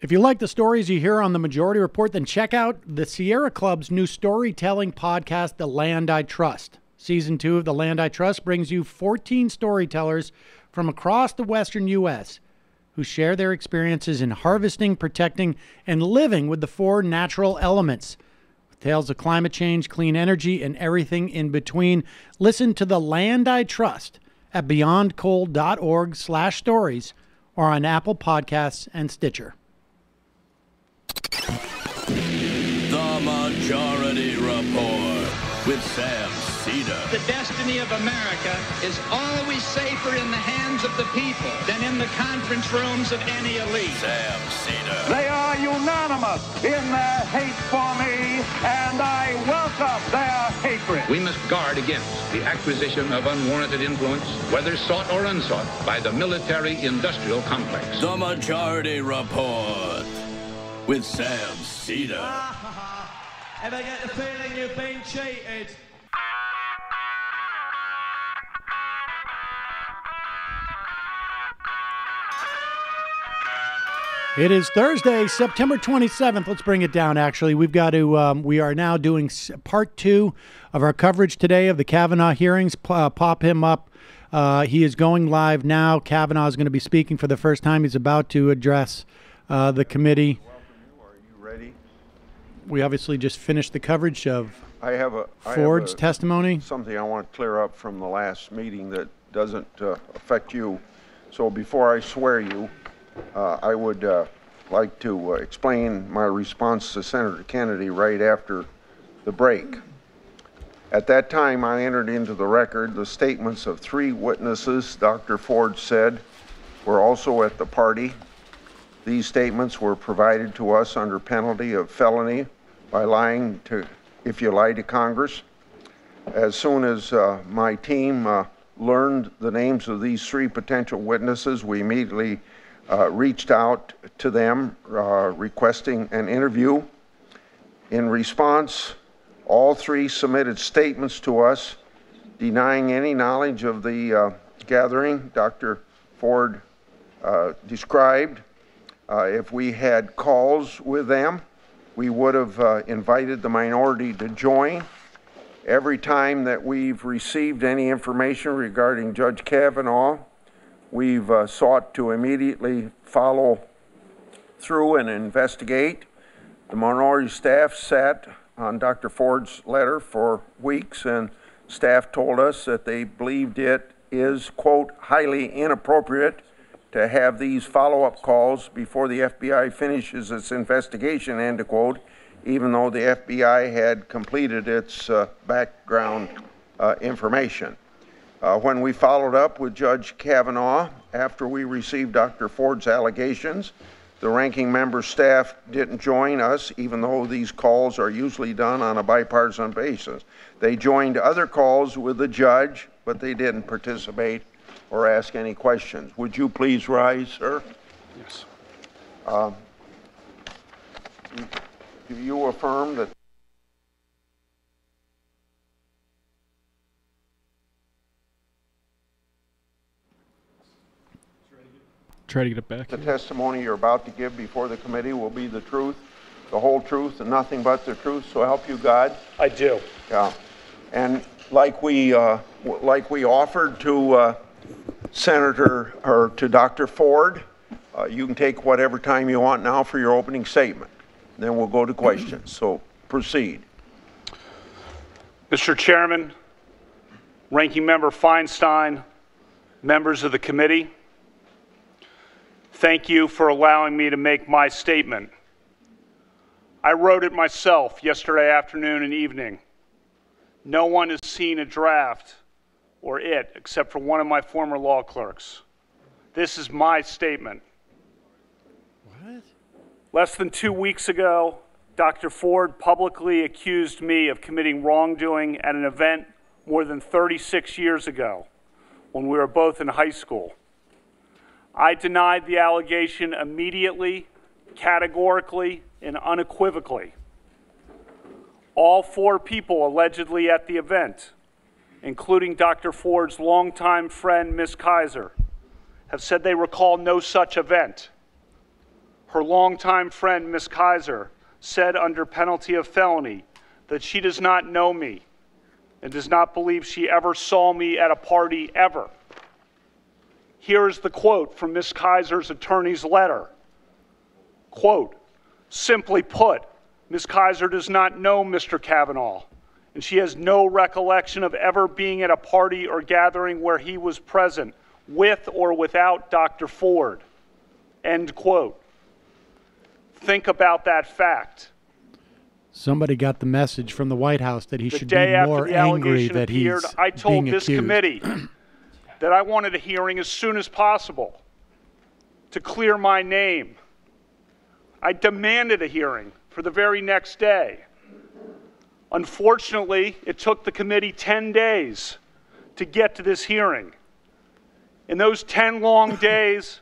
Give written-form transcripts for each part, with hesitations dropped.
If you like the stories you hear on the Majority Report, then check out the Sierra Club's new storytelling podcast, The Land I Trust. Season 2 of The Land I Trust brings you 14 storytellers from across the western U.S. who share their experiences in harvesting, protecting, and living with the 4 natural elements. With tales of climate change, clean energy, and everything in between. Listen to The Land I Trust at beyondcoal.org/stories or on Apple Podcasts and Stitcher. The Majority Report with Sam Seder. The destiny of America is always safer in the hands of the people than in the conference rooms of any elite. Sam Seder. They are unanimous in their hate for me, and I welcome their hatred. We must guard against the acquisition of unwarranted influence, whether sought or unsought, by the military-industrial complex. The Majority Report with Sam Seder. Ever get the feeling you've been cheated? It is Thursday, September 27th. Let's bring it down, actually. We've got to, we are now doing part 2 of our coverage today of the Kavanaugh hearings. Pop him up. He is going live now. Kavanaugh is going to be speaking for the first time. He's about to address the committee. Are you ready? We obviously just finished the coverage of Ford's testimony. Something I want to clear up from the last meeting that doesn't affect you. So before I swear you, I would like to explain my response to Senator Kennedy right after the break. At that time, I entered into the record the statements of 3 witnesses Dr. Ford said were also at the party. These statements were provided to us under penalty of felony by lying to, if you lie to Congress. As soon as my team learned the names of these 3 potential witnesses, we immediately reached out to them requesting an interview. In response, all 3 submitted statements to us denying any knowledge of the gathering Dr. Ford described. If we had calls with them, we would have invited the minority to join. Every time that we've received any information regarding Judge Kavanaugh, we've sought to immediately follow through and investigate. The minority staff sat on Dr. Ford's letter for weeks, and staff told us that they believed it is, quote, highly inappropriate to have these follow-up calls before the FBI finishes its investigation, end quote, even though the FBI had completed its background information. When we followed up with Judge Kavanaugh after we received Dr. Ford's allegations, the ranking member staff didn't join us, even though these calls are usually done on a bipartisan basis. They joined other calls with the judge, but they didn't participate or ask any questions. Would you please rise, sir? Yes. Do you affirm that Try to get it back. the testimony you're about to give before the committee will be the truth, the whole truth, and nothing but the truth, so help you God? I do. Yeah. And like we offered to Senator, or to Dr. Ford, you can take whatever time you want now for your opening statement. Then we'll go to questions. So proceed. Mr. Chairman, Ranking Member Feinstein, members of the committee, thank you for allowing me to make my statement. I wrote it myself yesterday afternoon and evening. No one has seen a draft or it except for one of my former law clerks. This is my statement. What? Less than 2 weeks ago, Dr. Ford publicly accused me of committing wrongdoing at an event more than 36 years ago when we were both in high school. I denied the allegation immediately, categorically, and unequivocally. All 4 people allegedly at the event, including Dr. Ford's longtime friend, Ms. Kaiser, have said they recall no such event. Her longtime friend, Ms. Kaiser, said under penalty of felony that she does not know me and does not believe she ever saw me at a party ever. Here is the quote from Ms. Kaiser's attorney's letter. Quote, simply put, Ms. Kaiser does not know Mr. Kavanaugh, and she has no recollection of ever being at a party or gathering where he was present, with or without Dr. Ford. End quote. Think about that fact. Somebody got the message from the White House that he should be more angry that he's I told being this accused. committee that I wanted a hearing as soon as possible to clear my name. I demanded a hearing for the very next day. Unfortunately, it took the committee 10 days to get to this hearing. In those 10 long days,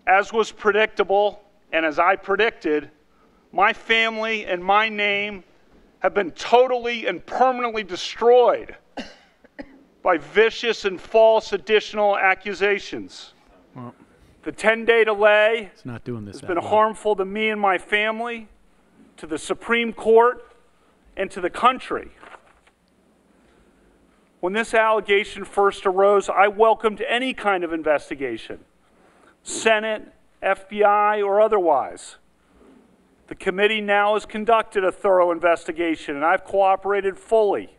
as was predictable and as I predicted, my family and my name have been totally and permanently destroyed by vicious and false additional accusations. Well, the 10-day delay it's not doing this has been harmful to me and my family, to the Supreme Court, and to the country. When this allegation first arose, I welcomed any kind of investigation, Senate, FBI, or otherwise. The committee now has conducted a thorough investigation, and I've cooperated fully.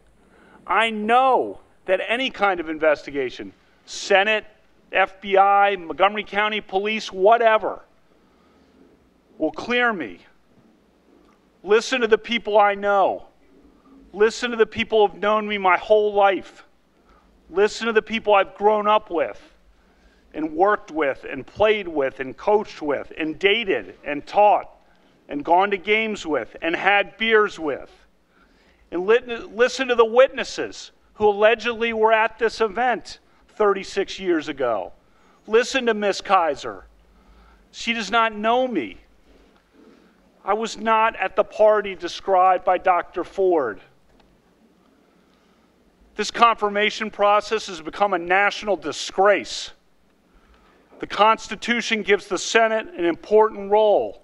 I know that any kind of investigation, Senate, FBI, Montgomery County Police, whatever, will clear me. Listen to the people I know. Listen to the people who have known me my whole life. Listen to the people I've grown up with and worked with and played with and coached with and dated and taught and gone to games with and had beers with. And listen to the witnesses who allegedly were at this event 36 years ago. Listen to Ms. Kaiser. She does not know me. I was not at the party described by Dr. Ford. This confirmation process has become a national disgrace. The Constitution gives the Senate an important role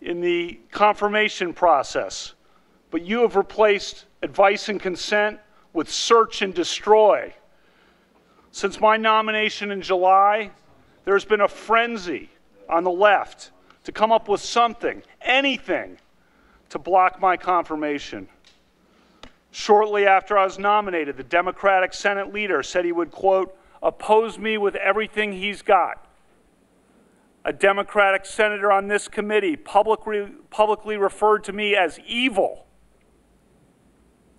in the confirmation process, but you have replaced advice and consent with search and destroy. Since my nomination in July, there's been a frenzy on the left to come up with something, anything, to block my confirmation. Shortly after I was nominated, the Democratic Senate leader said he would, quote, oppose me with everything he's got. A Democratic senator on this committee publicly referred to me as evil.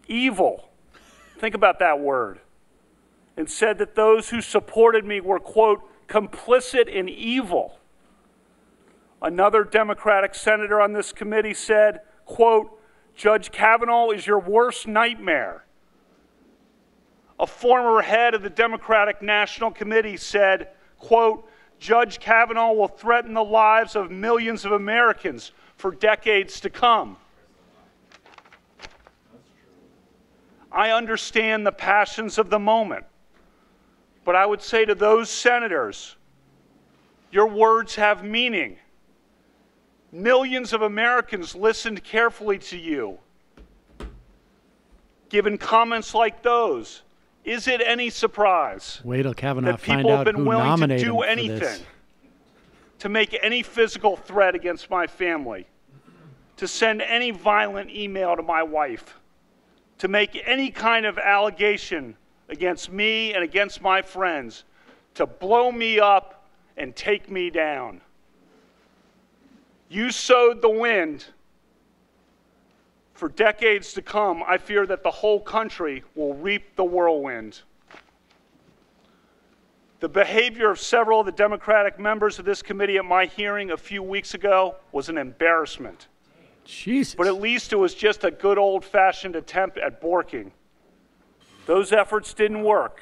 Evil. Think about that word. And said that those who supported me were, quote, complicit in evil. Another Democratic senator on this committee said, quote, Judge Kavanaugh is your worst nightmare. A former head of the Democratic National Committee said, quote, Judge Kavanaugh will threaten the lives of millions of Americans for decades to come. I understand the passions of the moment, but I would say to those senators, your words have meaning. Millions of Americans listened carefully to you. Given comments like those, is it any surprise wait till Kavanaugh that find people have out been who willing to nominated do him for anything this? to make any physical threat against my family, to send any violent email to my wife, to make any kind of allegation against me and against my friends, to blow me up and take me down? You sowed the wind. For decades to come, I fear that the whole country will reap the whirlwind. The behavior of several of the Democratic members of this committee at my hearing a few weeks ago was an embarrassment. Jesus. But at least it was just a good old-fashioned attempt at borking. Those efforts didn't work.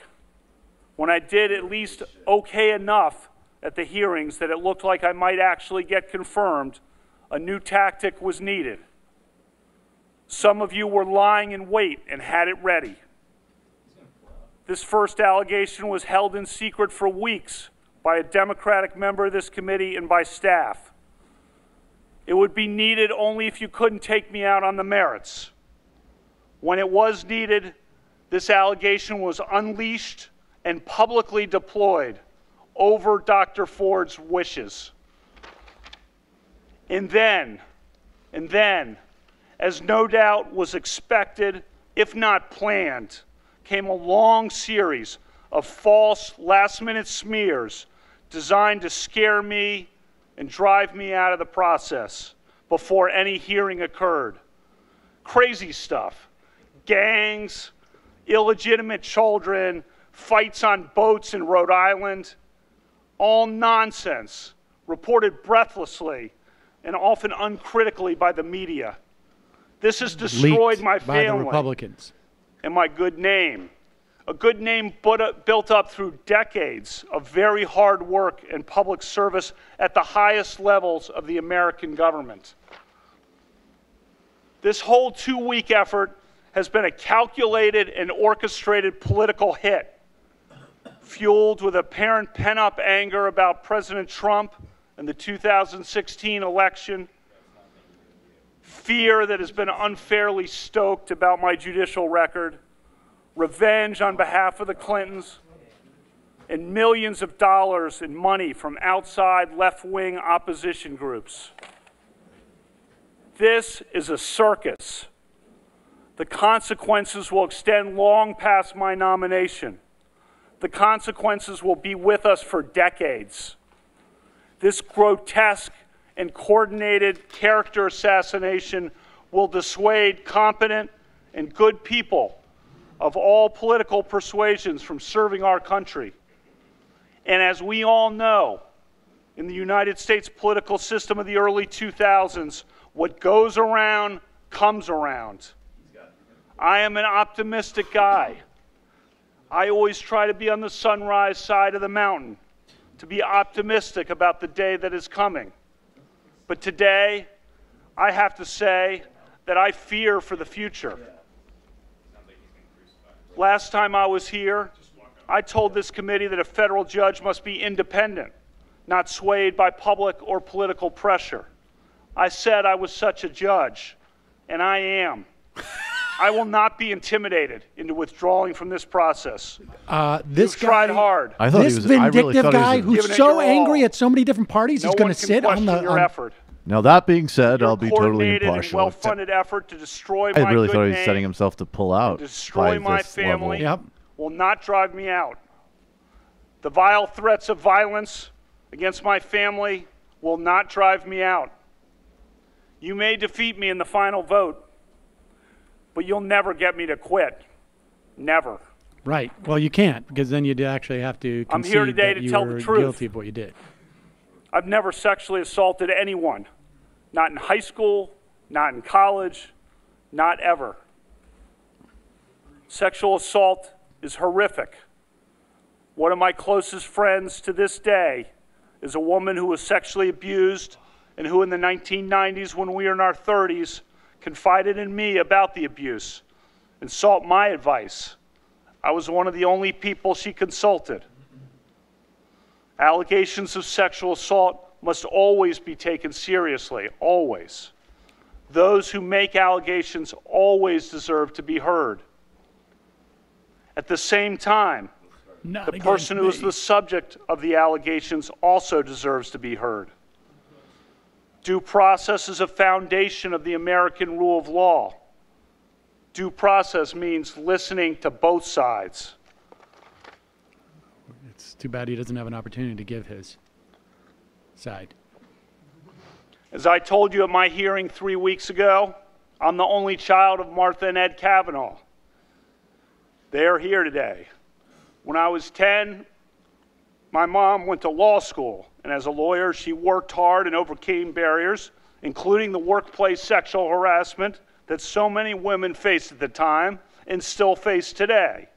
When I did at least okay enough at the hearings that it looked like I might actually get confirmed, a new tactic was needed. Some of you were lying in wait and had it ready. This first allegation was held in secret for weeks by a Democratic member of this committee and by staff. It would be needed only if you couldn't take me out on the merits. When it was needed, this allegation was unleashed and publicly deployed over Dr. Ford's wishes. And then, as no doubt was expected, if not planned, came a long series of false last-minute smears designed to scare me and drive me out of the process before any hearing occurred. Crazy stuff. Gangs, illegitimate children, fights on boats in Rhode Island. All nonsense, reported breathlessly and often uncritically by the media. This has destroyed my family by the Republicans. And my good name. A good name built up through decades of very hard work and public service at the highest levels of the American government. This whole 2-week effort has been a calculated and orchestrated political hit, fueled with apparent pent-up anger about President Trump and the 2016 election, fear that has been unfairly stoked about my judicial record, revenge on behalf of the Clintons, and millions of dollars in money from outside left-wing opposition groups. This is a circus. The consequences will extend long past my nomination. The consequences will be with us for decades. This grotesque and coordinated character assassination will dissuade competent and good people of all political persuasions from serving our country. And as we all know, in the United States political system of the early 2000s, what goes around comes around. I am an optimistic guy. I always try to be on the sunrise side of the mountain, to be optimistic about the day that is coming. But today, I have to say that I fear for the future. Last time I was here, I told this committee that a federal judge must be independent, not swayed by public or political pressure. I said I was such a judge, and I am. I will not be intimidated into withdrawing from this process. This guy tried hard. I thought this he was, I really vindictive thought guy he was who's so angry at so many different parties, he's going to sit on the. Your effort. Now that being said, Your I'll be totally coordinated and impartial. well-funded effort to destroy my I really good thought he was name, setting himself to pull out. destroy by my this family level. will not drive me out. The vile threats of violence against my family will not drive me out. You may defeat me in the final vote, but you'll never get me to quit. Never. Right. Well, you can't, because then you'd actually have to concede I'm here today that to you tell were the truth. guilty of what you did. I've never sexually assaulted anyone. Not in high school, not in college, not ever. Sexual assault is horrific. One of my closest friends to this day is a woman who was sexually abused and who in the 1990s, when we were in our 30s, confided in me about the abuse and sought my advice. I was one of the only people she consulted. Allegations of sexual assault must always be taken seriously, always. Those who make allegations always deserve to be heard. At the same time, the person who is the subject of the allegations also deserves to be heard. Due process is a foundation of the American rule of law. Due process means listening to both sides. It's too bad he doesn't have an opportunity to give his side. As I told you at my hearing 3 weeks ago, I'm the only child of Martha and Ed Kavanaugh. They are here today. When I was 10, my mom went to law school, and as a lawyer, she worked hard and overcame barriers, including the workplace sexual harassment that so many women faced at the time and still face today.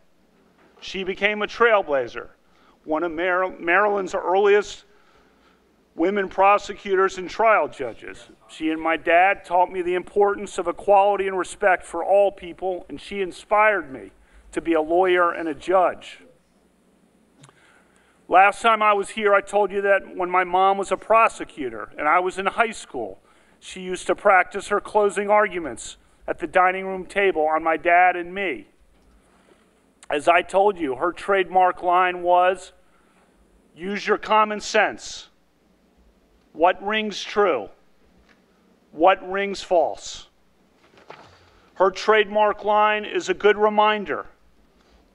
She became a trailblazer, one of Maryland's earliest women prosecutors and trial judges. She and my dad taught me the importance of equality and respect for all people, and she inspired me to be a lawyer and a judge. Last time I was here, I told you that when my mom was a prosecutor and I was in high school, she used to practice her closing arguments at the dining room table on my dad and me. As I told you, her trademark line was, "Use your common sense. What rings true? What rings false?" Her trademark line is a good reminder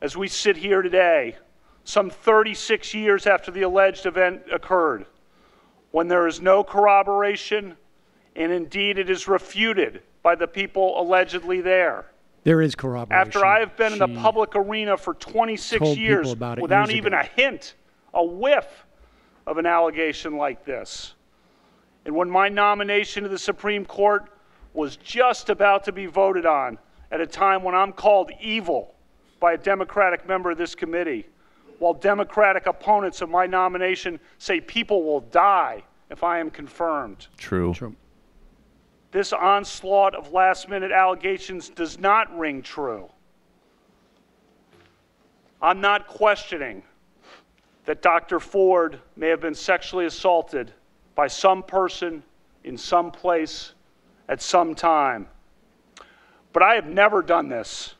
as we sit here today, some 36 years after the alleged event occurred, when there is no corroboration, and indeed it is refuted by the people allegedly there. There is corroboration. After I have been in the public arena for 26 years without even a hint, a whiff of an allegation like this, and when my nomination to the Supreme Court was just about to be voted on at a time when I'm called evil by a Democratic member of this committee, while Democratic opponents of my nomination say people will die if I am confirmed. True. This onslaught of last-minute allegations does not ring true. I'm not questioning that Dr. Ford may have been sexually assaulted by some person in some place at some time. But I have never done this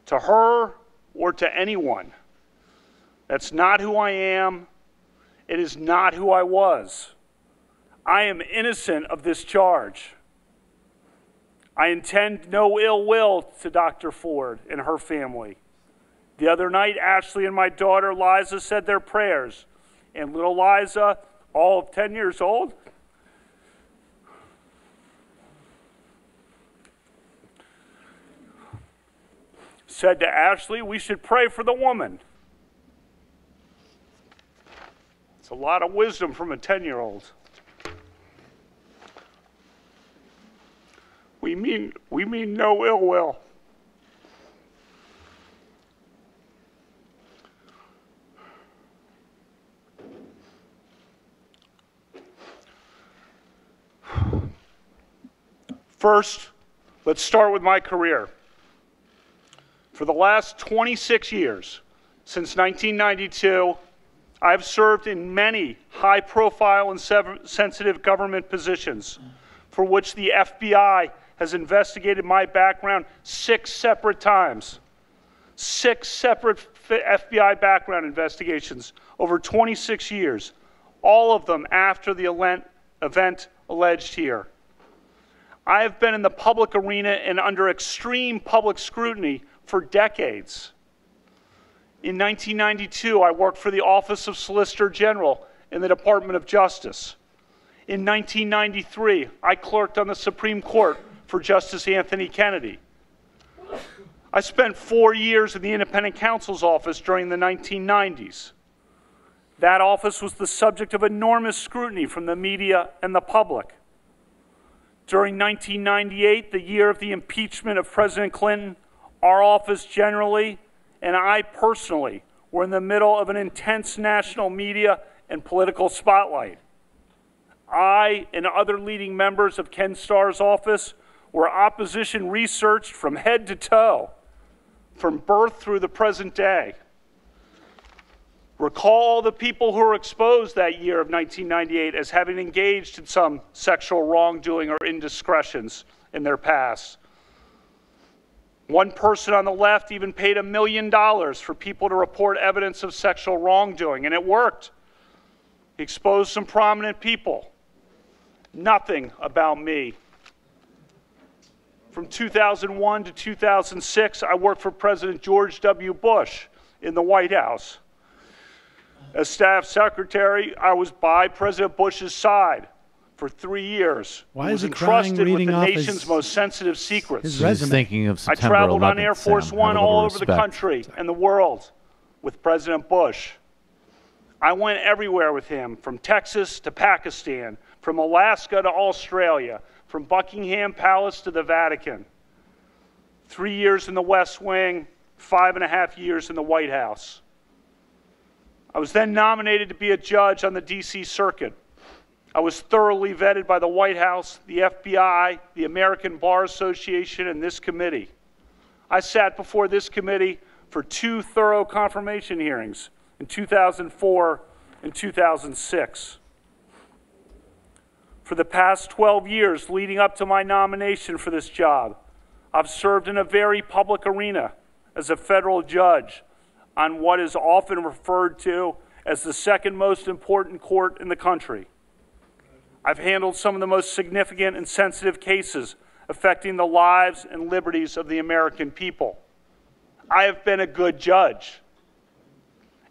to her or to anyone. That's not who I am. It is not who I was. I am innocent of this charge. I intend no ill will to Dr. Ford and her family. The other night, Ashley and my daughter Liza said their prayers, and little Liza, all of 10 years old, said to Ashley, "We should pray for the woman." It's a lot of wisdom from a 10-year-old. We mean no ill will. First, let's start with my career. For the last 26 years, since 1992, I've served in many high-profile and sensitive government positions for which the FBI has investigated my background 6 separate times. 6 separate FBI background investigations over 26 years, all of them after the event alleged here. I have been in the public arena and under extreme public scrutiny for decades. In 1992, I worked for the Office of Solicitor General in the Department of Justice. In 1993, I clerked on the Supreme Court for Justice Anthony Kennedy. I spent 4 years in the Independent Counsel's Office during the 1990s. That office was the subject of enormous scrutiny from the media and the public. During 1998, the year of the impeachment of President Clinton, our office generally, and I personally, were in the middle of an intense national media and political spotlight. I and other leading members of Ken Starr's office were opposition researched from head to toe, from birth through the present day. Recall the people who were exposed that year of 1998 as having engaged in some sexual wrongdoing or indiscretions in their past. One person on the left even paid $1 million for people to report evidence of sexual wrongdoing, and it worked. He exposed some prominent people. Nothing about me. From 2001 to 2006, I worked for President George W. Bush in the White House. As staff secretary, I was by President Bush's side for 3 years. Why I was is he crying entrusted with reading the off nation's most sensitive secrets. his He's resume? thinking of I September traveled 11th, on Air Force Sam. One Have a all little over the respect. country and the world with President Bush. I went everywhere with him, from Texas to Pakistan, from Alaska to Australia, from Buckingham Palace to the Vatican. 3 years in the West Wing, 5.5 years in the White House. I was then nominated to be a judge on the D.C. Circuit. I was thoroughly vetted by the White House, the FBI, the American Bar Association, and this committee. I sat before this committee for 2 thorough confirmation hearings in 2004 and 2006. For the past 12 years leading up to my nomination for this job, I've served in a very public arena as a federal judge on what is often referred to as the second most important court in the country. I've handled some of the most significant and sensitive cases affecting the lives and liberties of the American people. I have been a good judge.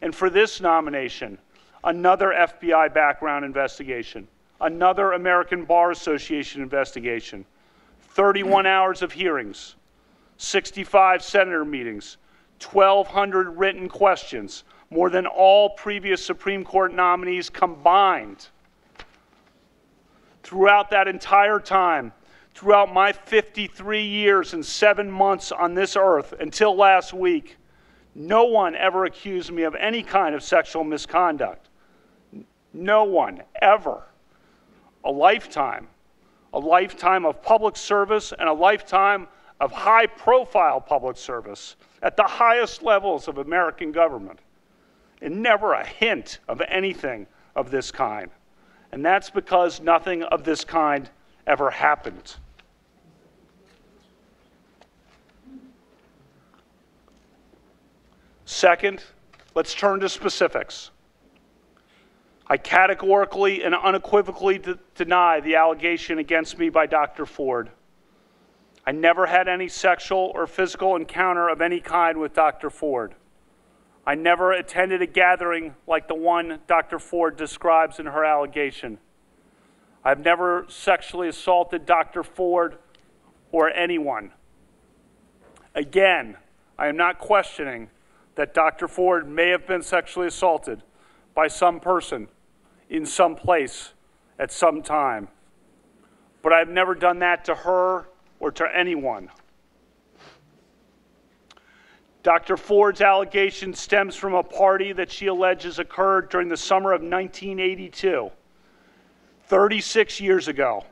And for this nomination, another FBI background investigation, another American Bar Association investigation, 31 hours of hearings, 65 senator meetings, 1,200 written questions, more than all previous Supreme Court nominees combined. Throughout that entire time, throughout my 53 years and 7 months on this earth until last week, no one ever accused me of any kind of sexual misconduct. No one, ever. A lifetime of public service and a lifetime of high-profile public service at the highest levels of American government. And never a hint of anything of this kind. And that's because nothing of this kind ever happened. Second, let's turn to specifics. I categorically and unequivocally deny the allegation against me by Dr. Ford. I never had any sexual or physical encounter of any kind with Dr. Ford. I never attended a gathering like the one Dr. Ford describes in her allegation. I've never sexually assaulted Dr. Ford or anyone. Again, I am not questioning that Dr. Ford may have been sexually assaulted by some person in some place at some time. But I've never done that to her or to anyone. Dr. Ford's allegation stems from a party that she alleges occurred during the summer of 1982, 36 years ago.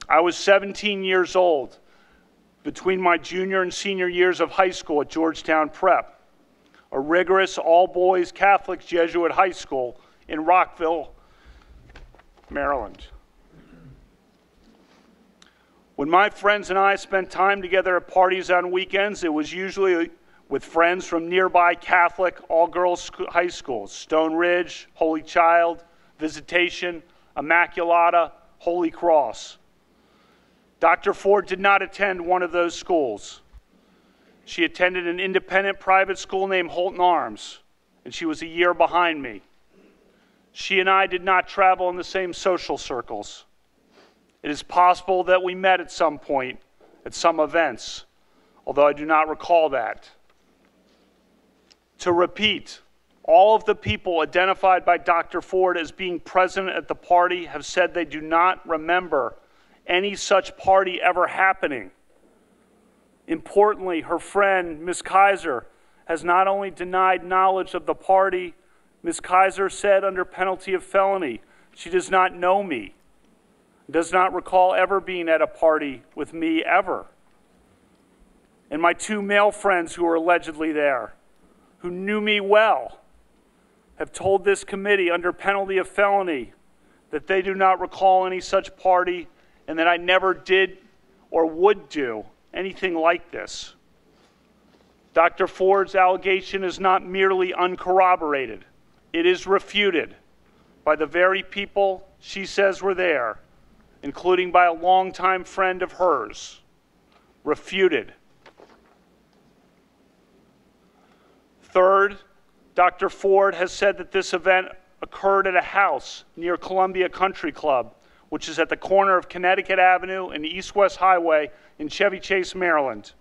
I was 17 years old between my junior and senior years of high school at Georgetown Prep, a rigorous all-boys Catholic Jesuit high school in Rockville, Maryland. When my friends and I spent time together at parties on weekends, it was usually with friends from nearby Catholic all-girls high schools, Stone Ridge, Holy Child, Visitation, Immaculata, Holy Cross. Dr. Ford did not attend one of those schools. She attended an independent private school named Holton Arms, and she was a year behind me. She and I did not travel in the same social circles. It is possible that we met at some point, at some events, although I do not recall that. To repeat, all of the people identified by Dr. Ford as being present at the party have said they do not remember any such party ever happening. Importantly, her friend, Ms. Kaiser, has not only denied knowledge of the party, Ms. Kaiser said under penalty of felony, she does not know me, does not recall ever being at a party with me ever. And my two male friends who were allegedly there, who knew me well, have told this committee under penalty of felony that they do not recall any such party and that I never did or would do anything like this. Dr. Ford's allegation is not merely uncorroborated. It is refuted by the very people she says were there, including by a longtime friend of hers. Refuted. Third, Dr. Ford has said that this event occurred at a house near Columbia Country Club, which is at the corner of Connecticut Avenue and East-West Highway in Chevy Chase, Maryland.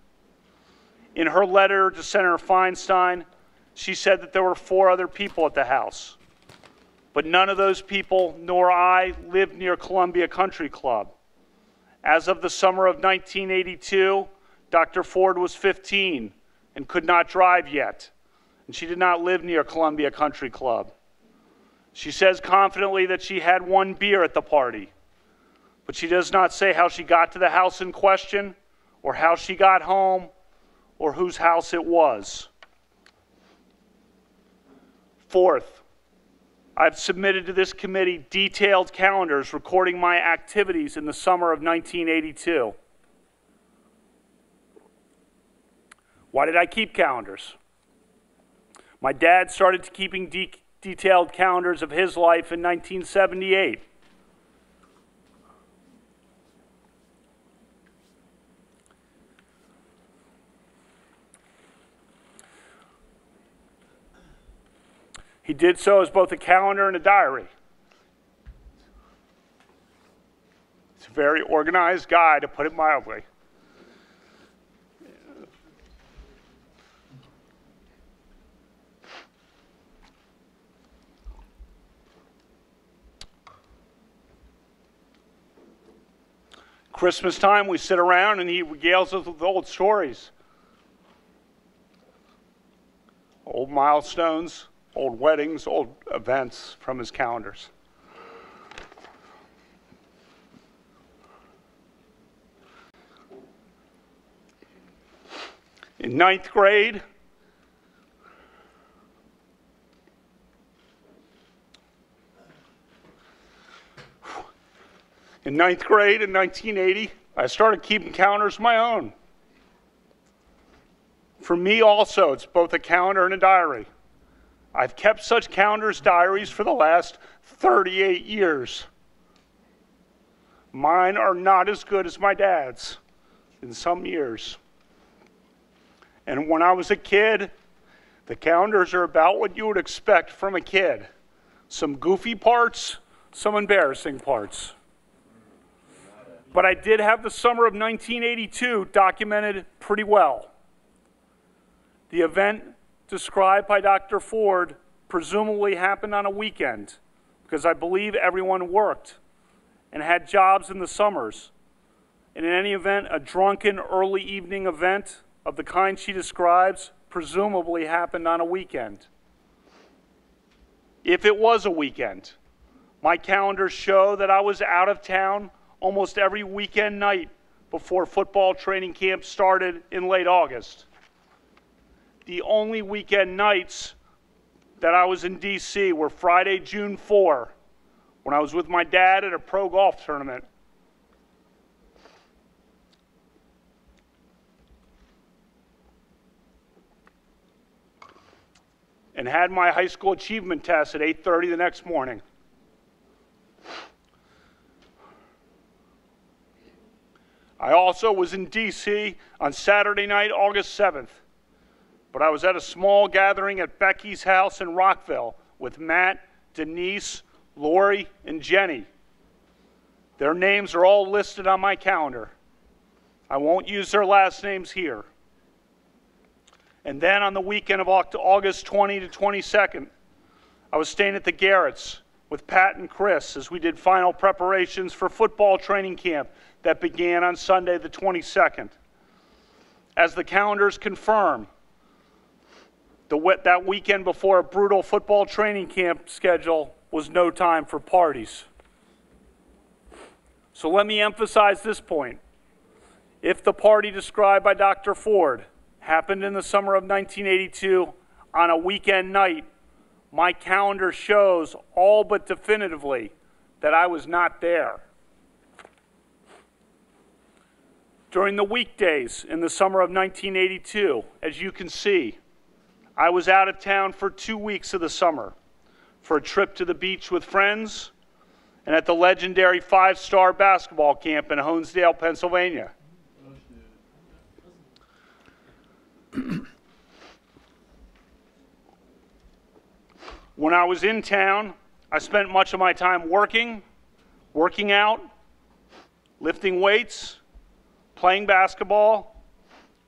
In her letter to Senator Feinstein, she said that there were 4 other people at the house. But none of those people, nor I, lived near Columbia Country Club. As of the summer of 1982, Dr. Ford was 15 and could not drive yet, and she did not live near Columbia Country Club. She says confidently that she had 1 beer at the party, but she does not say how she got to the house in question, or how she got home, or whose house it was. Fourth, I've submitted to this committee detailed calendars recording my activities in the summer of 1982. Why did I keep calendars? My dad started keeping detailed calendars of his life in 1978. He did so as both a calendar and a diary. He's a very organized guy, to put it mildly. Christmas time, we sit around and he regales us with old stories. Old milestones, old weddings, old events from his calendars. In ninth grade, in 1980, I started keeping calendars of my own. For me also, it's both a calendar and a diary. I've kept such calendars, diaries for the last 38 years. Mine are not as good as my dad's in some years. And when I was a kid, the calendars are about what you would expect from a kid. Some goofy parts, some embarrassing parts. But I did have the summer of 1982 documented pretty well. The event described by Dr. Ford presumably happened on a weekend, because I believe everyone worked and had jobs in the summers. And in any event, a drunken early evening event of the kind she describes presumably happened on a weekend. If it was a weekend, my calendars show that I was out of town almost every weekend night before football training camp started in late August. The only weekend nights that I was in D.C. were Friday, June 4, when I was with my dad at a pro golf tournament. And had my high school achievement test at 8:30 the next morning. I also was in D.C. on Saturday night, August 7th. But I was at a small gathering at Becky's house in Rockville with Matt, Denise, Lori, and Jenny. Their names are all listed on my calendar. I won't use their last names here. And then on the weekend of August 20 to 22nd, I was staying at the Garretts with Pat and Chris as we did final preparations for football training camp that began on Sunday the 22nd. As the calendars confirm, that weekend before a brutal football training camp schedule was no time for parties. So let me emphasize this point. If the party described by Dr. Ford happened in the summer of 1982 on a weekend night, my calendar shows all but definitively that I was not there. During the weekdays in the summer of 1982, as you can see, I was out of town for 2 weeks of the summer for a trip to the beach with friends and at the legendary 5-star basketball camp in Honesdale, Pennsylvania. When I was in town, I spent much of my time working out, lifting weights, playing basketball,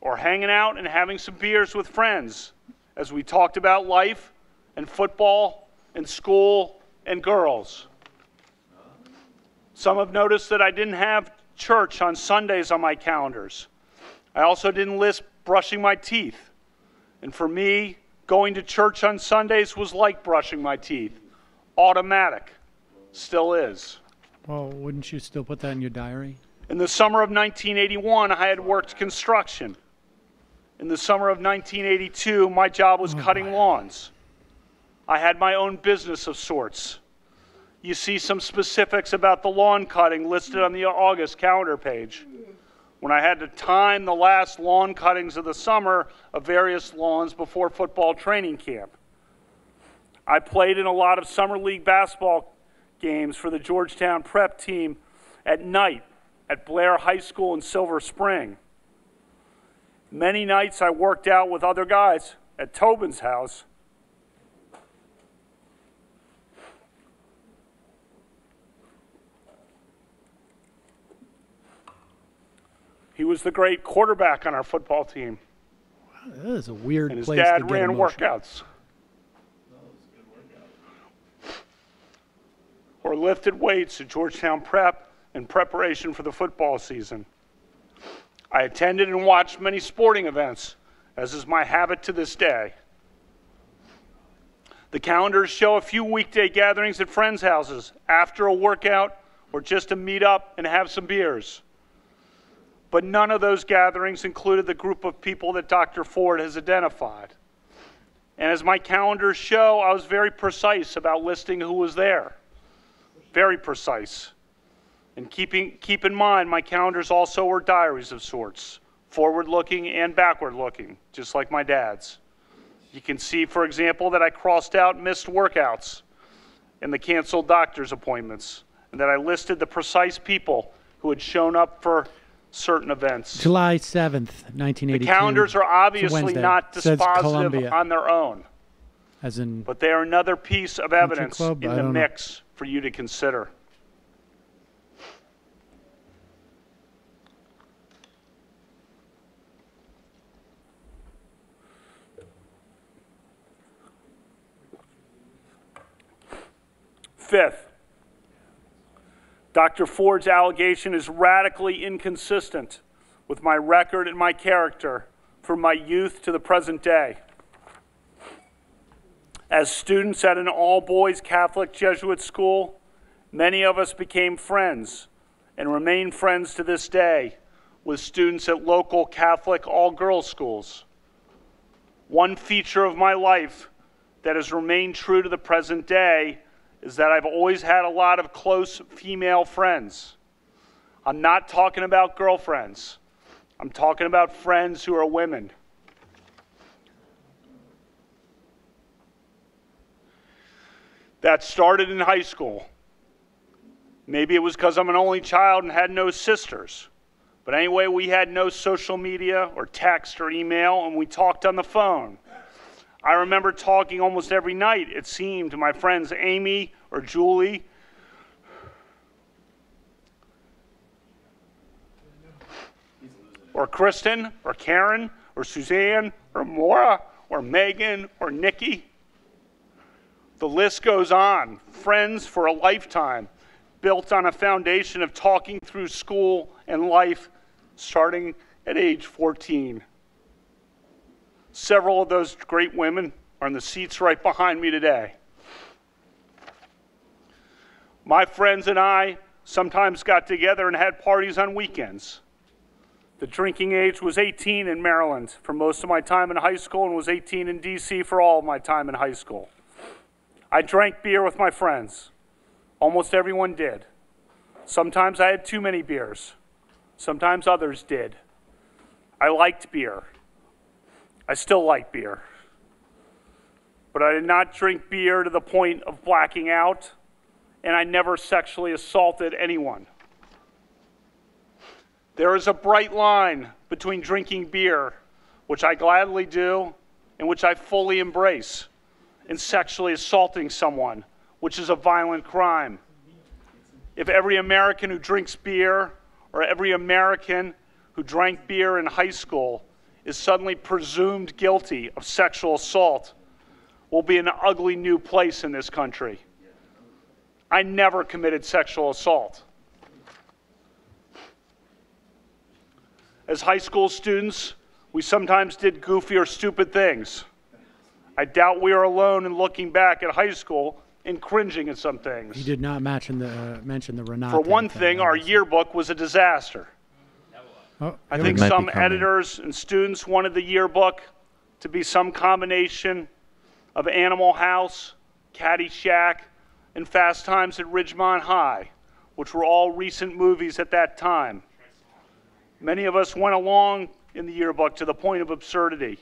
or hanging out and having some beers with friends as we talked about life and football and school and girls. Some have noticed that I didn't have church on Sundays on my calendars. I also didn't list brushing my teeth. And for me, going to church on Sundays was like brushing my teeth. Automatic. Still is. Well, wouldn't you still put that in your diary? In the summer of 1981, I had worked construction. In the summer of 1982, my job was cutting lawns. I had my own business of sorts. You see some specifics about the lawn cutting listed on the August calendar page, when I had to time the last lawn cuttings of the summer of various lawns before football training camp. I played in a lot of summer league basketball games for the Georgetown prep team at night at Blair High School in Silver Spring. Many nights I worked out with other guys at Tobin's house. He was the great quarterback on our football team. Wow, that is a weird and his place dad to get ran emotional. workouts. Or lifted weights at Georgetown Prep in preparation for the football season. I attended and watched many sporting events, as is my habit to this day. The calendars show a few weekday gatherings at friends' houses after a workout or just to meet up and have some beers. But none of those gatherings included the group of people that Dr. Ford has identified. And as my calendars show, I was very precise about listing who was there. Very precise. And keep in mind, my calendars also were diaries of sorts, forward-looking and backward-looking, just like my dad's. You can see, for example, that I crossed out missed workouts and the canceled doctor's appointments, and that I listed the precise people who had shown up for certain events. July 7th, 1982. The calendars are obviously not Says dispositive Columbia. on their own, As in, but they are another piece of evidence club? in I the don't know. mix for you to consider. Fifth, Dr. Ford's allegation is radically inconsistent with my record and my character from my youth to the present day. As students at an all-boys Catholic Jesuit school, many of us became friends and remain friends to this day with students at local Catholic all-girls schools. One feature of my life that has remained true to the present day is that I've always had a lot of close female friends. I'm not talking about girlfriends. I'm talking about friends who are women. That started in high school. Maybe it was because I'm an only child and had no sisters. But anyway, we had no social media or text or email, and we talked on the phone. I remember talking almost every night, it seemed, to my friends Amy or Julie, or Kristen, or Karen, or Suzanne, or Maura, or Megan, or Nikki. The list goes on. Friends for a lifetime, built on a foundation of talking through school and life starting at age 14. Several of those great women are in the seats right behind me today. My friends and I sometimes got together and had parties on weekends. The drinking age was 18 in Maryland for most of my time in high school and was 18 in D.C. for all of my time in high school. I drank beer with my friends. Almost everyone did. Sometimes I had too many beers. Sometimes others did. I liked beer. I still like beer. But I did not drink beer to the point of blacking out, and I never sexually assaulted anyone. There is a bright line between drinking beer, which I gladly do, and which I fully embrace, and sexually assaulting someone, which is a violent crime. If every American who drinks beer, or every American who drank beer in high school, is suddenly presumed guilty of sexual assault, we'll be in an ugly new place in this country. I never committed sexual assault. As high school students, we sometimes did goofy or stupid things. I doubt we are alone in looking back at high school and cringing at some things. he did not mention the Renate. For one thing, our yearbook was a disaster. Oh, I here think we go. might some be coming. editors and students wanted the yearbook to be some combination of Animal House Caddyshack, and Fast Times at Ridgemont High, which were all recent movies at that time. Many of us went along in the yearbook to the point of absurdity.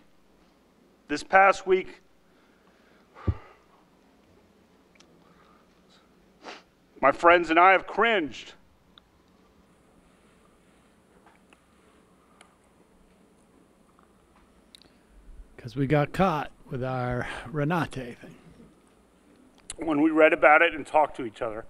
This past week, my friends and I have cringed. Because we got caught with our Renate thing. When we read about it and talked to each other.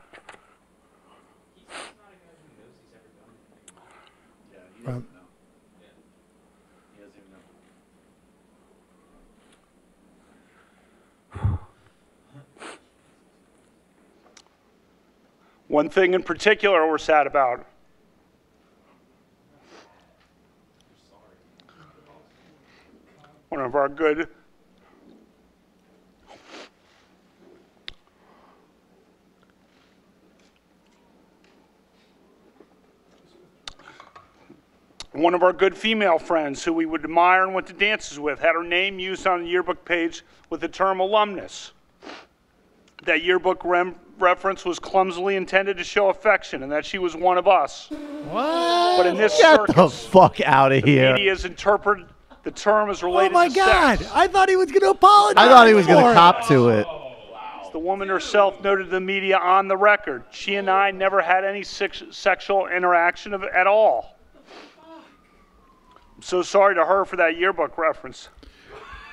One thing in particular we're sad about. One of our good female friends who we would admire and went to dances with had her name used on the yearbook page with the term alumnus. That yearbook reference was clumsily intended to show affection and that she was one of us. What? But in this Get circus, the fuck out of here. media's interpreted the term as related Oh my to God! sex. I thought he was going to apologize. I thought he was going for to it. cop to it. As the woman herself noted to the media on the record, she and I never had any sexual interaction at all. I'm so sorry to her for that yearbook reference.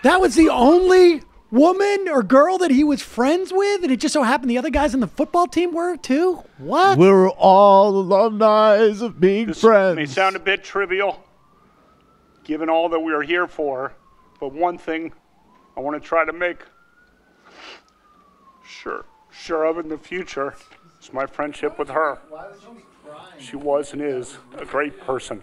That was the only woman or girl that he was friends with, and it just so happened the other guys on the football team were too? What? We're all alumni of being This friends. may sound a bit trivial, given all that we are here for, but one thing I want to try to make sure of in the future is my friendship with her. She was and is a great person.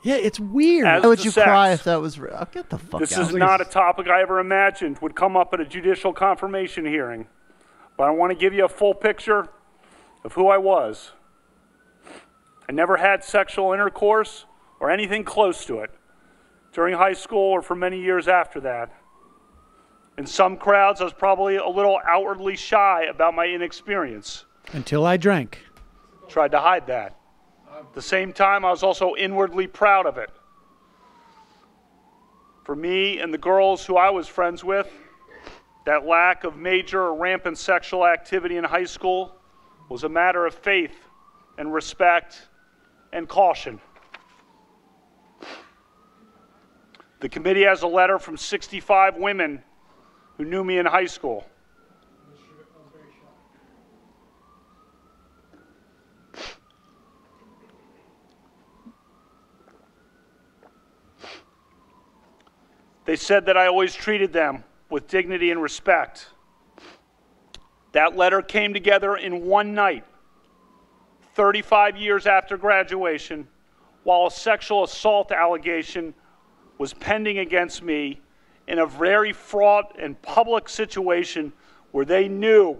Yeah, it's weird. As Why would to you sex, cry if that was real? Get the fuck This out. is not a topic I ever imagined would come up at a judicial confirmation hearing, but I want to give you a full picture of who I was. I never had sexual intercourse or anything close to it during high school or for many years after that. In some crowds, I was probably a little outwardly shy about my inexperience. Until I drank. Tried to hide that. At the same time, I was also inwardly proud of it. For me and the girls who I was friends with, that lack of major or rampant sexual activity in high school was a matter of faith and respect and caution. The committee has a letter from 65 women who knew me in high school. They said that I always treated them with dignity and respect. That letter came together in one night, 35 years after graduation, while a sexual assault allegation was pending against me in a very fraught and public situation where they knew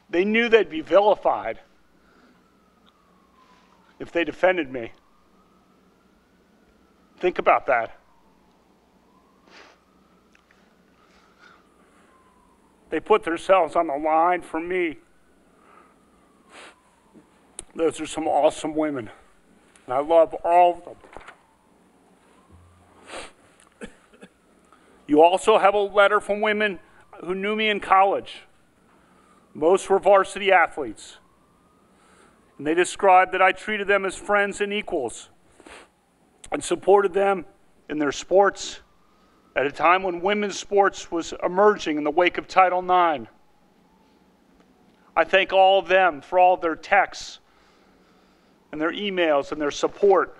they'd be vilified if they defended me. Think about that. They put themselves on the line for me. Those are some awesome women, and I love all of them. You also have a letter from women who knew me in college. Most were varsity athletes, and they described that I treated them as friends and equals and supported them in their sports at a time when women's sports was emerging in the wake of Title IX. I thank all of them for all of their texts and their emails and their support.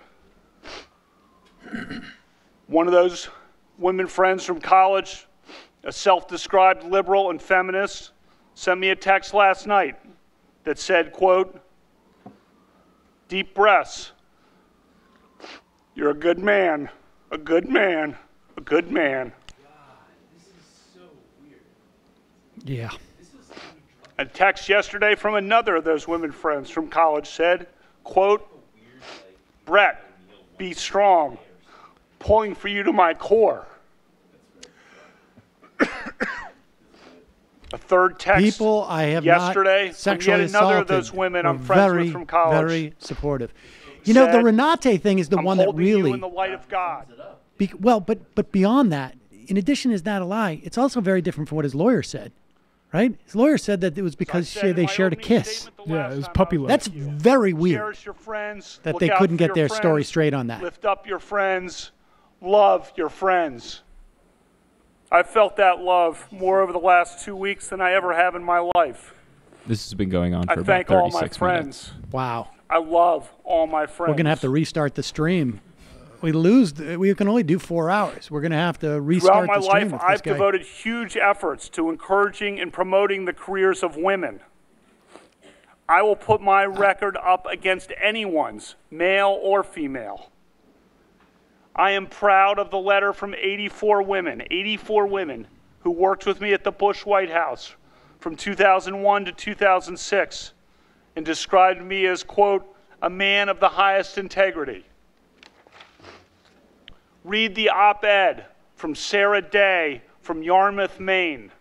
One of those women friends from college, a self-described liberal and feminist, sent me a text last night that said, quote, "Deep breaths. You're a good man, a good man, a good man." Yeah. A text yesterday from another of those women friends from college said, quote, "Brett, be strong. Pulling for you to my core." A third text people I have yesterday not sexually from yet another of assaulted those women were I'm friends very, with from college. very supportive. You know, the Renate thing is the one that holding you really in the light of God. But beyond that, in addition, is not a lie. It's also very different from what his lawyer said, right? His lawyer said that it was because they shared a kiss. Yeah, it was puppy love. That's very weird. Cherish your friends. That Look they out couldn't for get your their friends, story straight on that. Lift up your friends. Love your friends. I've felt that love more over the last 2 weeks than I ever have in my life. This has been going on for I about thank all 36 my minutes. friends. Wow. I love all my friends. We're going to have to restart the stream. We can only do 4 hours. We're going to have to restart Throughout my the stream. life, I've devoted huge efforts to encouraging and promoting the careers of women. I will put my record up against anyone's, male or female. I am proud of the letter from 84 women who worked with me at the Bush White House from 2001 to 2006 and described me as, quote, a man of the highest integrity. Read the op-ed from Sarah Day from Yarmouth, Maine.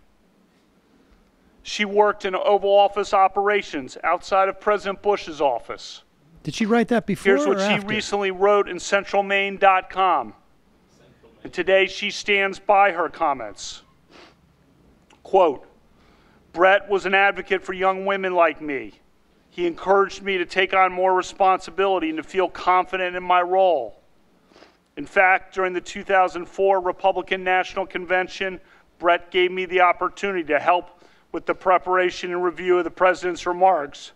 She worked in Oval Office operations outside of President Bush's office. Did she write that before Here's what or she after? recently wrote in centralmaine.com. And today she stands by her comments. Quote, Brett was an advocate for young women like me. He encouraged me to take on more responsibility and to feel confident in my role. In fact, during the 2004 Republican National Convention, Brett gave me the opportunity to help with the preparation and review of the president's remarks,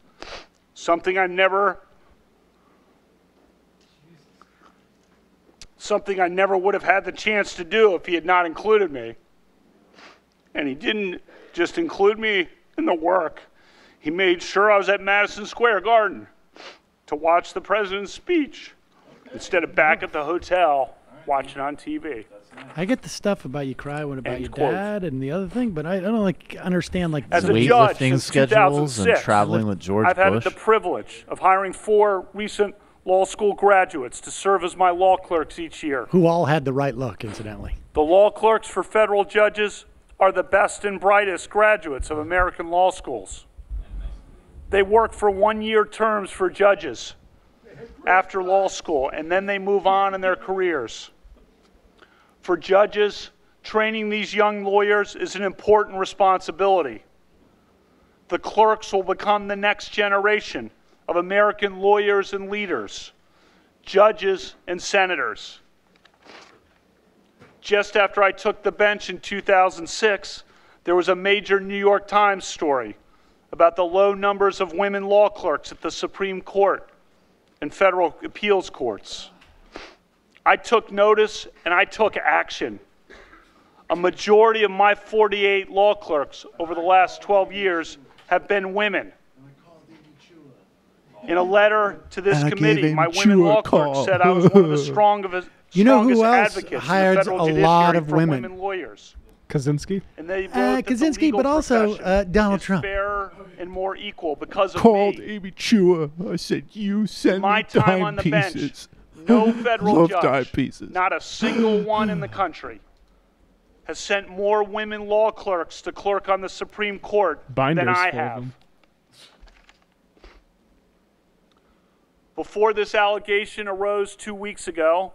something I never would have had the chance to do if he had not included me. And he didn't just include me in the work. He made sure I was at Madison Square Garden to watch the president's speech instead of back at the hotel watching on TV. I get the stuff about you cry when about End your quote. dad and the other thing, but I don't understand As a weightlifting judge since schedules and 2006, traveling with George I've had Bush. the privilege of hiring 4 recent law school graduates to serve as my law clerks each year. who all had the right look, incidentally. The law clerks for federal judges are the best and brightest graduates of American law schools. They work for 1-year terms for judges after law school, and then they move on in their careers. For judges, training these young lawyers is an important responsibility. The clerks will become the next generation of American lawyers and leaders, judges and senators. Just after I took the bench in 2006, there was a major New York Times story about the low numbers of women law clerks at the Supreme Court and federal appeals courts. I took notice and I took action. A majority of my 48 law clerks over the last 12 years have been women. In a letter to this committee, my women law clerk said I was one of the strongest You know who advocates else in the hires federal a judiciary lot of for women? lawyers. Kaczynski? And they wrote that the Kaczynski, legal but also profession Donald is Trump. fairer and more equal because of Called me. Amy Chua. I said, you send My me time dime on the pieces. bench, no federal Love dime judge, pieces. not a single one in the country, has sent more women law clerks to clerk on the Supreme Court Binders than I full of have. them. Before this allegation arose 2 weeks ago,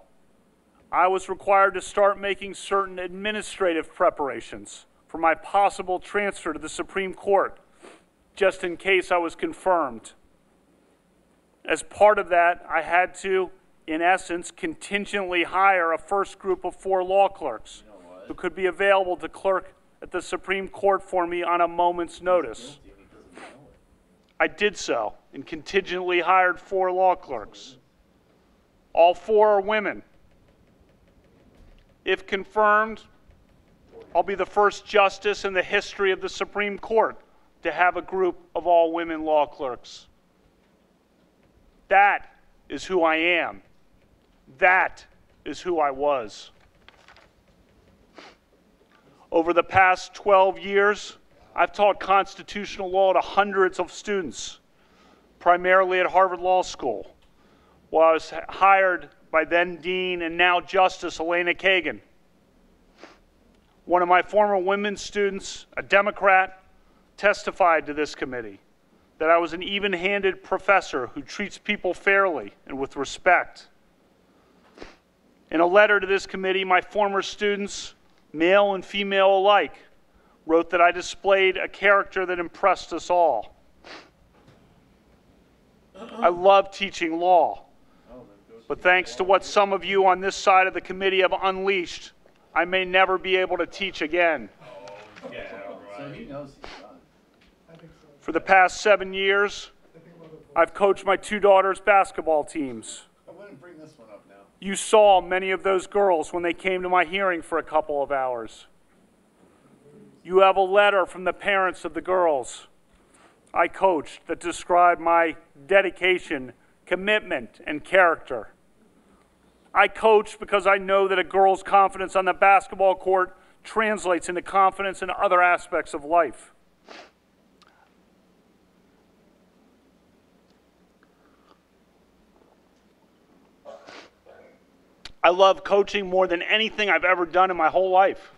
I was required to start making certain administrative preparations for my possible transfer to the Supreme Court, just in case I was confirmed. As part of that, I had to, in essence, contingently hire a first group of 4 law clerks who could be available to clerk at the Supreme Court for me on a moment's notice. I did so and contingently hired 4 law clerks. All 4 are women. If confirmed, I'll be the first justice in the history of the Supreme Court to have a group of all women law clerks. That is who I am. That is who I was. Over the past 12 years, I've taught constitutional law to hundreds of students, primarily at Harvard Law School, while I was hired by then Dean and now Justice Elena Kagan. One of my former women students, a Democrat, testified to this committee that I was an even-handed professor who treats people fairly and with respect. In a letter to this committee, my former students, male and female alike, wrote that I displayed a character that impressed us all. I love teaching law, but thanks to what some of you on this side of the committee have unleashed, I may never be able to teach again. For the past 7 years, I've coached my 2 daughters' basketball teams. You saw many of those girls when they came to my hearing for a couple of hours. You have a letter from the parents of the girls I coached that described my dedication, commitment, and character. I coach because I know that a girl's confidence on the basketball court translates into confidence in other aspects of life. I love coaching more than anything I've ever done in my whole life.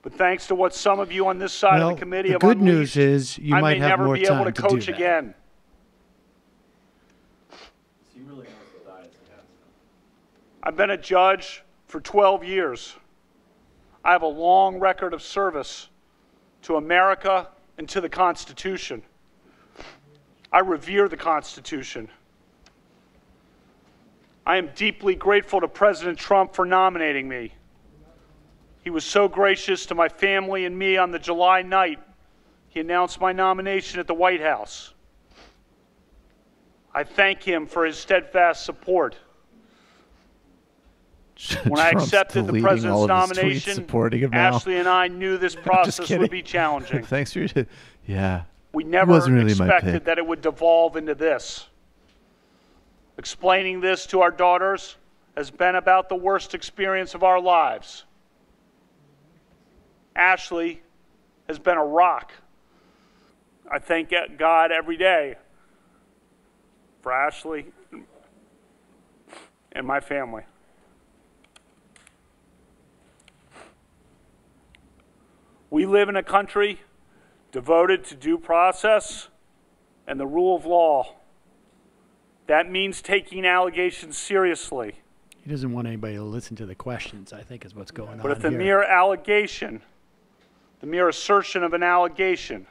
But thanks to what some of you on this side of the committee have unleashed, the good news is you might have more time to do that. I may never be able to coach again. I've been a judge for 12 years. I have a long record of service to America and to the Constitution. I revere the Constitution. I am deeply grateful to President Trump for nominating me. He was so gracious to my family and me on the July night he announced my nomination at the White House. I thank him for his steadfast support. When I accepted the president's nomination, Ashley and I knew this process would be challenging. Thanks for your... Yeah. We never expected that it would devolve into this. Explaining this to our daughters has been about the worst experience of our lives. Ashley has been a rock. I thank God every day for Ashley and my family. We live in a country devoted to due process and the rule of law. That means taking allegations seriously. He doesn't want anybody to listen to the questions, I think is what's going on But if the here. mere allegation, the mere assertion of an allegation,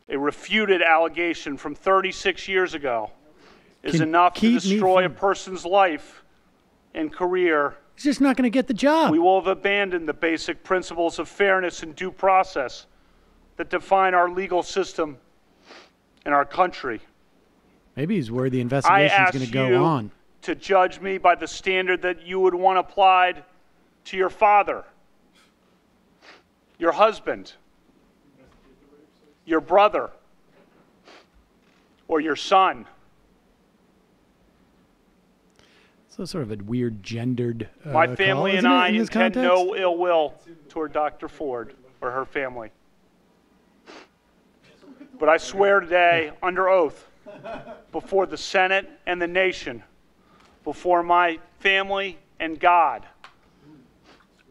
a refuted allegation from 36 years ago, is enough to destroy a person's life and career, he's just not going to get the job. We will have abandoned the basic principles of fairness and due process that define our legal system and our country. Maybe he's worried the investigation is going to go on. I ask you to judge me by the standard that you would want applied to your father, your husband, your brother, or your son. So sort of a weird gendered My family and I intend no ill will toward Dr. Ford or her family. But I swear today, under oath, before the Senate and the nation, before my family and God,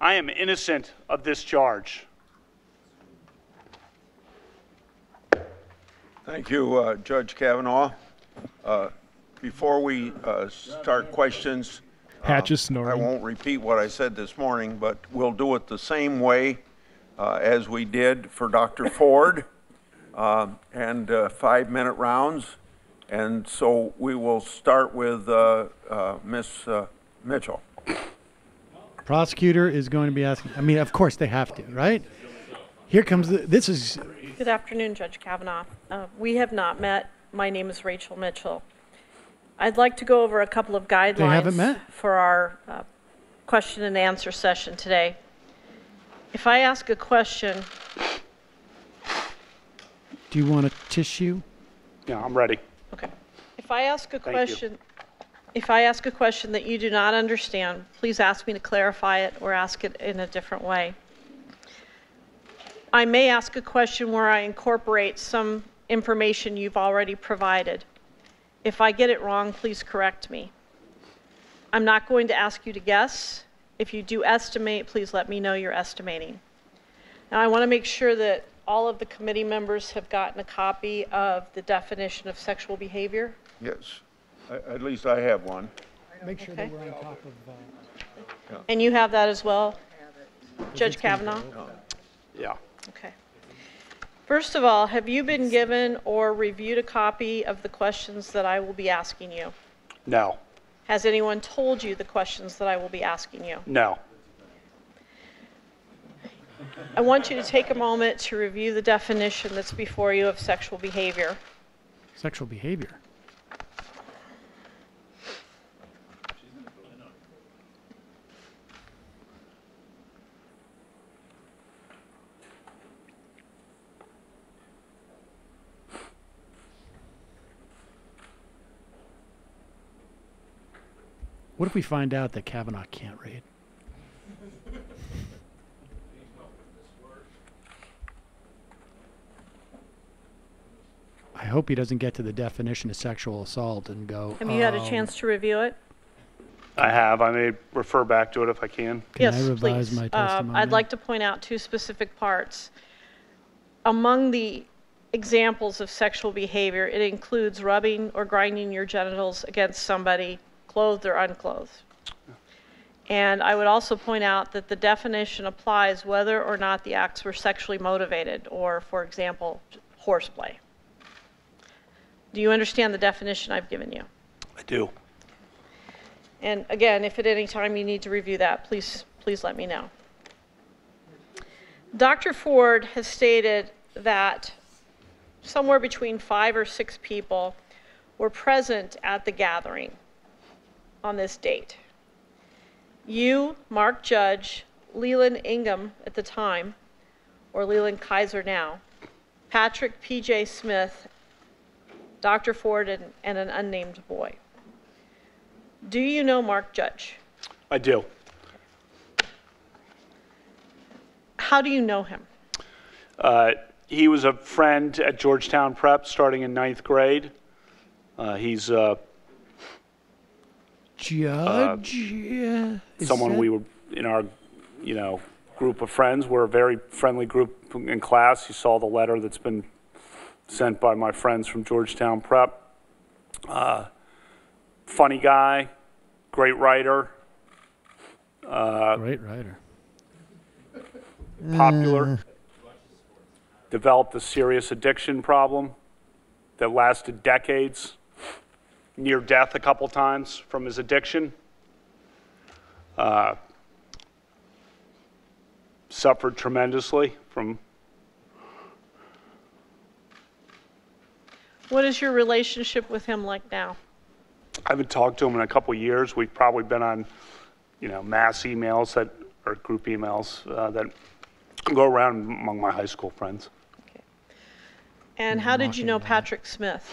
I am innocent of this charge. Thank you, Judge Kavanaugh. Before we start questions, Hatch is snoring. I won't repeat what I said this morning, but we'll do it the same way as we did for Dr. Ford, and 5-minute rounds. And so we will start with Ms. Mitchell. Prosecutor is going to be asking. I mean, of course they have to, right? Here comes this is. Good afternoon, Judge Kavanaugh. We have not met. My name is Rachel Mitchell. I'd like to go over a couple of guidelines for our question and answer session today. If I ask a question... Do you want a tissue? Yeah, I'm ready. Okay. If I ask a question that you do not understand, please ask me to clarify it or ask it in a different way. I may ask a question where I incorporate some information you've already provided. If I get it wrong, please correct me. I'm not going to ask you to guess. If you do estimate, please let me know you're estimating. Now, I want to make sure that all of the committee members have gotten a copy of the definition of sexual behavior? Yes. At least I have one. Make sure Okay. that we're on top of... And you have that as well, Judge Kavanaugh? Yeah. Okay. First of all, have you been given or reviewed a copy of the questions that I will be asking you? No. Has anyone told you the questions that I will be asking you? No. I want you to take a moment to review the definition that's before you of sexual behavior. Sexual behavior. What if we find out that Kavanaugh can't read? I hope he doesn't get to the definition of sexual assault and go, Have you had a chance to review it? I have. I may refer back to it if I can. Yes, I revise please. my testimony? I'd like to point out two specific parts. Among the examples of sexual behavior, it includes rubbing or grinding your genitals against somebody, clothed or unclothed. And I would also point out that the definition applies whether or not the acts were sexually motivated, or, for example, horseplay. Do you understand the definition I've given you? I do. And again, if at any time you need to review that, please let me know. Dr. Ford has stated that somewhere between 5 or 6 people were present at the gathering on this date. You, Mark Judge, Leland Ingham at the time, or Leland Kaiser now, Patrick P.J. Smith, Dr. Ford, and an unnamed boy. Do you know Mark Judge? I do. How do you know him? He was a friend at Georgetown Prep starting in 9th grade. He's Judge? Someone we were in our, group of friends. We're a very friendly group in class. You saw the letter that's been sent by my friends from Georgetown Prep. Funny guy, great writer. Great writer. Popular. Developed a serious addiction problem that lasted decades. Near death a couple times from his addiction. Suffered tremendously from. What is your relationship with him like now? I haven't talked to him in a couple years. We've probably been on, mass emails or group emails that go around among my high school friends. Okay. And how did you know Patrick Smith?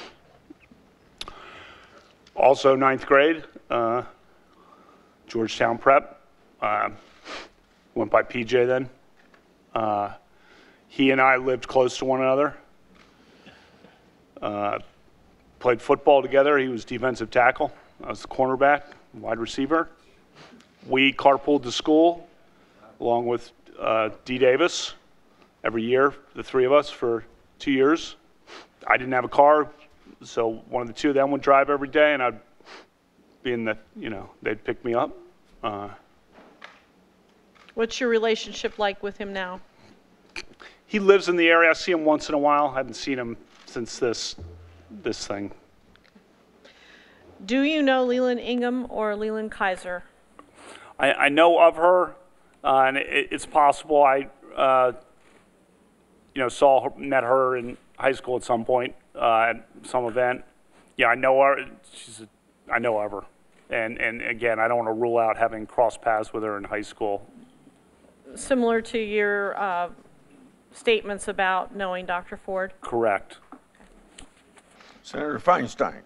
Also 9th grade, Georgetown Prep. Went by PJ then. He and I lived close to one another. Played football together. He was defensive tackle. I was the cornerback, wide receiver. We carpooled to school along with D. Davis every year, the three of us, for 2 years. I didn't have a car, so one of the two of them would drive every day, and I'd be in the, they'd pick me up. What's your relationship like with him now? He lives in the area. I see him once in a while. I haven't seen him since this thing. Do you know Leland Ingham or Leland Kaiser? I know of her, and it's possible I, met her in high school at some point at some event. Yeah, I know her. I know of her, and again, I don't want to rule out having crossed paths with her in high school. Similar to your statements about knowing Dr. Ford? Correct. Senator Feinstein.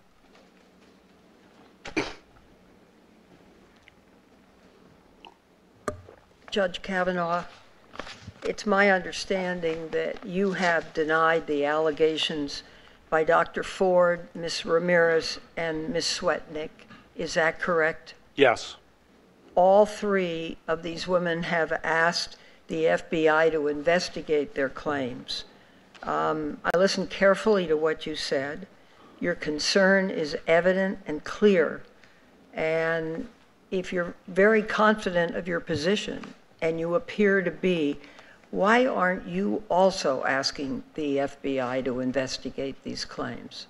Judge Kavanaugh, it's my understanding that you have denied the allegations by Dr. Ford, Ms. Ramirez, and Ms. Swetnick. Is that correct? Yes. All three of these women have asked the FBI to investigate their claims. I listened carefully to what you said. Your concern is evident and clear. And if you're very confident of your position, and you appear to be, why aren't you also asking the FBI to investigate these claims?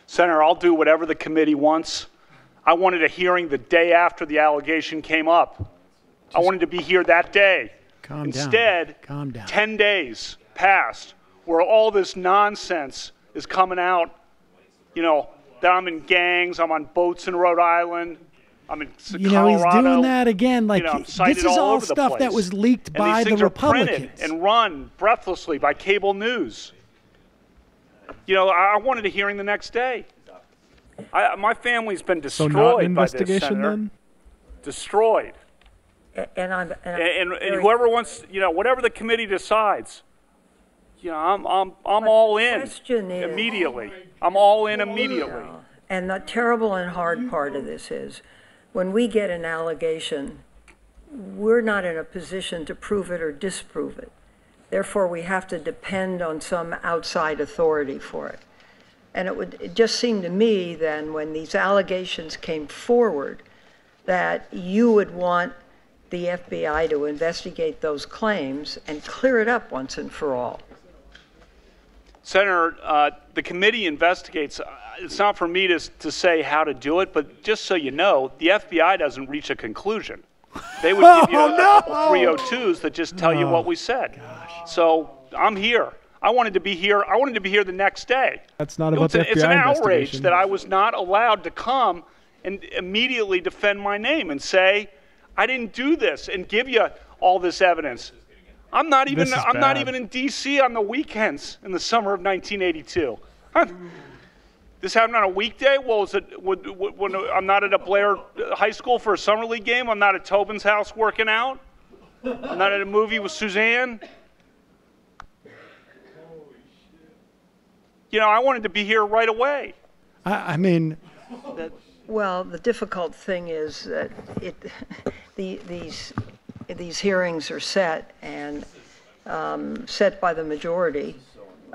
Senator, I'll do whatever the committee wants. I wanted a hearing the day after the allegation came up. I wanted to be here that day. Instead, 10 days passed where all this nonsense is coming out, you know, that I'm in gangs, I'm on boats in Rhode Island, I'm in Colorado. He's doing that again. Like, you know, this is all stuff that was leaked by the Republicans. Are printed and run breathlessly by cable news. You know, I wanted a hearing the next day. My family's been destroyed not an by this, investigation Senator. then? Destroyed. And whoever wants, you know, whatever the committee decides, you know, I'm all in immediately. I'm all in immediately. And the terrible and hard part of this is, when we get an allegation, we're not in a position to prove it or disprove it. Therefore, we have to depend on some outside authority for it. And it just seemed to me then, when these allegations came forward, that you would want the FBI to investigate those claims and clear it up once and for all. Senator, the committee investigates. It's not for me to say how to do it, but just so you know, the FBI doesn't reach a conclusion. They would give you a couple 302s that just tell you what we said. So I'm here. I wanted to be here. I wanted to be here the next day. That's not about the FBI It's an outrage investigation. that I was not allowed to come and immediately defend my name and say, I didn't do this, and give you all this evidence. I'm not even in D.C. on the weekends in the summer of 1982. This happened on a weekday? Well, is it when I'm not at a Blair High School for a summer league game? I'm not at Tobin's house working out? I'm not at a movie with Suzanne? You know, I wanted to be here right away. I mean... Well, the difficult thing is that these hearings are set and set by the majority,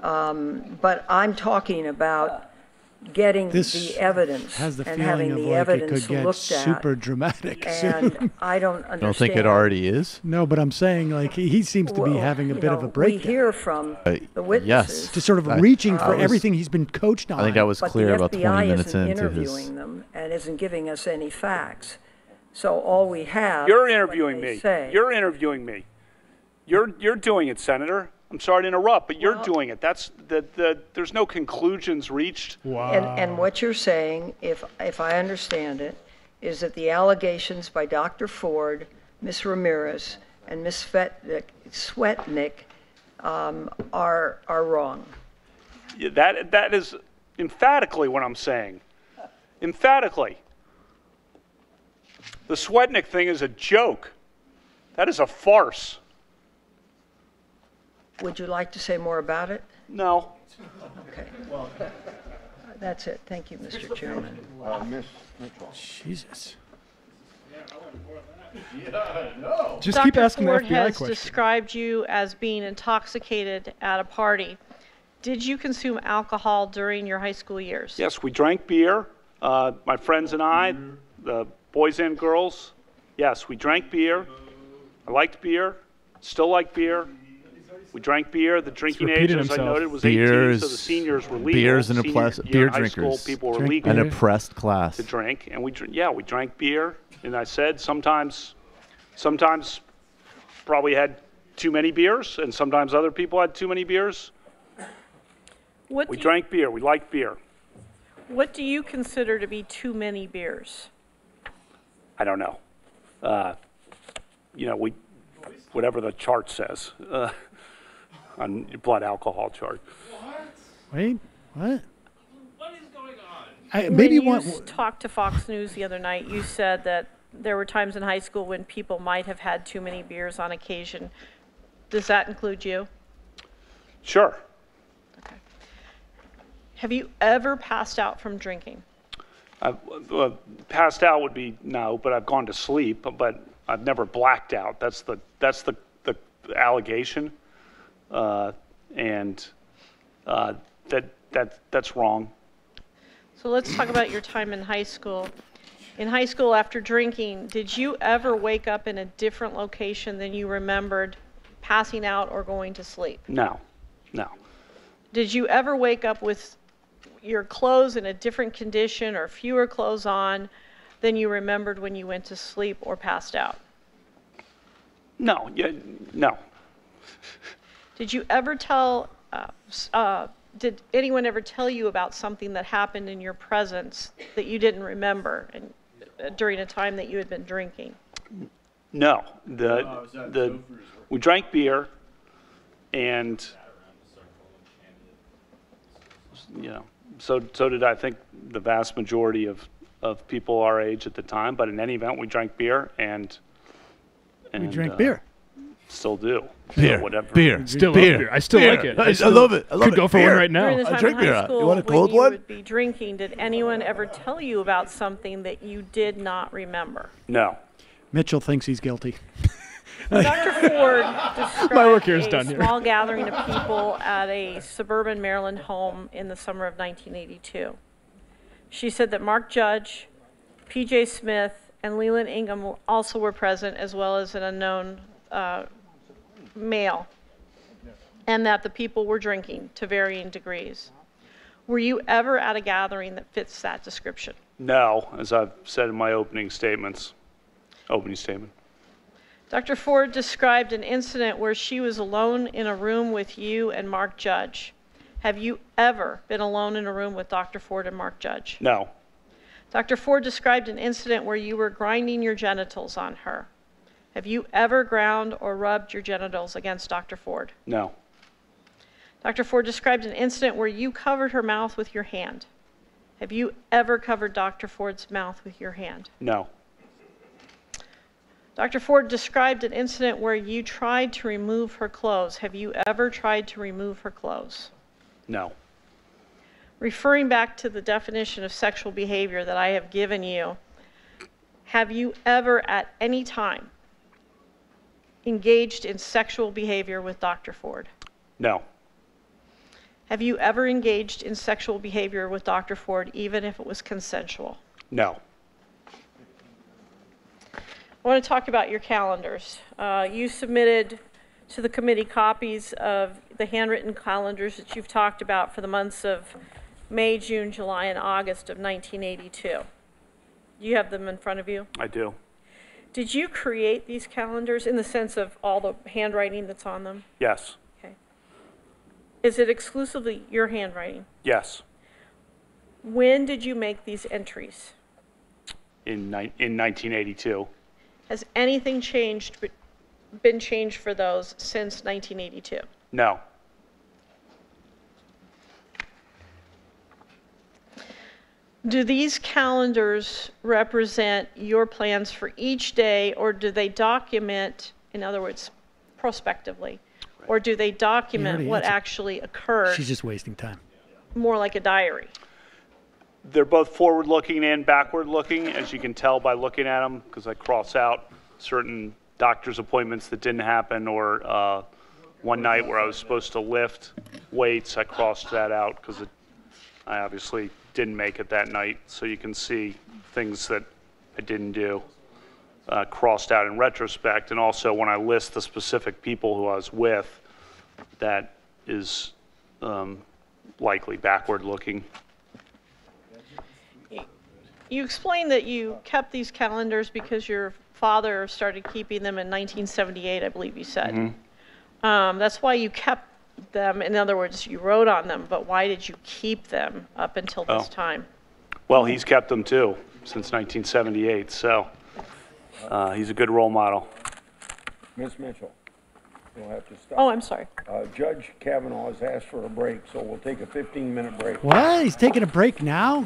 but I'm talking about getting the evidence and having the evidence looked at. Super dramatic. And I don't understand. I don't think it already is. No, but I'm saying, like, he seems to be having a bit of a breakdown. We hear from the witnesses. Yes. Just sort of reaching for everything he's been coached on. I think I was clear about 20 minutes into his. But the FBI isn't interviewing them and isn't giving us any facts. So all we have. You're interviewing me. You're interviewing me. You're doing it, Senator. I'm sorry to interrupt, but you're doing it. There's no conclusions reached. Wow. And what you're saying, if I understand it, is that the allegations by Dr. Ford, Ms. Ramirez, and Ms. Swetnick are wrong. Yeah, that is emphatically what I'm saying. Emphatically. The Swetnick thing is a joke. That is a farce. Would you like to say more about it? No. Okay. That's it. Thank you, Mr. Chairman. Ms. Mitchell. Jesus. Just Dr. keep asking Ford the FBI has questions. described you as being intoxicated at a party. Did you consume alcohol during your high school years? Yes, we drank beer. My friends and I, the boys and girls. Yes, we drank beer. I liked beer. Still like beer. We drank beer. The drinking age, as I noted, was 18, so the seniors were legal. Beers and beer high school, drinkers. people were legal An oppressed class. to drink, and we drank beer. And I said sometimes probably had too many beers, and sometimes other people had too many beers. We drank beer. We liked beer. What do you consider to be too many beers? I don't know. Whatever the chart says. On your blood alcohol chart. Wait, what? What is going on? Maybe when you talked to Fox News the other night, you said that there were times in high school when people might have had too many beers on occasion. Does that include you? Sure. Okay. Have you ever passed out from drinking? Passed out would be no, but I've gone to sleep, but I've never blacked out. That's the allegation. And That's wrong. So let's talk about your time in high school. In high school, after drinking, did you ever wake up in a different location than you remembered passing out or going to sleep? No. Did you ever wake up with your clothes in a different condition or fewer clothes on than you remembered when you went to sleep or passed out? No. No. Did you ever did anyone ever tell you about something that happened in your presence that you didn't remember during a time that you had been drinking? No. We drank beer, and so did I think the vast majority of people our age at the time. But in any event, we drank beer and we drank beer. Still do. Beer. So whatever. Beer. Still beer. love beer. I still like it. I love it. I love could it. go for beer. one right now. During the time I drink in high beer. school, You want a cold when you one? would be drinking, did anyone ever tell you about something that you did not remember? No. Mitchell thinks he's guilty. Dr. Ford described My work here is done a here. small gathering of people at a suburban Maryland home in the summer of 1982. She said that Mark Judge, P.J. Smith, and Leland Ingham also were present, as well as an unknown male, and that the people were drinking to varying degrees. Were you ever at a gathering that fits that description? No, as I've said in my opening statement. Dr. Ford described an incident where she was alone in a room with you and Mark Judge. Have you ever been alone in a room with Dr. Ford and Mark Judge? No. Dr. Ford described an incident where you were grinding your genitals on her. Have you ever ground or rubbed your genitals against Dr. Ford? No. Dr. Ford described an incident where you covered her mouth with your hand. Have you ever covered Dr. Ford's mouth with your hand? No. Dr. Ford described an incident where you tried to remove her clothes. Have you ever tried to remove her clothes? No. Referring back to the definition of sexual behavior that I have given you, have you ever at any time engaged in sexual behavior with Dr. Ford? No. Have you ever engaged in sexual behavior with Dr. Ford, even if it was consensual? No. I want to talk about your calendars. You submitted to the committee copies of the handwritten calendars that you've talked about for the months of May, June, July, and August of 1982. You have them in front of you? I do. Did you create these calendars in the sense of all the handwriting that's on them? Yes. Okay. Is it exclusively your handwriting? Yes. When did you make these entries? In 1982. Has anything been changed for those since 1982? No. Do these calendars represent your plans for each day, or do they document, in other words, prospectively, or do they document what actually occurred? She's just wasting time. More like a diary. They're both forward-looking and backward-looking, as you can tell by looking at them, because I cross out certain doctor's appointments that didn't happen, or one night where I was supposed to lift weights, I crossed that out because I obviously didn't make it that night. So you can see things that I didn't do crossed out in retrospect. And also when I list the specific people who I was with, that is likely backward-looking. You explained that you kept these calendars because your father started keeping them in 1978, I believe you said. Mm-hmm. That's why you kept them. In other words, you wrote on them, but why did you keep them up until this time? Well, he's kept them too since 1978, so he's a good role model. Ms. Mitchell, you'll have to stop. Oh, I'm sorry. Judge Kavanaugh has asked for a break, so we'll take a 15-minute break. What? He's taking a break now?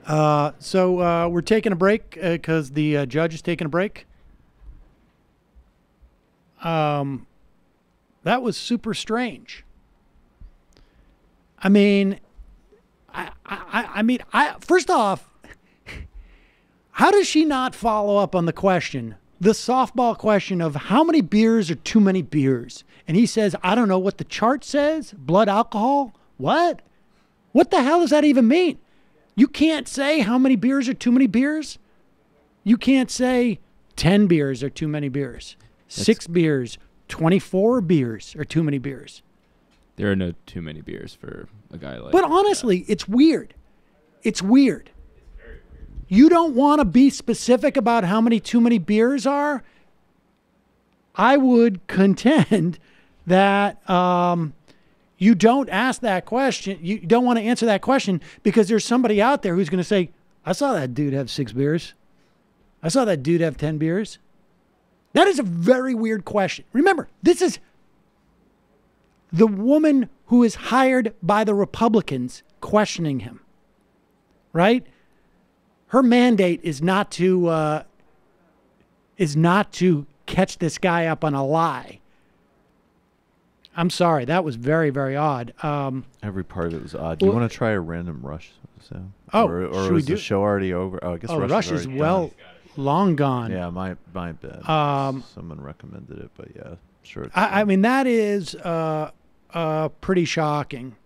So we're taking a break because the judge is taking a break. That was super strange. I mean, first off, how does she not follow up on the question, the softball question of how many beers are too many beers? And he says, I don't know what the chart says. Blood alcohol? What? What the hell does that even mean? You can't say how many beers are too many beers. You can't say 10 beers are too many beers. 6 beers, 24 beers are too many beers. There are no too many beers for a guy like But honestly, it's weird. It's weird. You don't want to be specific about how many too many beers are. I would contend that you don't ask that question. You don't want to answer that question because there's somebody out there who's going to say, I saw that dude have 6 beers. I saw that dude have 10 beers. That is a very weird question. Remember, this is the woman who is hired by the Republicans questioning him, right? Her mandate is not to catch this guy up on a lie. I'm sorry, that was very, very odd. Every part of it was odd. Do you want to try a random Rush? So, or should we is do the show already over? Oh, I guess Rush is long gone. Yeah, my bad. Someone recommended it, but yeah, sure. I mean, that is pretty shocking.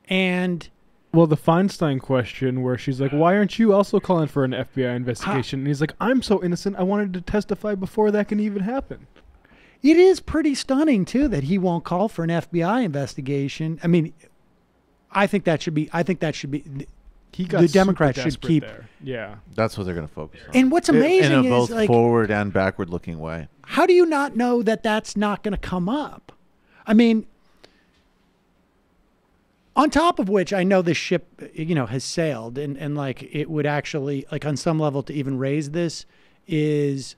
And well, the Feinstein question where she's like, why aren't you also calling for an FBI investigation? And he's like, I'm so innocent. I wanted to testify before that can even happen. It is pretty stunning, too, that he won't call for an FBI investigation. I mean, I think that should be the Democrats should keep. There. Yeah. That's what they're going to focus on. And what's amazing in a is, both like, forward and backward-looking way. How do you not know that that's not going to come up? I mean, on top of which, I know this ship, has sailed, and like it would actually, like on some level, to even raise this is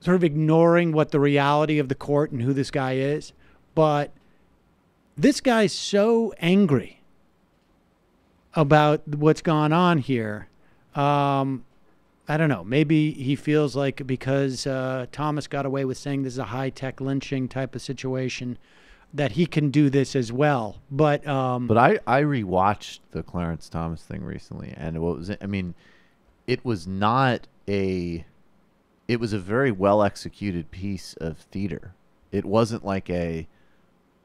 sort of ignoring what the reality of the court and who this guy is. But this guy's so angry about what's gone on here. I don't know. Maybe he feels like because Thomas got away with saying this is a high-tech lynching type of situation that he can do this as well. But I rewatched the Clarence Thomas thing recently, and it was not it was a very well executed piece of theater. It wasn't like this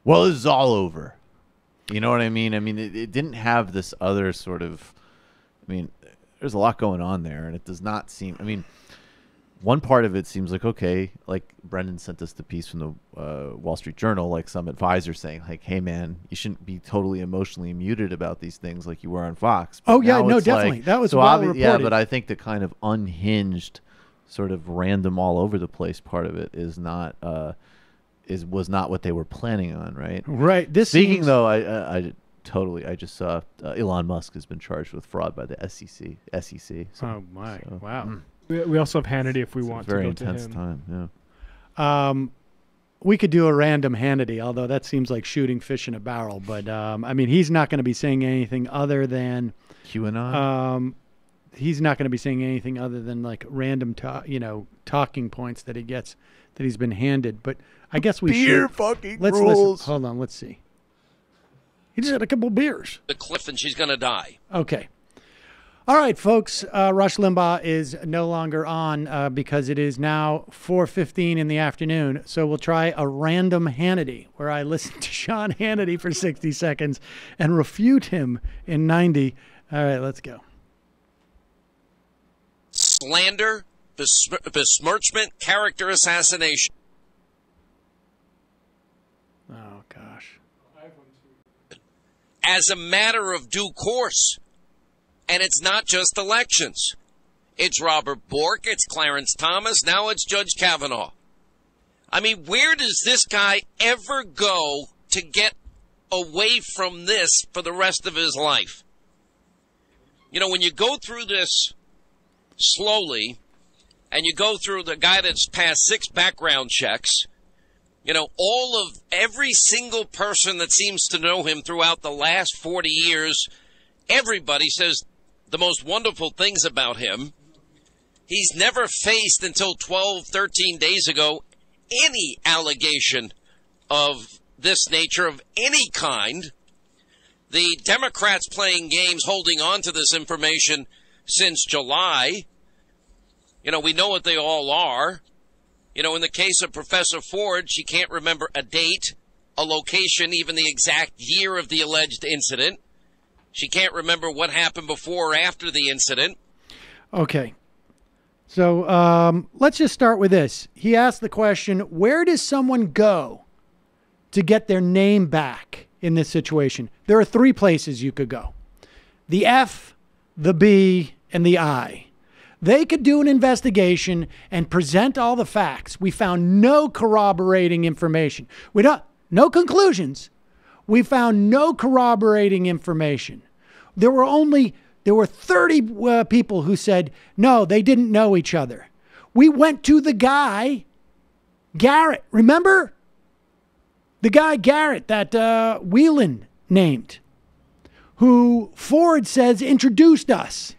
is all over. You know what I mean? I mean, it didn't have this other sort of, there's a lot going on there, and it does not seem, one part of it seems like, okay, like Brendan sent us the piece from the Wall Street Journal, like some advisor saying, like, hey, man, you shouldn't be totally emotionally muted about these things like you were on Fox. But definitely. That was well reported. Yeah, but I think the kind of unhinged, sort of random all over the place part of it is not was not what they were planning on, right? Right. Though, I just saw Elon Musk has been charged with fraud by the SEC. Oh my! So, wow. We also have Hannity if we want to go to him. Very intense time. Yeah. We could do a random Hannity, although that seems like shooting fish in a barrel. But he's not going to be saying anything other than QAnon. He's not going to be saying anything other than like random, talking points that he gets that he's been handed. But I guess we should. Fucking let's rules. Listen. Hold on. Let's see. He just had a couple beers. The cliff and she's going to die. Okay. All right, folks. Rush Limbaugh is no longer on because it is now 4:15 in the afternoon. So we'll try a random Hannity where I listen to Sean Hannity for 60 seconds and refute him in 90. All right, let's go. Slander, besmirchment, character assassination. Oh, gosh. As a matter of due course. And it's not just elections. It's Robert Bork, it's Clarence Thomas, now it's Judge Kavanaugh. Where does this guy ever go to get away from this for the rest of his life? When you go through this slowly, and you go through the guy that's passed 6 background checks, Every single person that seems to know him throughout the last 40 years, everybody says the most wonderful things about him. He's never faced until 12, 13 days ago any allegation of this nature of any kind. The Democrats playing games, holding on to this information since July. We know what they all are. In the case of Professor Ford, she can't remember a date, a location, even the exact year of the alleged incident. She can't remember what happened before or after the incident. Okay. So let's just start with this. He asked the question, where does someone go to get their name back in this situation? There are 3 places you could go. The F, the B, and the I. They could do an investigation and present all the facts. We found no corroborating information. No conclusions. We found no corroborating information. There were 30 people who said, no, they didn't know each other. We went to the guy, Garrett. Remember? The guy Garrett that Whelan named, who Ford says introduced us.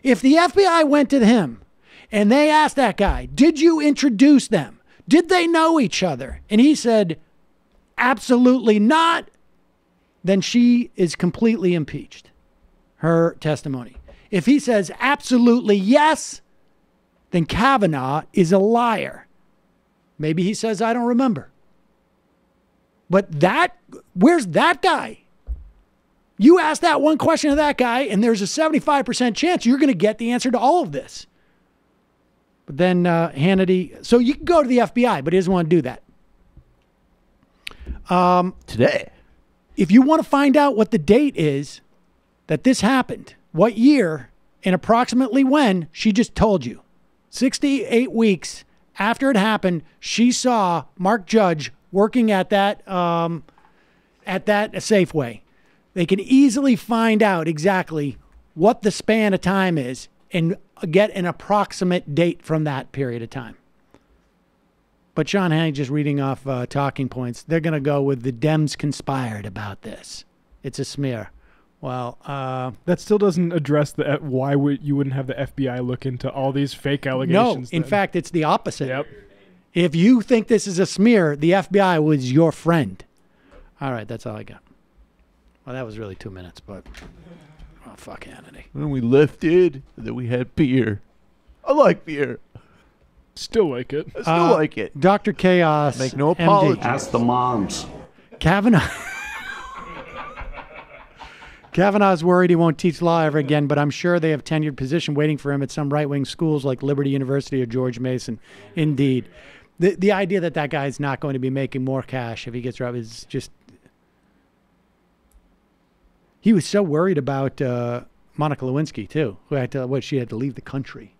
If the FBI went to him and they asked that guy, did you introduce them? Did they know each other? And he said, absolutely not. Then she is completely impeached, her testimony. If he says absolutely yes, then Kavanaugh is a liar. Maybe he says, I don't remember. But where's that guy? You ask that one question of that guy, and there's a 75% chance you're going to get the answer to all of this. But then Hannity, so you can go to the FBI, but he doesn't want to do that. Today. If you want to find out what the date is that this happened, what year, and approximately when, she just told you. 68 weeks after it happened, she saw Mark Judge working at that Safeway. They can easily find out exactly what the span of time is and get an approximate date from that period of time. But Sean Hannity just reading off talking points. They're going to go with the Dems conspired about this. It's a smear. Well, that still doesn't address why you wouldn't have the FBI look into all these fake allegations. No, in fact, it's the opposite. Yep. If you think this is a smear, the FBI was your friend. All right, that's all I got. Well, that was really 2 minutes, but fuck Hannity. When we lifted, then we had beer. I like beer. Still like it. I still like it. Dr. Chaos. Make no apology. Ask the moms. Kavanaugh. Kavanaugh's worried he won't teach law ever again, but I'm sure they have tenured position waiting for him at some right-wing schools like Liberty University or George Mason. Indeed. The idea that guy's not going to be making more cash if he gets robbed is just... He was so worried about Monica Lewinsky, too, who she had to leave the country.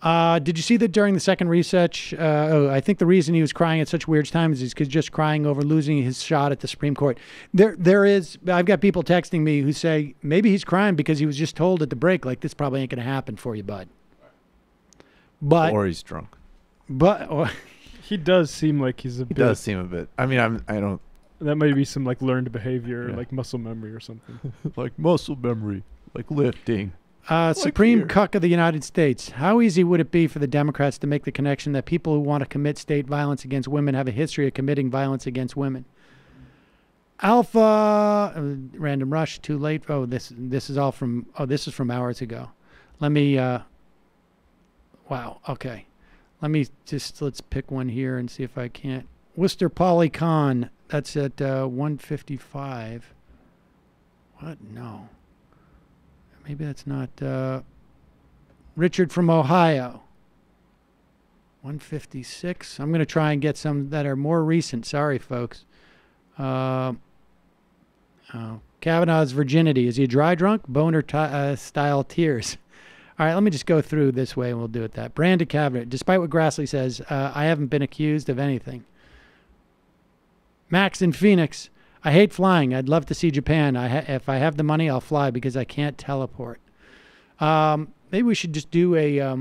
Did you see that during the second research? I think the reason he was crying at such weird times is because just crying over losing his shot at the Supreme Court. I've got people texting me who say maybe he's crying because he was just told at the break, like, this probably ain't going to happen for you, bud. Or he's drunk. He does seem like he's a bit. He does seem a bit. I mean, I don't. That might be some like learned behavior, like muscle memory or something. Like muscle memory, like lifting. Supreme Cuck of the United States. How easy would it be for the Democrats to make the connection that people who want to commit state violence against women have a history of committing violence against women? Alpha, Random Rush, too late. Oh, this is all from. Oh, this is from hours ago. Let me. Wow. Okay. Let's pick one here and see if I can't. Worcester Polycon. That's at 155. What? No. Maybe that's not. Richard from Ohio. 156. I'm going to try and get some that are more recent. Sorry, folks. Kavanaugh's virginity. Is he a dry drunk? Boner style tears. All right, let me just go through this way and we'll do it that. Brandon Kavanaugh. Despite what Grassley says, I haven't been accused of anything. Max in Phoenix. I hate flying. I'd love to see Japan. If I have the money, I'll fly because I can't teleport. Maybe we should just do a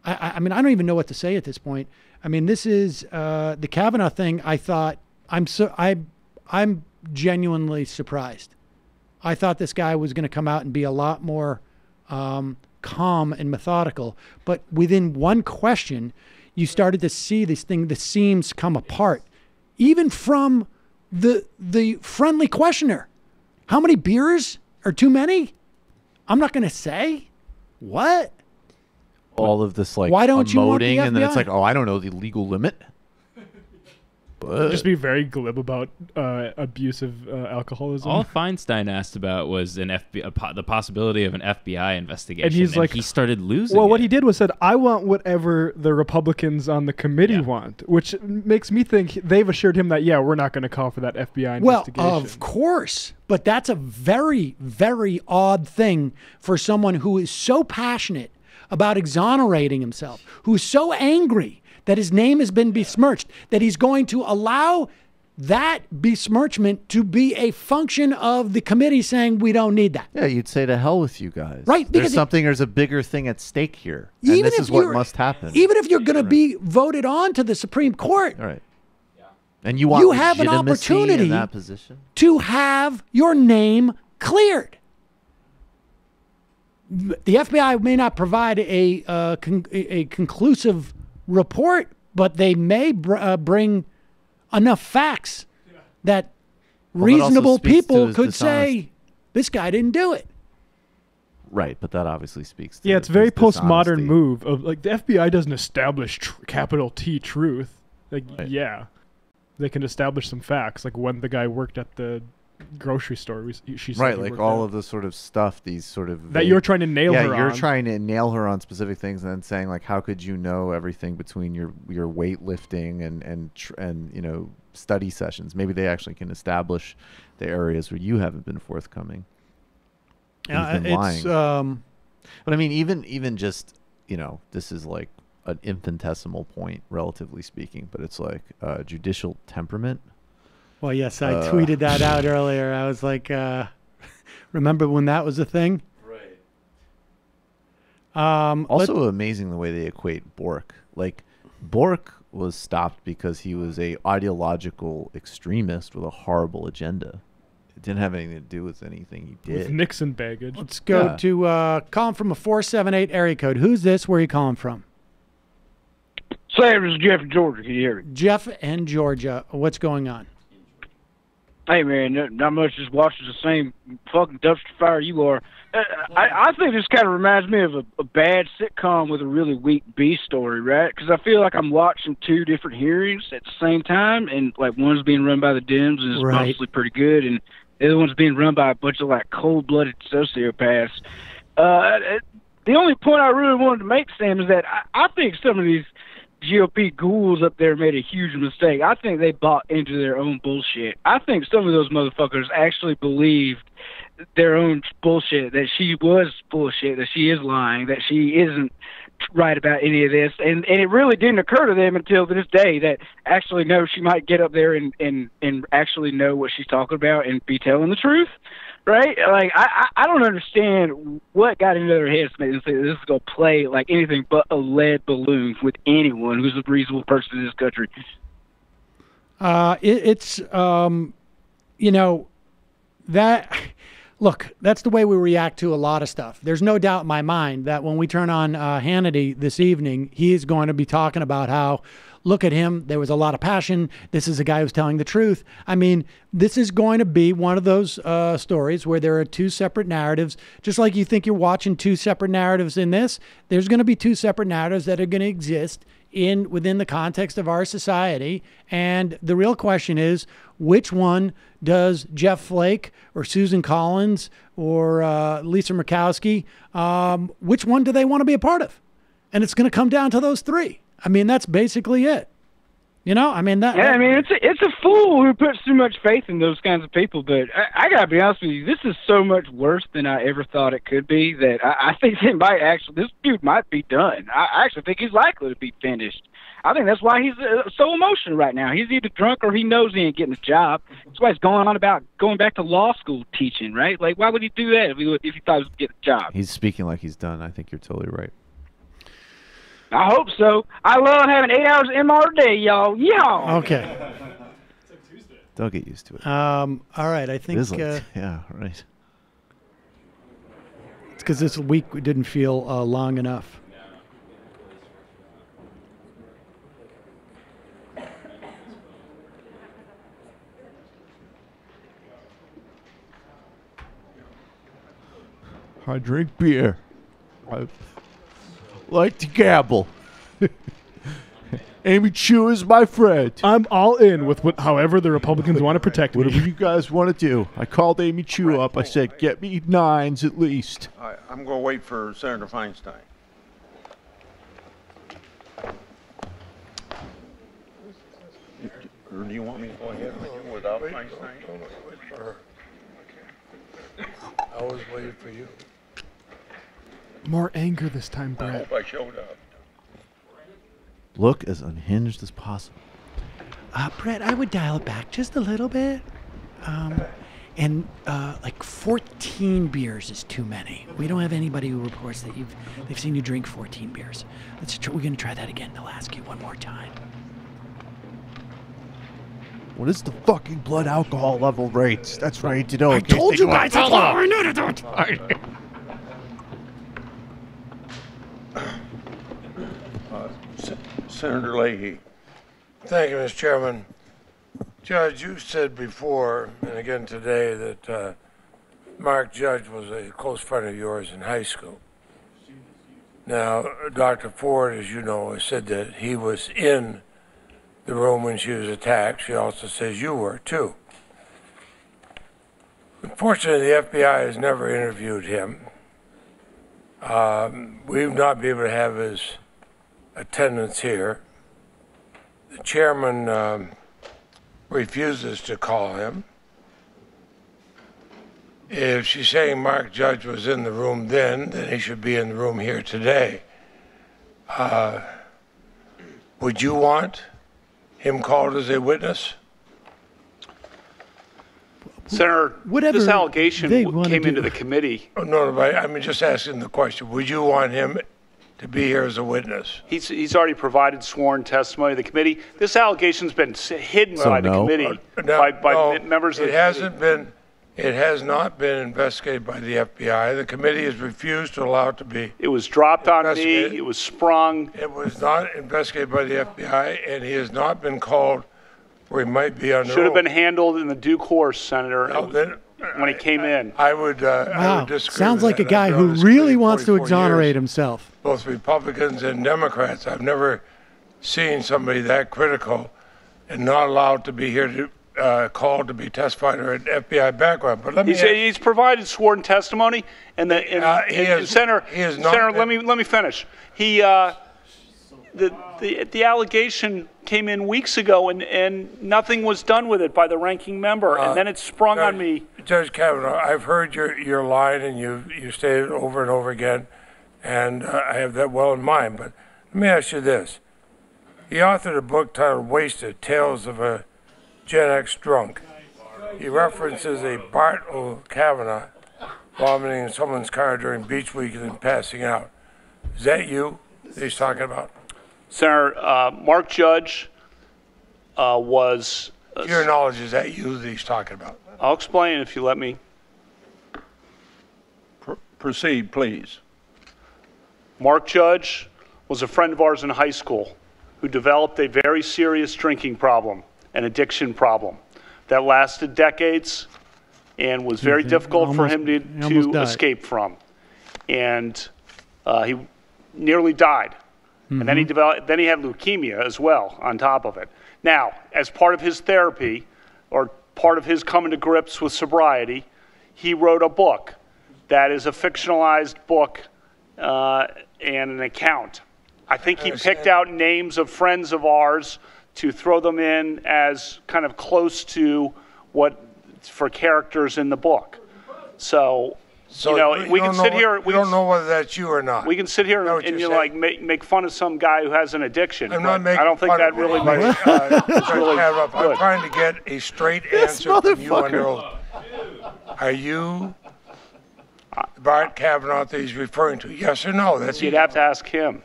I mean, I don't even know what to say at this point. I mean, this is the Kavanaugh thing. I thought I'm genuinely surprised. I thought this guy was going to come out and be a lot more calm and methodical. But within one question, you started to see this thing, the seams come apart, even from the friendly questioner. How many beers are too many? I'm not going to say. What? All of this like why don't you want the emoting, and then it's FBI? like, oh, I don't know the legal limit. Just be very glib about abusive alcoholism. All Feinstein asked about was the possibility of an FBI investigation, and he's like, he started losing. Well, what he did was said, "I want whatever the Republicans on the committee want," which makes me think they've assured him that we're not going to call for that FBI investigation. Well, of course, but that's a very, very odd thing for someone who is so passionate about exonerating himself, who's so angry that his name has been besmirched, that he's going to allow that besmirchment to be a function of the committee saying we don't need that. Yeah, you'd say to hell with you guys. Right. There's a bigger thing at stake here. And this is what must happen. Even if you're going to be voted on to the Supreme Court. All right. And you have an opportunity in that position to have your name cleared. The FBI may not provide a conclusive report, but they may bring enough facts that reasonable people could say, this guy didn't do it. Right, but that obviously speaks to it's a very postmodern move of like the FBI doesn't establish capital T truth. Like, they can establish some facts, like when the guy worked at the grocery store. She said right, like all of the sort of stuff, these sort of that you're trying to nail her on. Yeah, you're trying to nail her on specific things, and then saying like, how could you know everything between your weightlifting and you know, study sessions? Maybe they actually can establish the areas where you haven't been forthcoming. You've been lying. But I mean, even just, you know, this is like an infinitesimal point, relatively speaking, but it's like judicial temperament. Well, yes, I tweeted that out earlier. I was like, remember when that was a thing? Right. Also amazing the way they equate Bork. Like, Bork was stopped because he was a ideological extremist with a horrible agenda. It didn't have anything to do with anything he did. With Nixon baggage. Let's go to calling from a 478 area code. Who's this? Where are you calling from? Seder, this is Jeff in Georgia. Can you hear me? Jeff in Georgia. What's going on? Hey, man, not much. Just watching the same fucking dumpster fire you are. I think this kind of reminds me of a bad sitcom with a really weak B story, right? Because I feel like I'm watching two different hearings at the same time, and like one's being run by the Dems and is mostly pretty good, and the other one's being run by a bunch of like cold-blooded sociopaths. The only point I really wanted to make, Sam, is that I think some of these GOP ghouls up there made a huge mistake. I think they bought into their own bullshit. I think some of those motherfuckers actually believed their own bullshit, that she was bullshit, that she is lying, that she isn't right about any of this. And it really didn't occur to them until this day that actually, no, she might get up there and actually know what she's talking about and be telling the truth. Right? Like, I don't understand what got into their heads to make them say this is going to play like anything but a lead balloon with anyone who's a reasonable person in this country. You know, that's the way we react to a lot of stuff. There's no doubt in my mind that when we turn on Hannity this evening, he is going to be talking about how, look at him, there was a lot of passion. This is a guy who's telling the truth. I mean, this is going to be one of those stories where there are two separate narratives. Just like you think you're watching two separate narratives in this, there's going to be two separate narratives that are going to exist within the context of our society. And the real question is, which one does Jeff Flake or Susan Collins or Lisa Murkowski, which one do they want to be a part of? And it's going to come down to those three. I mean, that's basically it. You know, I mean, it's a fool who puts too much faith in those kinds of people. But I got to be honest with you, this is so much worse than I ever thought it could be that I think this dude might be done. I actually think he's likely to be finished. I think that's why he's so emotional right now. He's either drunk or he knows he ain't getting a job. That's why he's going on about going back to law school teaching, right? Like, why would he do that if he thought he was getting a job? He's speaking like he's done. I think you're totally right. I hope so. I love having 8 hours of MR a day, y'all. Y'all. Okay. Don't get used to it. All right, I think. Yeah, right. It's because this week didn't feel long enough. I drink beer. I like to gamble. Amy Chu is my friend. I'm all in with however the Republicans want to protect me. Whatever you guys want to do. I called Amy Chu up. I said, get me 9s at least. I'm going to wait for Senator Feinstein. Or do you want me to go ahead with you without Feinstein? I was waiting for you. More anger this time, Brett. I hope I showed up. Look as unhinged as possible. Brett, I would dial it back just a little bit. And like 14 beers is too many. We don't have anybody who reports that they've seen you drink 14 beers. We're going to try that again. They'll ask you one more time. What is the fucking blood alcohol level rates? That's what I need to know. I told you guys that's all I knew to do. Senator Leahy. Thank you, Mr. Chairman. Judge, you said before, and again today, that Mark Judge was a close friend of yours in high school. Now, Dr. Ford, as you know, has said that he was in the room when she was attacked. She also says you were, too. Unfortunately, the FBI has never interviewed him. We've not been able to have his attendance here. The chairman refuses to call him. If she's saying Mark Judge was in the room then he should be in the room here today. Would you want him called as a witness? Senator, this allegation came into the committee. Oh, no, but I'm just asking the question. Would you want him to be here as a witness? He's already provided sworn testimony to the committee. This allegation's been hidden by the committee, by members of the committee. It has not been investigated by the FBI. The committee has refused to allow it to be. It was dropped on me. It was sprung. It was not investigated by the FBI, and he has not been called where he might be under oath. Should have been handled in the due course, Senator, when he came in. I would Wow, disagree sounds with like a that. guy I've been on who this really committee wants to 44 exonerate years, himself. both Republicans and Democrats. I've never seen somebody that critical and not allowed to be here to called to be testified or an FBI background. But let me he's provided sworn testimony, and Senator, let me finish. The allegation came in weeks ago, and nothing was done with it by the ranking member, and then it sprung on me. Judge Kavanaugh, I've heard your line, and you stated it over and over again, and I have that well in mind. But let me ask you this: he authored a book titled "Wasted: Tales of a Gen X Drunk." He references a Brett Kavanaugh vomiting in someone's car during beach week and then passing out. Is that you that he's talking about? Senator, Mark Judge was... To your knowledge, is that you that he's talking about? I'll explain if you let me. Proceed, please. Mark Judge was a friend of ours in high school who developed a very serious drinking problem, an addiction problem, that lasted decades and was very difficult for him to escape from. And he nearly died. And then he had leukemia as well on top of it. Now, as part of his therapy, or part of his coming to grips with sobriety, he wrote a book that is a fictionalized book and an account. I think he picked out names of friends of ours to throw them in as kind of close to what for characters in the book. So you know, we can sit here. We don't know whether that's you or not. We can sit here and you like make fun of some guy who has an addiction. I'm not making I don't think fun that of really anybody. makes it's really good. I'm trying to get a straight answer from you under oath. Are you Brett Kavanaugh that he's referring to? Yes or no? That's You'd have to ask him.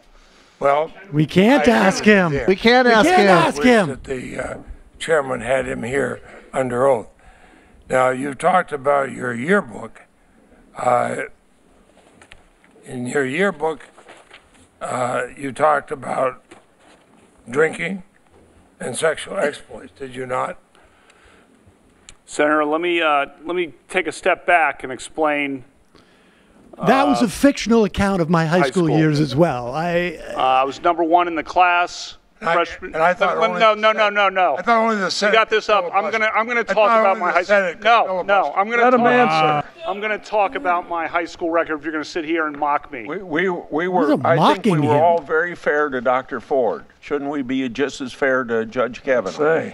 Well, we can't ask him. We can't ask him. That the chairman had him here under oath. Now, you talked about your yearbook. In your yearbook, you talked about drinking and sexual exploits. Did you not? Senator, let me take a step back and explain. That was a fictional account of my high school years as well. I was number 1 in the class. Freshman. And I thought no. I thought only the Senate. You got this up. I'm gonna talk about my high school. No. I'm gonna let him answer. I'm gonna talk about my high school record. If you're gonna sit here and mock me, we were. I think we were all very fair to Dr. Ford. Shouldn't we be just as fair to Judge Kavanaugh?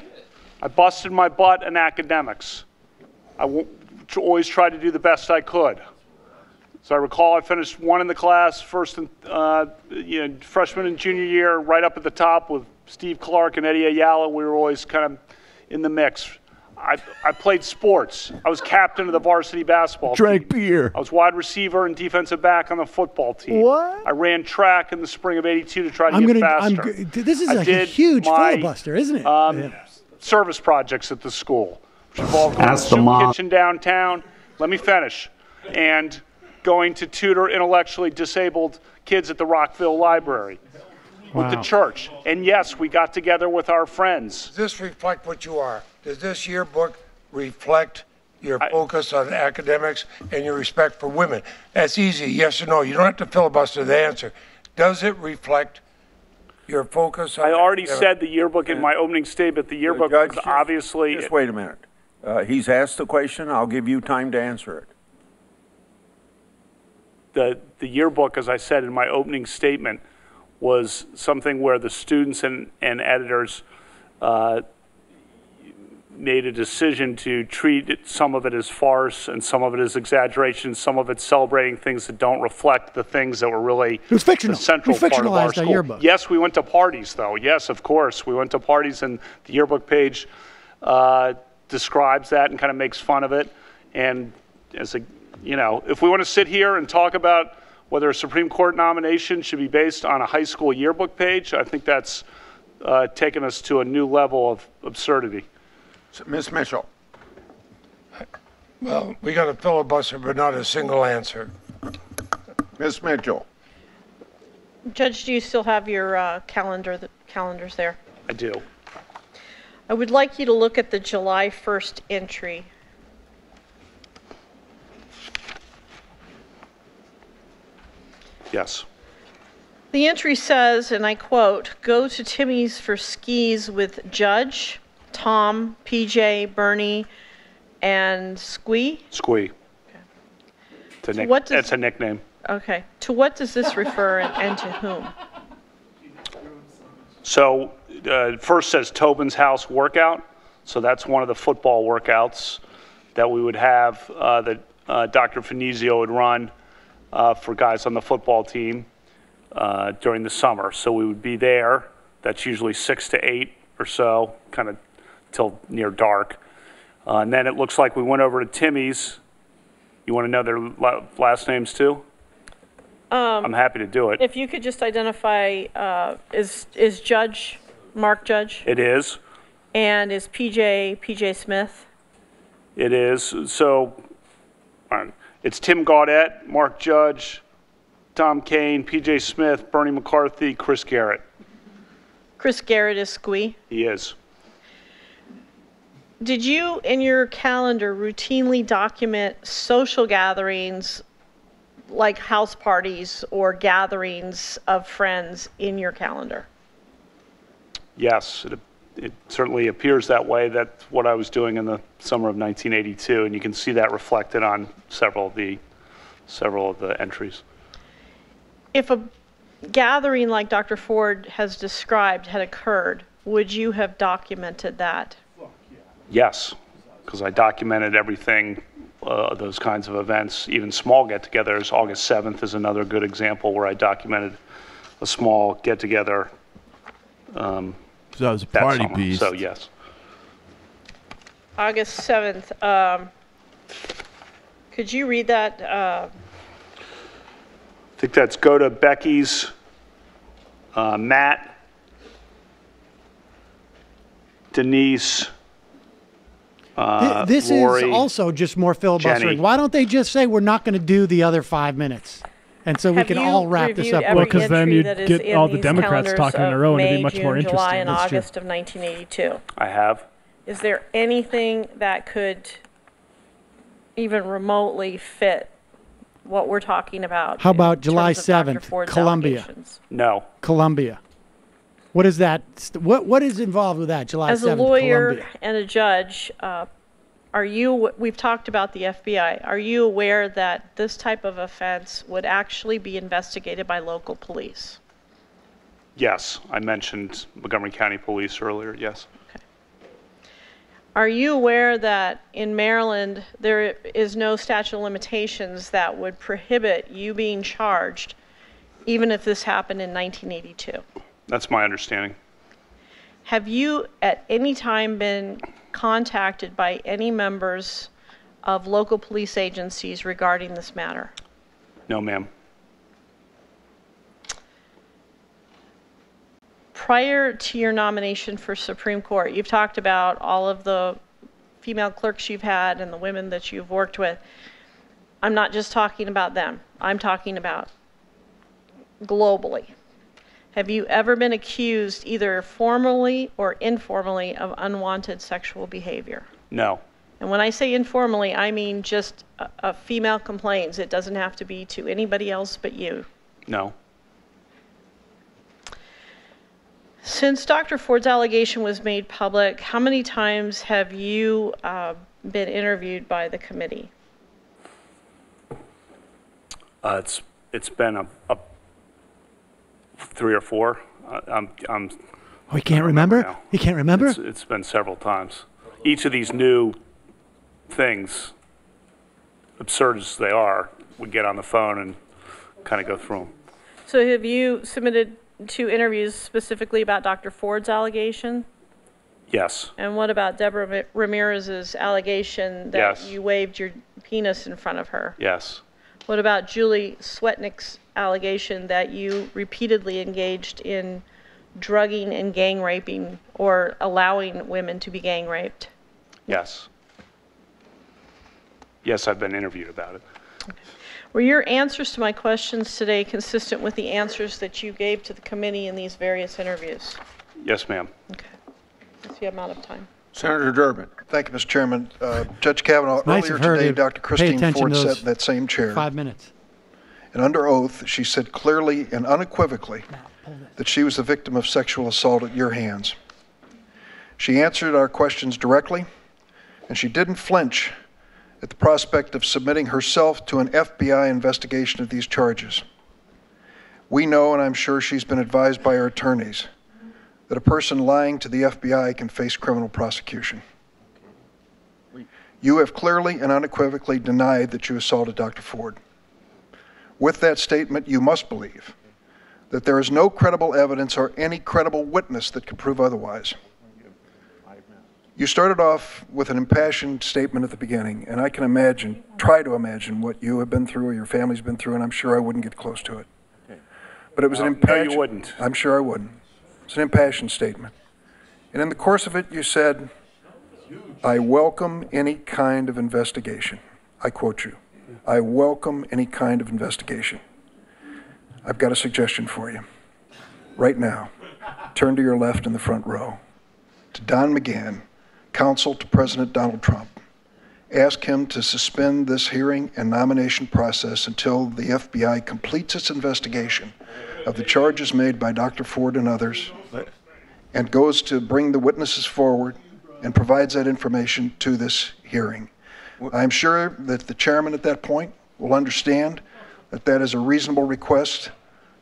I busted my butt in academics. I always tried to do the best I could. So I recall I finished 1 in the class, first and freshman and junior year, right up at the top with Steve Clark and Eddie Ayala. We were always kind of in the mix. I played sports. I was captain of the varsity basketball team. Drank beer. I was wide receiver and defensive back on the football team. What? I ran track in the spring of '82 to try to get faster. This is a huge filibuster, isn't it? Service projects at the school, which involved going to the soup kitchen downtown. Let me finish. And going to tutor intellectually disabled kids at the Rockville Library with the church. And yes, we got together with our friends. Does this reflect what you are? Does this yearbook reflect your focus on academics and your respect for women? That's easy, yes or no. You don't have to filibuster the answer. Does it reflect your focus on I already said the yearbook in my opening statement. The yearbook Judge, is obviously... Just wait a minute. He's asked the question. I'll give you time to answer it. The yearbook, as I said in my opening statement, was something where the students and editors made a decision to treat some of it as farce and some of it as exaggeration, some of it celebrating things that don't reflect the things that were really the central part of our school. Yearbook. Yes, we went to parties, though. Yes, of course. We went to parties, and the yearbook page describes that and kind of makes fun of it. And as a if we want to sit here and talk about whether a Supreme Court nomination should be based on a high school yearbook page, I think that's taken us to a new level of absurdity. Ms. Mitchell. Well, we got a filibuster, but not a single answer. Ms. Mitchell. Judge, do you still have your calendars there? I do. I would like you to look at the July 1st entry. Yes. The entry says, and I quote, "Go to Timmy's for skis with Judge, Tom, PJ, Bernie, and Squee." Squee. Okay. It's a nickname. Okay. To what does this refer and to whom? So first says Tobin's House workout. So that's one of the football workouts that we would have that Dr. Finizio would run for guys on the football team during the summer. So we would be there. That's usually 6 to 8 or so, kind of till near dark. And then it looks like we went over to Timmy's. You want to know their last names too? I'm happy to do it. If you could just identify, is Judge Mark Judge? It is. And is PJ Smith? It is. So it's Tim Gaudette, Mark Judge, Tom Kane, PJ Smith, Bernie McCarthy, Chris Garrett. Chris Garrett is Squee? He is. Did you, in your calendar, routinely document social gatherings like house parties or gatherings of friends in your calendar? Yes, it certainly appears that way. That's what I was doing in the summer of 1982, and you can see that reflected on several of the entries. If a gathering like Dr. Ford has described had occurred, would you have documented that? Yes, because I documented everything, those kinds of events, even small get-togethers. August 7th is another good example where I documented a small get-together. So that was a party piece. So, yes. August 7th. Could you read that? I think that's go to Becky's Matt, Denise, this Lori, is also just more filibustering. Jenny. Why don't they just say we're not going to do the other 5 minutes? And so we can all wrap this up. Well, because then you'd get all the Democrats talking in a row and it'd be much more interesting. July and August of 1982. I have. Is there anything that could even remotely fit what we're talking about? How about July 7th, Columbia? No. Columbia. What is that? What is involved with that, July 7th, As a lawyer Columbia? and a judge, we've talked about the FBI. Are you aware that this type of offense would actually be investigated by local police? Yes, I mentioned Montgomery County Police earlier, yes. Okay. Are you aware that in Maryland there is no statute of limitations that would prohibit you being charged even if this happened in 1982? That's my understanding. Have you at any time been contacted by any members of local police agencies regarding this matter? No, ma'am. Prior to your nomination for Supreme Court, you've talked about all of the female clerks you've had and the women that you've worked with. I'm not just talking about them. I'm talking about globally. Have you ever been accused, either formally or informally, of unwanted sexual behavior? No. And when I say informally, I mean just a female complains. It doesn't have to be to anybody else but you. No. Since Dr. Ford's allegation was made public, how many times have you been interviewed by the committee? It's been a 3 or 4. Oh, he can't remember? He can't remember? It's been several times. Each of these new things, absurd as they are, we get on the phone and kind of go through them. So have you submitted 2 interviews specifically about Dr. Ford's allegation? Yes. And what about Deborah Ramirez's allegation that Yes. you waved your penis in front of her? Yes. What about Julie Swetnick's allegation that you repeatedly engaged in drugging and gang raping or allowing women to be gang raped? Yes. Yes, I've been interviewed about it. Okay. Were your answers to my questions today consistent with the answers that you gave to the committee in these various interviews? Yes, ma'am. Okay. I see I'm out of time. Senator Durbin. Thank you, Mr. Chairman. Judge Kavanaugh, Nice earlier of her today, to Dr. pay Christine attention Ford to sat those in that same chair. 5 minutes. And under oath, she said clearly and unequivocally that she was the victim of sexual assault at your hands. She answered our questions directly, and she didn't flinch at the prospect of submitting herself to an FBI investigation of these charges. We know, and I'm sure she's been advised by her attorneys, that a person lying to the FBI can face criminal prosecution. You have clearly and unequivocally denied that you assaulted Dr. Ford. With that statement, you must believe that there is no credible evidence or any credible witness that could prove otherwise. You started off with an impassioned statement at the beginning, and I can imagine, try to imagine what you have been through or your family's been through, and I'm sure I wouldn't get close to it. But it was an impassioned... No, you wouldn't. I'm sure I wouldn't. It's an impassioned statement. And in the course of it, you said, I welcome any kind of investigation. I quote you. I welcome any kind of investigation. I've got a suggestion for you. Right now, turn to your left in the front row. To Don McGahn, counsel to President Donald Trump. Ask him to suspend this hearing and nomination process until the FBI completes its investigation of the charges made by Dr. Ford and others and goes to bring the witnesses forward and provides that information to this hearing. I'm sure that the chairman at that point will understand that that is a reasonable request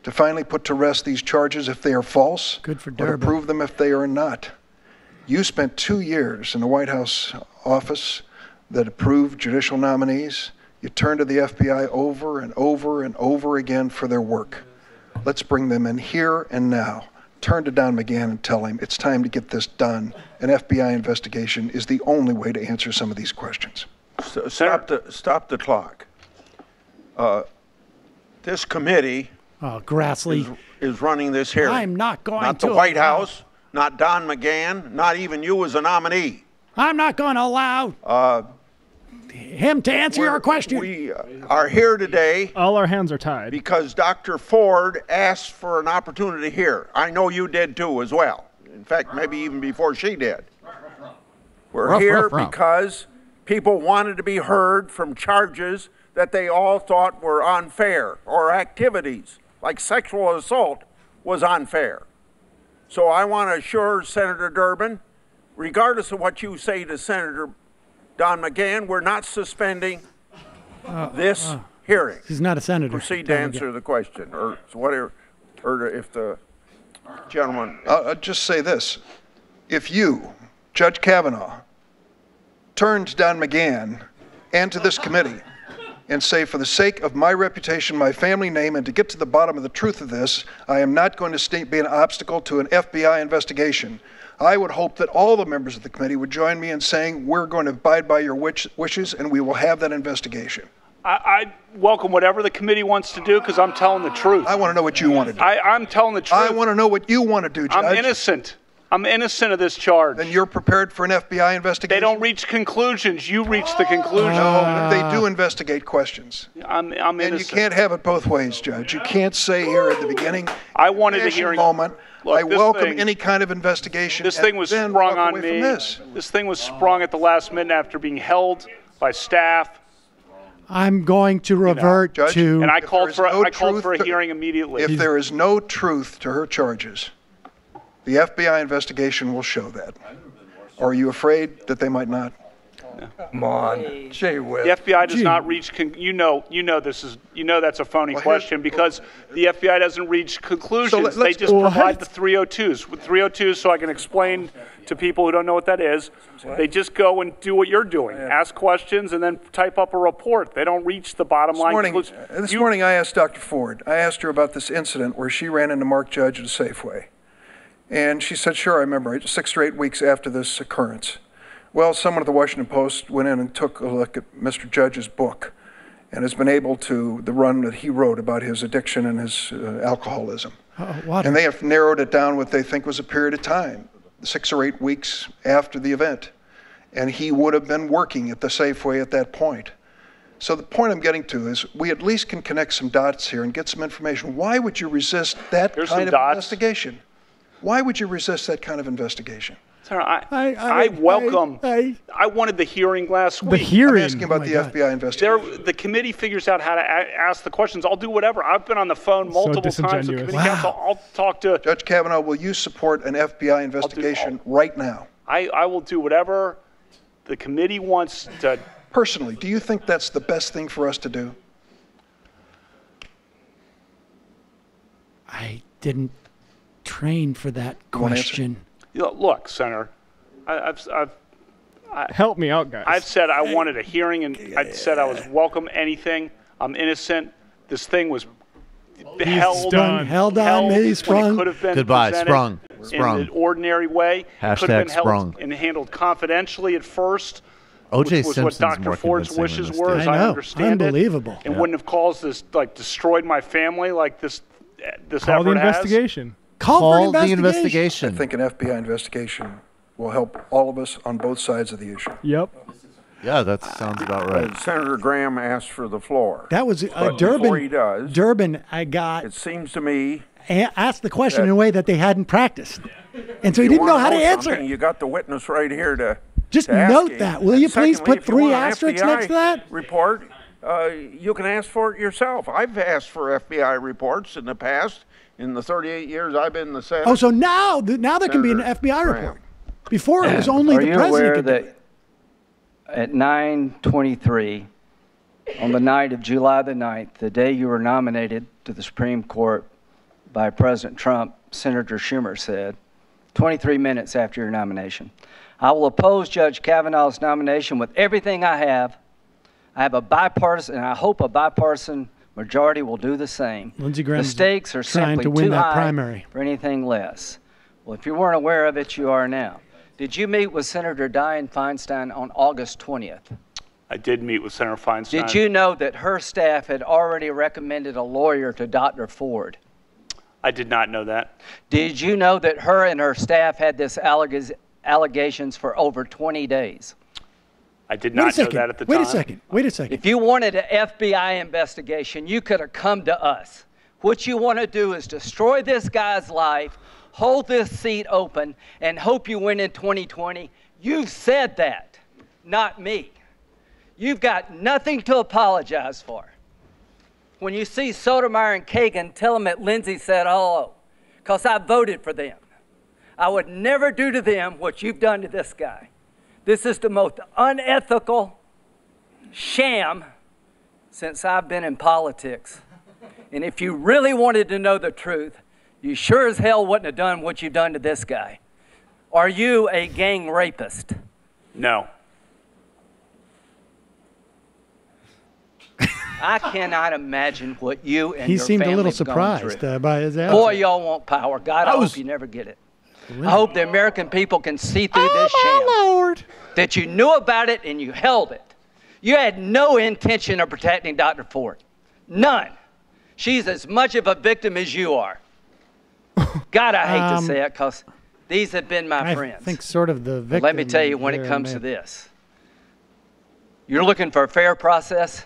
to finally put to rest these charges if they are false, Good for or to Durbin. prove them if they are not. You spent 2 years in the Whitehouse office that approved judicial nominees. You turned to the FBI over and over and over again for their work. Let's bring them in here and now. Turn to Don McGahn and tell him it's time to get this done. An FBI investigation is the only way to answer some of these questions. Stop the clock. This committee Grassley is running this hearing. I'm not going not to the White allow- House, not Don McGahn, not even you as a nominee. I'm not going to allow him to answer your question. We are here today. All our hands are tied. Because Dr. Ford asked for an opportunity here. I know you did too as well. In fact, maybe even before she did. We're here because people wanted to be heard from charges that they all thought were unfair, or activities like sexual assault was unfair. So I want to assure Senator Durbin, regardless of what you say to Senator Don McGahn, we're not suspending this hearing. He's not a senator. Proceed to answer the question, or whatever, or if the gentleman. I'll just say this. If you, Judge Kavanaugh, turn to Don McGahn and to this committee and say, for the sake of my reputation, my family name, and to get to the bottom of the truth of this, I am not going to be an obstacle to an FBI investigation, I would hope that all the members of the committee would join me in saying we're going to abide by your wishes and we will have that investigation. I welcome whatever the committee wants to do because I'm telling the truth. I want to know what you want to do. I'm telling the truth. I want to know what you want to do, Judge. I'm innocent. I'm innocent of this charge. Then you're prepared for an FBI investigation? They don't reach conclusions. You reach the conclusion. No, they do investigate questions. I'm innocent. And you can't have it both ways, Judge. You can't say here at the beginning, I wanted a hearing moment, Look, I welcome any kind of investigation. This thing was sprung on me. This thing was sprung at the last minute after being held by staff. I'm going to revert Judge, to. And I called for a hearing immediately. If there is no truth to her charges, the FBI investigation will show that. Or are you afraid that they might not? Come on, gee whiz. The FBI does not reach. You know that's a phony question because the FBI doesn't reach conclusions. They just provide the 302s. With 302s, so I can explain to people who don't know what that is. They just go and do what you're doing, ask questions, and then type up a report. They don't reach the bottom line. This morning I asked Dr. Ford. I asked her about this incident where she ran into Mark Judge at a Safeway. And she said, sure, I remember, 6 or 8 weeks after this occurrence. Well, someone at the Washington Post went in and took a look at Mr. Judge's book and has been able to, the run that he wrote about his addiction and his alcoholism. And they have narrowed it down what they think was a period of time, 6 or 8 weeks after the event. And he would have been working at the Safeway at that point. So the point I'm getting to is we at least can connect some dots here and get some information. Why would you resist that kind of investigation? Why would you resist that kind of investigation? Sir, I welcome. I wanted the hearing last week. The hearing. I'm asking about the FBI investigation. The committee figures out how to ask the questions. I'll do whatever. I've been on the phone multiple times with committee counsel. I'll talk to Judge Kavanaugh. Will you support an FBI investigation right now? I will do whatever the committee wants to. Personally, do you think that's the best thing for us to do? I didn't train for that question. Look, Senator, help me out, guys. I've said I wanted a hearing, and I said I was welcome anything. I'm innocent. This thing was held on me, sprung. Could have been Goodbye, sprung. In an ordinary way. Hashtag could have been sprung. held and handled confidentially at first. O.J. Which was Simpson's what Dr. more Ford's convincing wishes than were, this as dude. I understand Unbelievable. it. And wouldn't have caused this, destroyed my family like this Call the effort has. investigation. Call the investigation. I think an FBI investigation will help all of us on both sides of the issue. Yep. Yeah, that sounds about right. Senator Graham asked for the floor. That was But Durbin. before he does, Durbin, I got. It seems to me. Asked the question in a way that they hadn't practiced, and so he You didn't know wanna how to answer something, it. You got the witness right here to. Just to ask note him. that. Will you please Secondly, put if you 3 want an asterisks FBI next to that? Report. You can ask for it yourself. I've asked for FBI reports in the past. In the 38 years I've been in the Senate. Oh, so now there can be an FBI report. Before it was only the president. Are you aware could do that it. at 9:23 on the night of July the 9th, the day you were nominated to the Supreme Court by President Trump, Senator Schumer said, 23 minutes after your nomination, I will oppose Judge Kavanaugh's nomination with everything I have. I have a bipartisan, and I hope a bipartisan majority will do the same. Lindsey Graham's the stakes are trying simply to win too that high primary. for anything less. Well, if you weren't aware of it, you are now. Did you meet with Senator Dianne Feinstein on August 20th? I did meet with Senator Feinstein. Did you know that her staff had already recommended a lawyer to Dr. Ford? I did not know that. Did you know that her and her staff had this allegations for over 20 days? I did not know that at the time. Wait a second. If you wanted an FBI investigation, you could have come to us. What you want to do is destroy this guy's life, hold this seat open, and hope you win in 2020. You've said that, not me. You've got nothing to apologize for. When you see Sotomayor and Kagan, tell them that Lindsay said hello, because I voted for them. I would never do to them what you've done to this guy. This is the most unethical sham since I've been in politics. And if you really wanted to know the truth, you sure as hell wouldn't have done what you've done to this guy. Are you a gang rapist? No. I cannot imagine what you and he your seemed family a little have gone surprised through. by his answer. Boy, y'all want power. God, I hope you never get it. I hope the American people can see through this sham. Lord. That you knew about it and you held it. You had no intention of protecting Dr. Ford. None. She's as much of a victim as you are. God, I hate to say it, because these have been my friends. I think sort of the victim. Let me tell you, when it comes to this, you're looking for a fair process.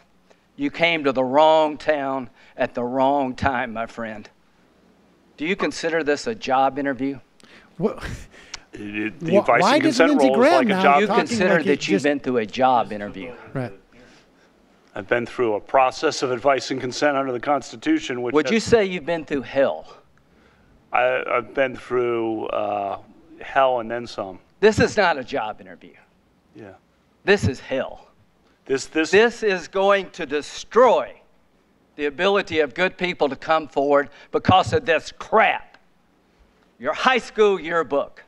You came to the wrong town at the wrong time, my friend. Do you consider this a job interview? What? The advice and consent role is like a job. You consider that you've been through a job interview. Right. I've been through a process of advice and consent under the Constitution. Which would you say you've been through hell? I've been through hell and then some. This is not a job interview. Yeah. This is hell. This is going to destroy the ability of good people to come forward because of this crap. Your high school yearbook.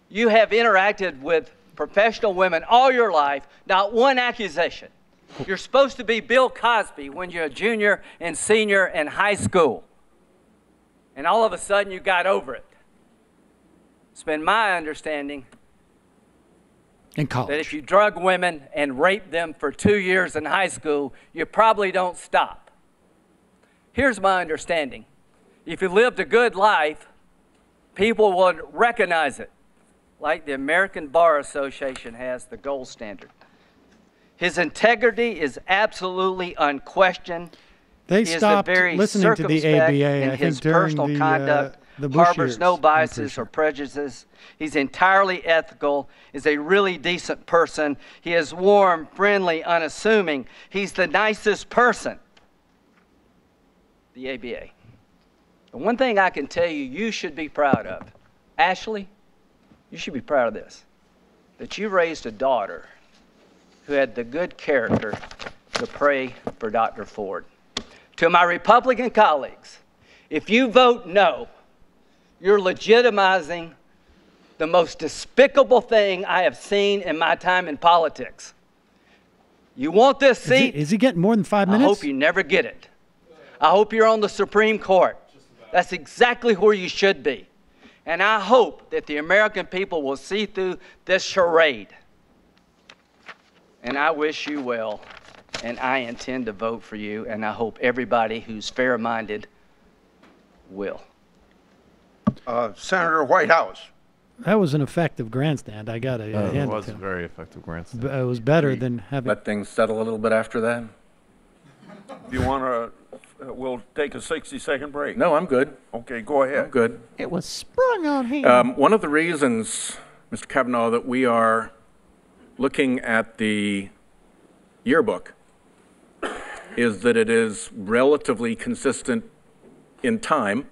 You have interacted with professional women all your life, not one accusation. You're supposed to be Bill Cosby when you're a junior and senior in high school. And all of a sudden you got over it. It's been my understanding in college that if you drug women and rape them for 2 years in high school, you probably don't stop. Here's my understanding. If you lived a good life, people would recognize it, like the American Bar Association has the gold standard. His integrity is absolutely unquestioned. They He is stopped very listening to the circumspect ABA, in I his think, during personal conduct, the Bush harbors years, no I'm biases pretty sure. or prejudices. He's entirely ethical, is a really decent person. He is warm, friendly, unassuming. He's the nicest person. The ABA. The one thing I can tell you, you should be proud of. Ashley, you should be proud of this. That you raised a daughter who had the good character to pray for Dr. Ford. To my Republican colleagues, if you vote no, you're legitimizing the most despicable thing I have seen in my time in politics. You want this seat? Is he getting more than 5 minutes? I hope you never get it. I hope you're on the Supreme Court. That's exactly where you should be. And I hope that the American people will see through this charade. And I wish you well, and I intend to vote for you, and I hope everybody who's fair-minded will. Senator Whitehouse. That was an effective grandstand. I got to hand it to him. It was a very effective grandstand. It was better than having... Let things settle a little bit after that? If you want to, we'll take a 60-second break. No, I'm good. Okay, go ahead. I'm good. It was sprung on him. One of the reasons, Mr. Kavanaugh, that we are looking at the yearbook is that it is relatively consistent in time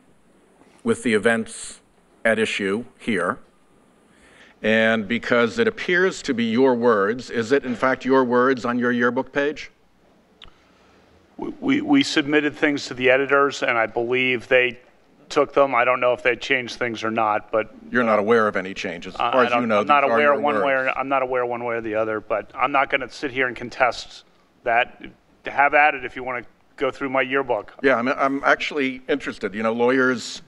with the events at issue here. And because it appears to be your words, is it in fact your words on your yearbook page? We submitted things to the editors, and I believe they took them. I don't know if they changed things or not, but you're not aware of any changes, as far as you know. I'm not aware one way or the other, but I'm not going to sit here and contest that. Have at it if you want to go through my yearbook. Yeah, I'm actually interested. You know, lawyers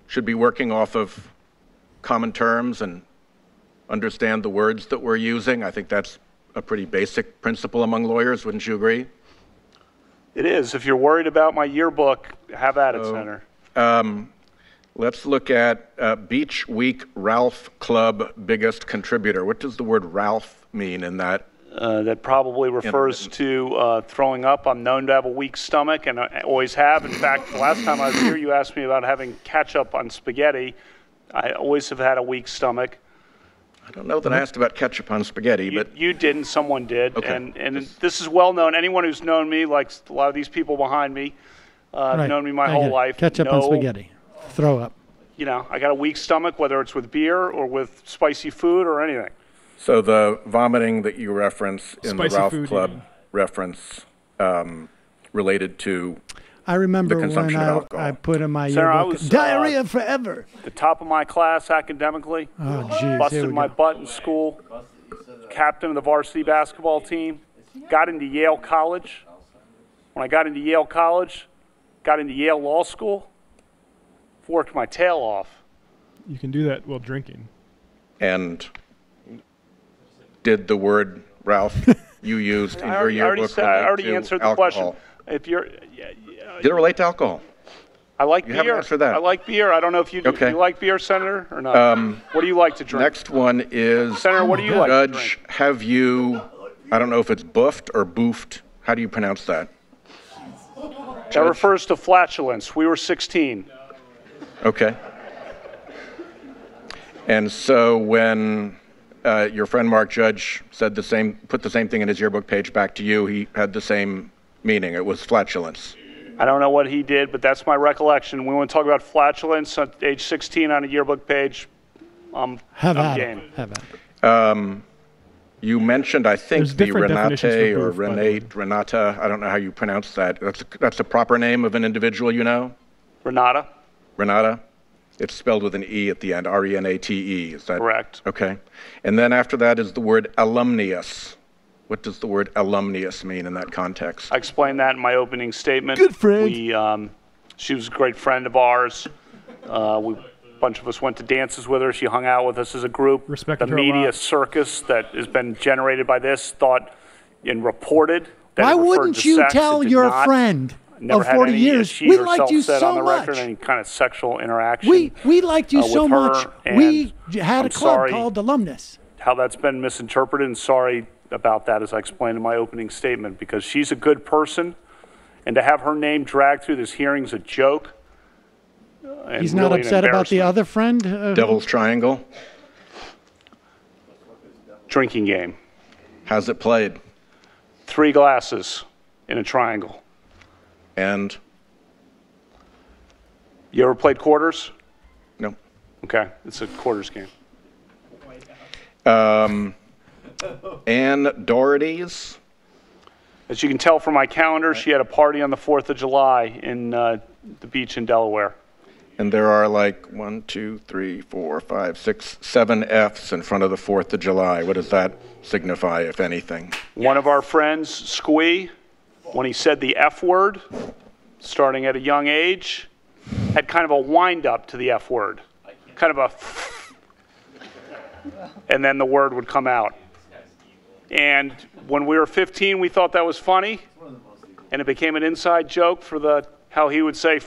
should be working off of common terms and understand the words that we're using. I think that's a pretty basic principle among lawyers. Wouldn't you agree? It is. If you're worried about my yearbook, have at it, Senator. Let's look at Beach Week Ralph Club biggest contributor. What does the word Ralph mean in that? That probably refers to throwing up. I'm known to have a weak stomach, and I always have. In fact, the last time I was here, you asked me about having ketchup on spaghetti. I always have had a weak stomach. I don't know that I asked about ketchup on spaghetti, but you didn't. Someone did. Okay. And this is well known. Anyone who's known me, like a lot of these people behind me, Right. known me my I whole get it. life. Ketchup on spaghetti. Throw up. You know, I got a weak stomach, whether it's with beer or with spicy food or anything. So the vomiting that you reference in the Spicy Ralph food, Club reference related to I remember the when consumption of alcohol. I put in my Sarah, I yearbook, was, diarrhea forever. The top of my class academically. Oh, geez, here Busted we my go. butt in school. Captain of the varsity basketball team. Got into Yale College. When I got into Yale College, got into Yale Law School. Worked my tail off. You can do that while drinking. And did the word Ralph you used in your yearbook I already relate to answered the alcohol? question. If you're, Did it relate to alcohol? I like You beer. haven't answered that. I like beer. I don't know if you do. Okay. Do you like beer, Senator, or not? What do you like to drink? Next one is Senator, what do you like to Judge, have you, I don't know if it's buffed or boofed. How do you pronounce that? That refers to flatulence. We were 16. Okay. And so when your friend Mark Judge said the same, put the same thing in his yearbook page back to you, he had the same meaning. It was flatulence. I don't know what he did, but that's my recollection. We want to talk about flatulence at age 16 on a yearbook page. I'm game. Have at it. You mentioned, I think, There's the different definitions Renate for or boof, by the way. Renata. I don't know how you pronounce that. That's a proper name of an individual, you know? Renata. Renata. It's spelled with an E at the end, R-E-N-A-T-E. Is that correct? Okay. And then after that is the word alumnius. What does the word alumnius mean in that context? I explained that in my opening statement. Good friend. She was a great friend of ours. A bunch of us went to dances with her. She hung out with us as a group. Respected the her a media lot. circus that has been generated by this thought and reported that Why it referred wouldn't to you sex. tell It did your not. friend Never of had 40 any, years? she We herself liked you said so on the record, much. any kind of sexual interaction. We liked you with so her, much. and We had I'm a club sorry called Alumnus. how that's been misinterpreted, and sorry about that, as I explained in my opening statement, because she's a good person, and to have her name dragged through this hearing is a joke. And He's not really an upset about the embarrassment. other friend? Devil's Triangle. Drinking game. How's it played? 3 glasses in a triangle. And? You ever played quarters? No. Okay, it's a quarters game. Ann Doherty's. As you can tell from my calendar, she had a party on the 4th of July in the beach in Delaware. And there are like 1, 2, 3, 4, 5, 6, 7 F's in front of the 4th of July. What does that signify, if anything? One of our friends, Squee, when he said the F word, starting at a young age, had kind of a wind up to the F word. Kind of a and then the word would come out. And when we were 15, we thought that was funny, and it became an inside joke for how he would say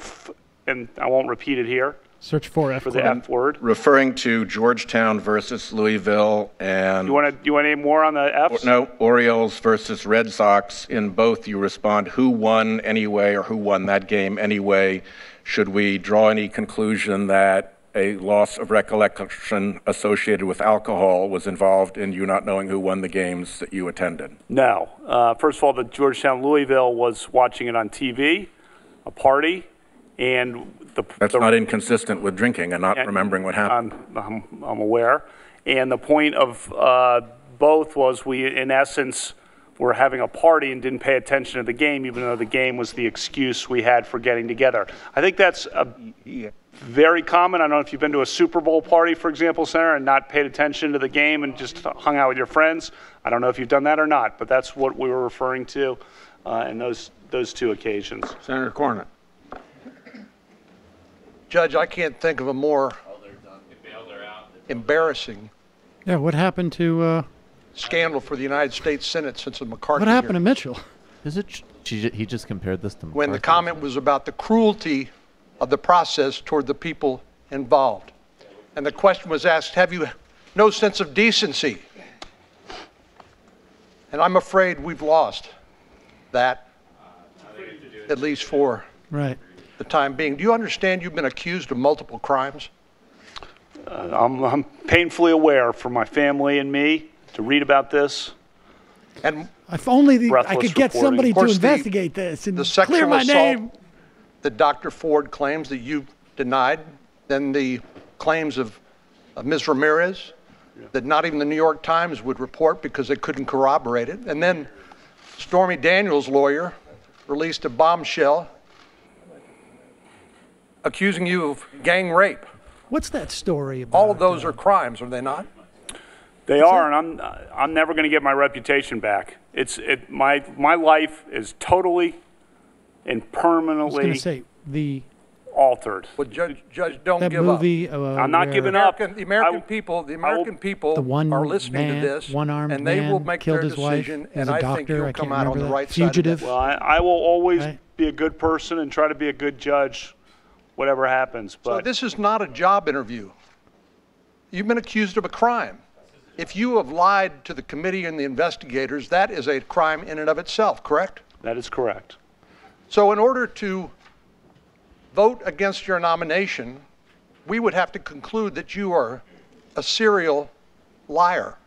and I won't repeat it here. Search for F for the F word. Referring to Georgetown versus Louisville and... You want to name more on the Fs? No, Orioles versus Red Sox. In both, you respond, who won anyway, or who won that game anyway? Should we draw any conclusion that a loss of recollection associated with alcohol was involved in you not knowing who won the games that you attended? No. First of all, the Georgetown Louisville was watching it on TV, a party. And that's not inconsistent with drinking and not remembering what happened. I'm aware. And the point of both was we, in essence, were having a party and didn't pay attention to the game, even though the game was the excuse we had for getting together. I think that's very common. I don't know if you've been to a Super Bowl party, for example, Senator, and not paid attention to the game and just hung out with your friends. I don't know if you've done that or not, but that's what we were referring to in those 2 occasions. Senator Cornyn. Judge, I can't think of a more embarrassing Yeah, what happened to... Scandal for the United States Senate since the McCarthy What happened hearing. to Mitchell? Is it? He just compared this to McCarthy. When the comment was about the cruelty of the process toward the people involved. And the question was asked, have you no sense of decency? And I'm afraid we've lost that, at least for the time being. Do you understand you've been accused of multiple crimes? I'm painfully aware for my family and me to read about this. And if only I could get somebody to investigate this and clear my name. That Dr. Ford claims that you denied, then the claims of Ms. Ramirez, that not even the New York Times would report because they couldn't corroborate it. And then Stormy Daniels' lawyer released a bombshell accusing you of gang rape. What's that story about? All of those are crimes, are they not? They are, and I'm never going to get my reputation back. My life is totally and permanently I was going to say, altered. Well, Judge, don't that give movie, up. I'm not giving up. The American people are listening to this, and they will make their decision, and I think you'll come out on the right side of this. Well, I will always be a good person and try to be a good judge, whatever happens. But so this is not a job interview. You've been accused of a crime. If you have lied to the committee and the investigators, that is a crime in and of itself, correct? That is correct. So in order to vote against your nomination, we would have to conclude that you are a serial liar.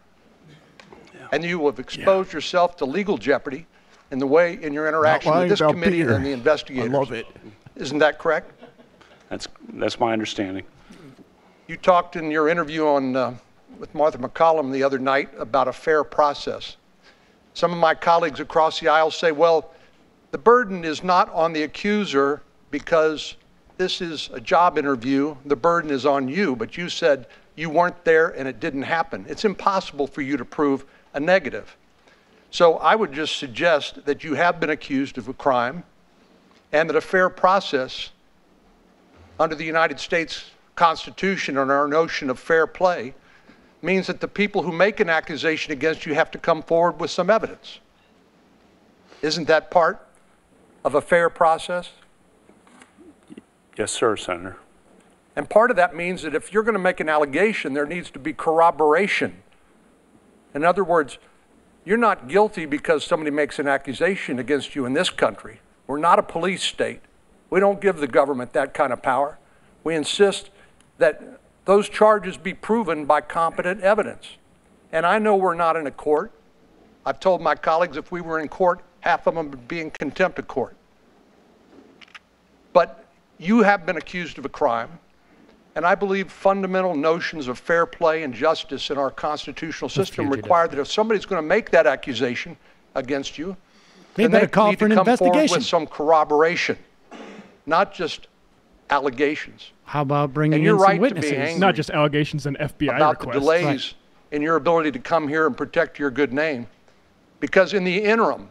Yeah. And you have exposed yourself to legal jeopardy in your interaction with this committee and the investigators. I love it. Isn't that correct? That's my understanding. You talked in your interview on with Martha McCollum the other night about a fair process. Some of my colleagues across the aisle say, well, the burden is not on the accuser because this is a job interview. The burden is on you, but you said you weren't there and it didn't happen. It's impossible for you to prove a negative. So I would just suggest that you have been accused of a crime and that a fair process under the United States Constitution and our notion of fair play means that the people who make an accusation against you have to come forward with some evidence. Isn't that part of a fair process? Yes, sir, Senator. And part of that means that if you're going to make an allegation, there needs to be corroboration. In other words, you're not guilty because somebody makes an accusation against you in this country. We're not a police state. We don't give the government that kind of power. We insist that those charges be proven by competent evidence. And I know we're not in a court. I've told my colleagues if we were in court, half of them would be in contempt of court. But you have been accused of a crime, and I believe fundamental notions of fair play and justice in our constitutional system require that if somebody's going to make that accusation against you, then they need to come forward with some corroboration, not just allegations. How about bringing in some witnesses? Not just allegations and FBI about requests. The delays in your ability to come here and protect your good name. Because in the interim,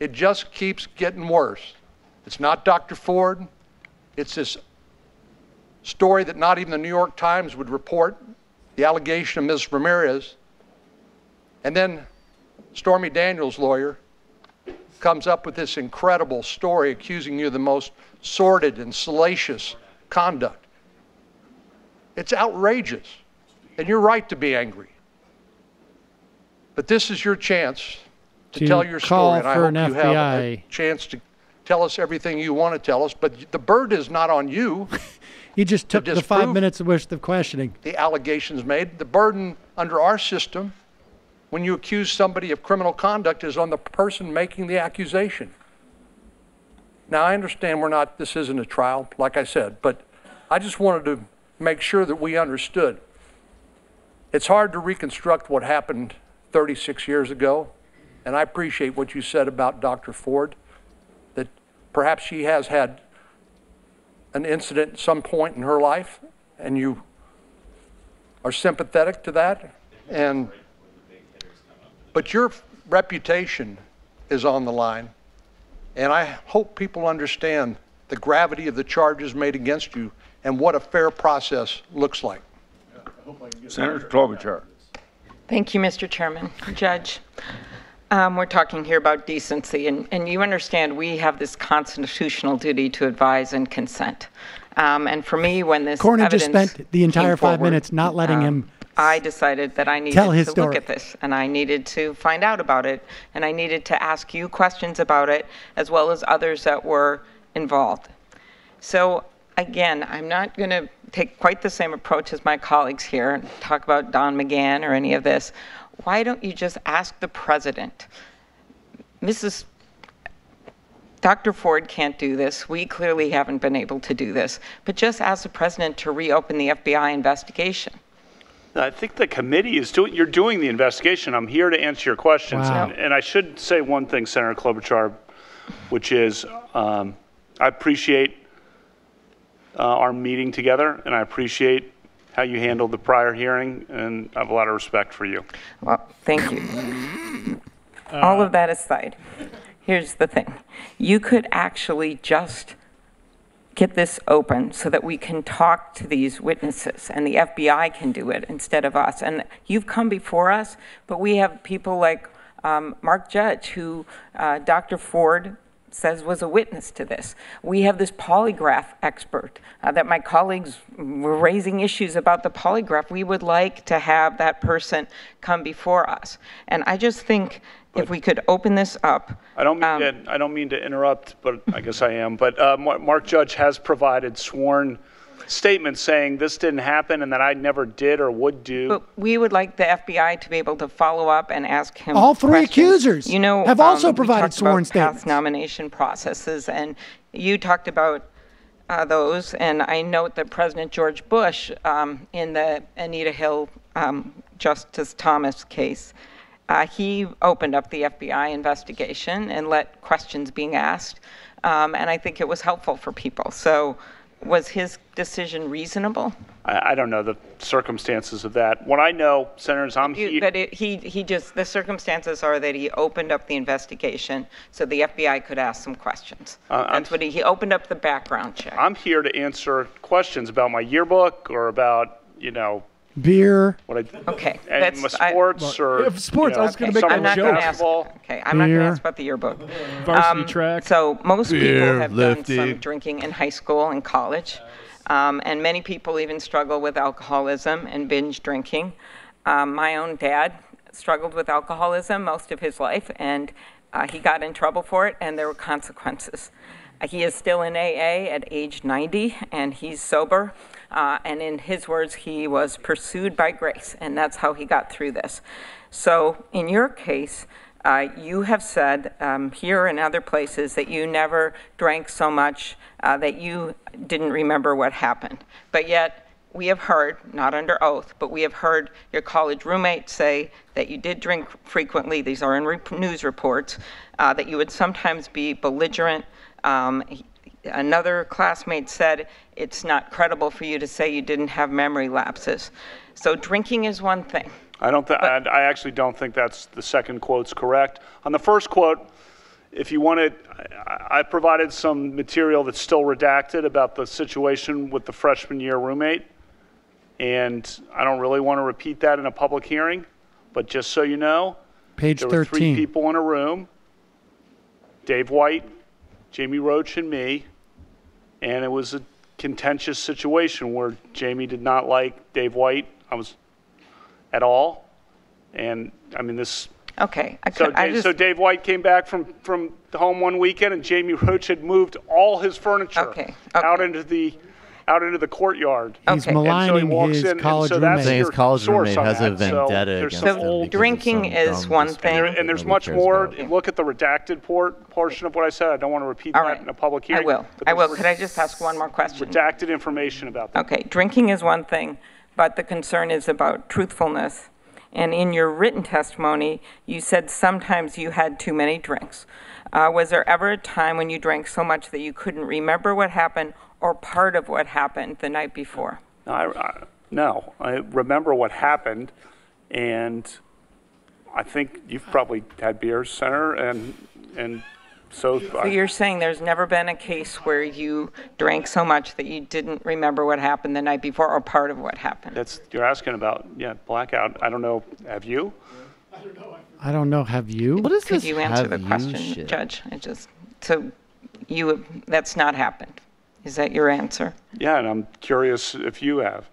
it just keeps getting worse. It's not Dr. Ford. It's this story that not even the New York Times would report, the allegation of Ms. Ramirez. And then Stormy Daniels' lawyer comes up with this incredible story accusing you of the most sordid and salacious conduct. It's outrageous, and you're right to be angry. But this is your chance to tell your story, and I hope you have a chance to tell us everything you want to tell us, but the burden is not on you. You just took the 5 minutes worth of questioning. The allegations made. The burden under our system, when you accuse somebody of criminal conduct, is on the person making the accusation. Now, I understand this isn't a trial, like I said, but I just wanted to make sure that we understood. It's hard to reconstruct what happened 36 years ago, and I appreciate what you said about Dr. Ford, that perhaps she has had an incident at some point in her life, and you are sympathetic to that. But your reputation is on the line, and I hope people understand the gravity of the charges made against you and what a fair process looks like. Senator Klobuchar. Thank you, Mr. Chairman. Judge, we're talking here about decency, and you understand we have this constitutional duty to advise and consent. And for me, when this Cornyn evidence just spent the entire 5 minutes not letting him I decided that I needed tell his to story. look at this, and I needed to find out about it, and I needed to ask you questions about it, as well as others that were involved. So again, I'm not going to take quite the same approach as my colleagues here and talk about Don McGahn or any of this. Why don't you just ask the president? Dr. Ford can't do this. We clearly haven't been able to do this. But just ask the president to reopen the FBI investigation. I think the committee is doing, you're doing the investigation. I'm here to answer your questions. Wow. And I should say one thing, Senator Klobuchar, which is I appreciate our meeting together, and I appreciate how you handled the prior hearing, and I have a lot of respect for you. Well, thank you. All of that aside, here's the thing. You could actually just get this open so that we can talk to these witnesses and the FBI can do it instead of us. And you've come before us, but we have people like Mark Judge, who Dr. Ford says was a witness to this. We have this polygraph expert that my colleagues were raising issues about the polygraph. We would like to have that person come before us. And I just think if we could open this up. I don't mean to interrupt, but I guess I am. But Mark Judge has provided sworn statements saying this didn't happen and that I never did or would do. But we would like the FBI to be able to follow up and ask him all three questions. accusers have also provided sworn statements. Past nomination processes, and you talked about those. And I note that President George Bush, in the Anita Hill Justice Thomas case, he opened up the FBI investigation and let questions being asked, and I think it was helpful for people. So was his decision reasonable? I don't know the circumstances of that. What I know, Senators, the circumstances are that he opened up the investigation so the FBI could ask some questions. That's what he opened up the background check. I'm here to answer questions about my yearbook or about, beer. Okay. And my sports or sports. I was going to make a joke. I'm not going to ask about the yearbook. Varsity track. So most people have done some drinking in high school and college, and many people even struggle with alcoholism and binge drinking. My own dad struggled with alcoholism most of his life, and he got in trouble for it, and there were consequences. He is still in AA at age 90, and he's sober. And in his words, he was pursued by grace, and that's how he got through this. So in your case, you have said here and other places that you never drank so much that you didn't remember what happened. But yet we have heard, not under oath, but we have heard your college roommate say that you did drink frequently. These are in news reports, that you would sometimes be belligerent. Another classmate said it's not credible for you to say you didn't have memory lapses. So drinking is one thing. I actually don't think that's the second quote's correct. On the first quote, if you wanted, I provided some material that's still redacted about the situation with the freshman year roommate. And I don't really want to repeat that in a public hearing, but just so you know, Page there were 13. 3 people in a room, Dave White, Jamie Roach, and me. And it was a contentious situation where Jamie did not like Dave White. At all. And I mean this. Okay. So Dave White came back from home one weekend, and Jamie Roach had moved all his furniture out into the courtyard. He's maligning his college roommate. Saying his college roommate has a vendetta against him. So drinking is one thing. And there's much more. Look at the redacted portion of what I said. I don't want to repeat that in a public hearing. I will. Could I just ask one more question? Redacted information about that. Okay. Drinking is one thing, but the concern is about truthfulness. And in your written testimony, you said sometimes you had too many drinks. Was there ever a time when you drank so much that you couldn't remember what happened or part of what happened the night before? No, I remember what happened, and I think you've probably had beers, Senator, and So you're saying there's never been a case where you drank so much that you didn't remember what happened the night before or part of what happened? You're asking about, blackout. I don't know. Have you? I don't know. Have you? What is Could you answer the question, Judge? That's not happened. Is that your answer? Yeah, and I'm curious if you have.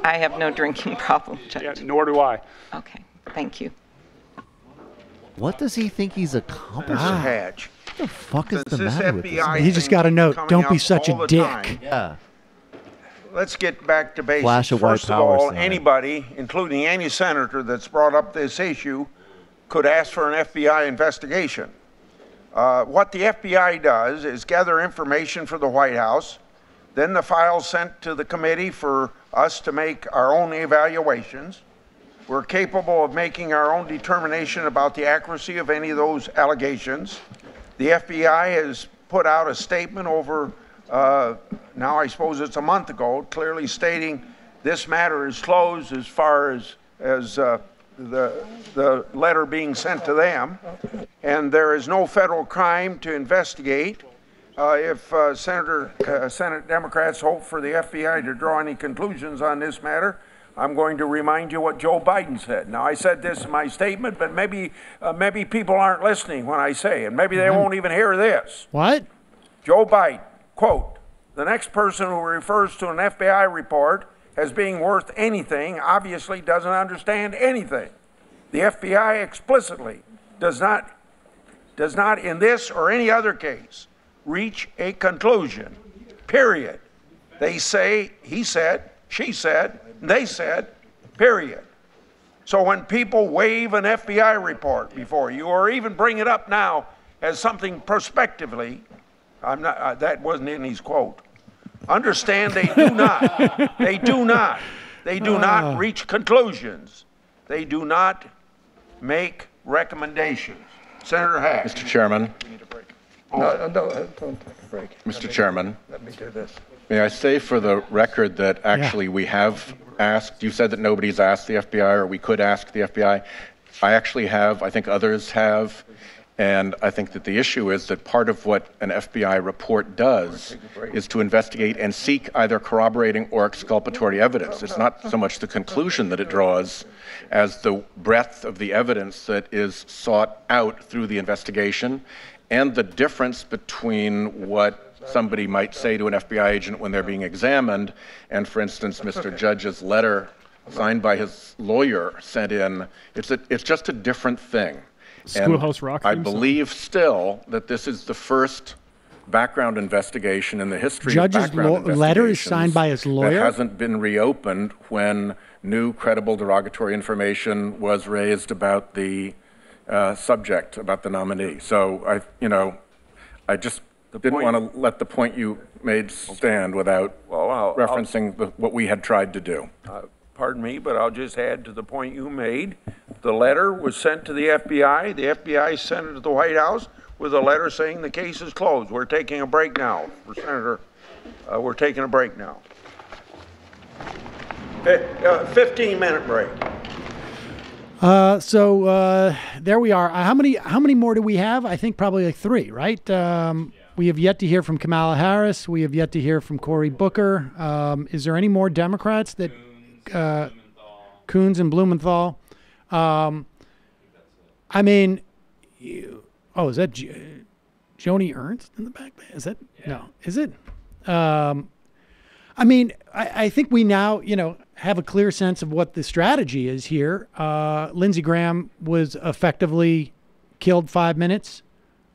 I have no drinking problem, Judge. Yeah, nor do I. Okay, thank you. What does he think he's accomplishing? Hatch. What the fuck is Since the this matter with this? FBI He just got a note. coming Don't be up such a all the dick. time. Yeah. Let's get back to basics. Flash of white First of power all, sign. anybody, including any senator that's brought up this issue, could ask for an FBI investigation. What the FBI does is gather information for the White House, then the files sent to the committee for us to make our own evaluations. We're capable of making our own determination about the accuracy of any of those allegations. The FBI has put out a statement over, now I suppose it's a month ago, clearly stating this matter is closed as far as the letter being sent to them, and there is no federal crime to investigate. If Senate Democrats hope for the FBI to draw any conclusions on this matter, I'm going to remind you what Joe Biden said. Now, I said this in my statement, but maybe people aren't listening when I say it. Maybe they won't even hear this. What? Joe Biden, quote, "The next person who refers to an FBI report as being worth anything obviously doesn't understand anything. The FBI explicitly does not in this or any other case reach a conclusion, period. They say, he said, she said, they said, period." So when people wave an FBI report before you or even bring it up now as something prospectively, that wasn't in his quote. Understand they do not reach conclusions. They do not make recommendations. Senator Hatch. Mr. Chairman. No, don't take a break. Mr. Chairman. Let me do this. May I say for the record that actually we have asked, you said that nobody's asked the FBI or we could ask the FBI. I actually have, I think others have, and I think that the issue is that part of what an FBI report does is to investigate and seek either corroborating or exculpatory evidence. It's not so much the conclusion that it draws as the breadth of the evidence that is sought out through the investigation and the difference between what somebody might say to an FBI agent when they're being examined, and for instance, Mr. Judge's letter signed by his lawyer sent in, it's just a different thing. Schoolhouse Rock. I believe still that this is the first background investigation in the history of background investigations. Letter is signed by his lawyer? That hasn't been reopened when new credible derogatory information was raised about the subject, about the nominee. So I just didn't want to let the point you made stand without referencing what we had tried to do. Pardon me, but I'll just add to the point you made. The letter was sent to the FBI. The FBI sent it to the White House with a letter saying the case is closed. We're taking a break now. Senator, we're taking a break now. 15-minute break. So there we are. How many more do we have? I think probably like 3, right? We have yet to hear from Kamala Harris. We have yet to hear from Cory Booker. Is there any more Democrats that Coons and Blumenthal? I mean, is that Joni Ernst in the back? Is that no? Is it? I mean, I think we now have a clear sense of what the strategy is here. Lindsey Graham was effectively killed 5 minutes.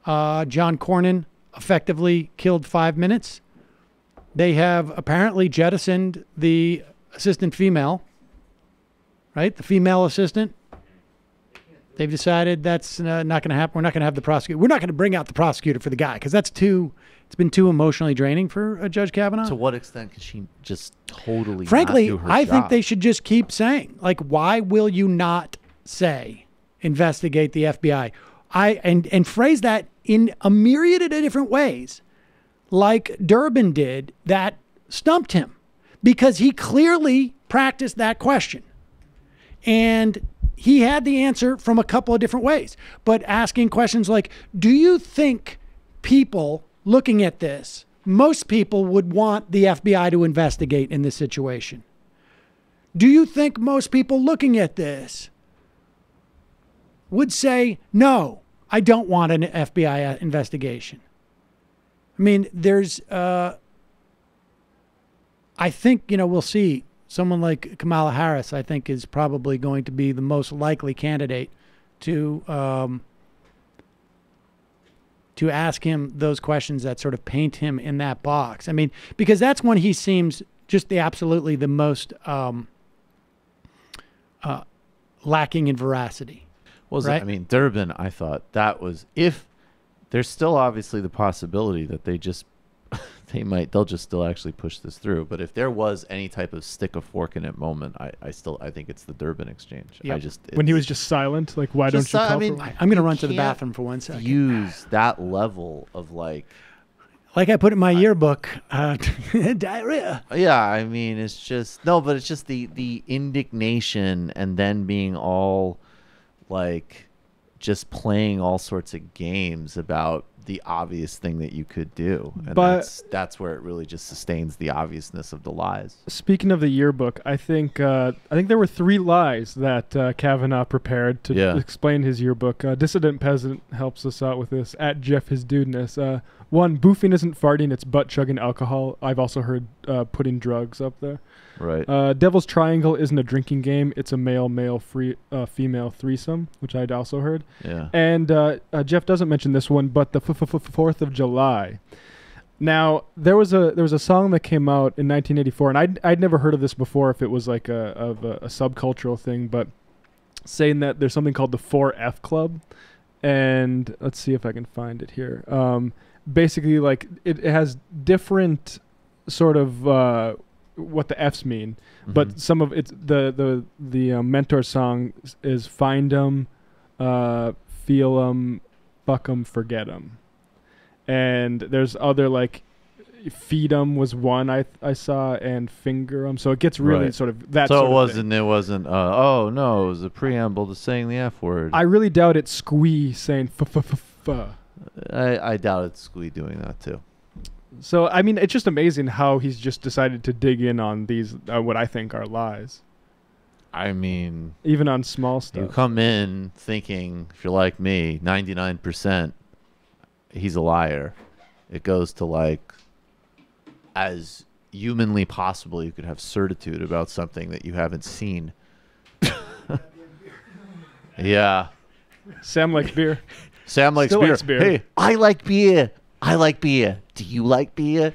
John Cornyn effectively killed 5 minutes. They have apparently jettisoned the assistant female, right? The female assistant. They've decided that's not going to happen. We're not going to have the prosecutor. We're not going to bring out the prosecutor for the guy because it's been too emotionally draining for Judge Kavanaugh. To what extent could she just totally Frankly, not do her I job? think they should just keep saying, like, why will you not say investigate the FBI? And phrase that in a myriad of different ways, like Durbin did, that stumped him because he clearly practiced that question. And he had the answer from a couple of different ways, but asking questions like, do you think people looking at this, most people would want the FBI to investigate in this situation? Do you think most people looking at this would say, no, I don't want an FBI investigation? I mean, there's, I think, we'll see. Someone like Kamala Harris, I think, is probably going to be the most likely candidate to ask him those questions that sort of paint him in that box. I mean, because that's when he seems just absolutely the most lacking in veracity. Right? I mean, Durbin, I thought that was, if there's still obviously the possibility that they'll just still actually push this through. But if there was any type of stick a fork in it moment, I think it's the Durbin exchange. Yep. When he was just silent, like, why don't you call for I'm going to run to the bathroom for 1 second. Use that level of like I put in my yearbook, diarrhea. Yeah, I mean, it's just but it's just the indignation, and then being all like just playing all sorts of games about the obvious thing that you could do, and that's where it really just sustains the obviousness of the lies. Speaking of the yearbook, I think there were 3 lies that Kavanaugh prepared to explain his yearbook. Dissident Peasant helps us out with this at Jeff His Dudeness. 1, boofing isn't farting, it's butt chugging alcohol. I've also heard putting drugs up there. Right. Devil's Triangle isn't a drinking game, it's a male-male female threesome, which I'd also heard. Yeah. And Jeff doesn't mention this one, but the 4th of July. Now, there was a song that came out in 1984, and I'd never heard of this before, if it was like a subcultural thing, but saying that there's something called the 4F Club, and let's see if I can find it here. Basically, like, it has different sort of what the F's mean, but some of it's the mentor song is find 'em, feel 'em, fuck 'em, forget 'em, and there's other like feed 'em was one I saw, and finger 'em. So it gets really sort of that. So sort it wasn't. Thing. It wasn't. Oh no, it was a preamble to saying the F word. I really doubt it's Squee saying f. I doubt it's Squee doing that too. So, I mean, it's just amazing how he's just decided to dig in on these, what I think are lies. I mean... Even on small stuff. You come in thinking, if you're like me, 99%, he's a liar. It goes to, like, as humanly possible, you could have certitude about something that you haven't seen. Yeah. Sam likes beer. Sam likes beer. Hey, I like beer. I like beer. Do you like beer?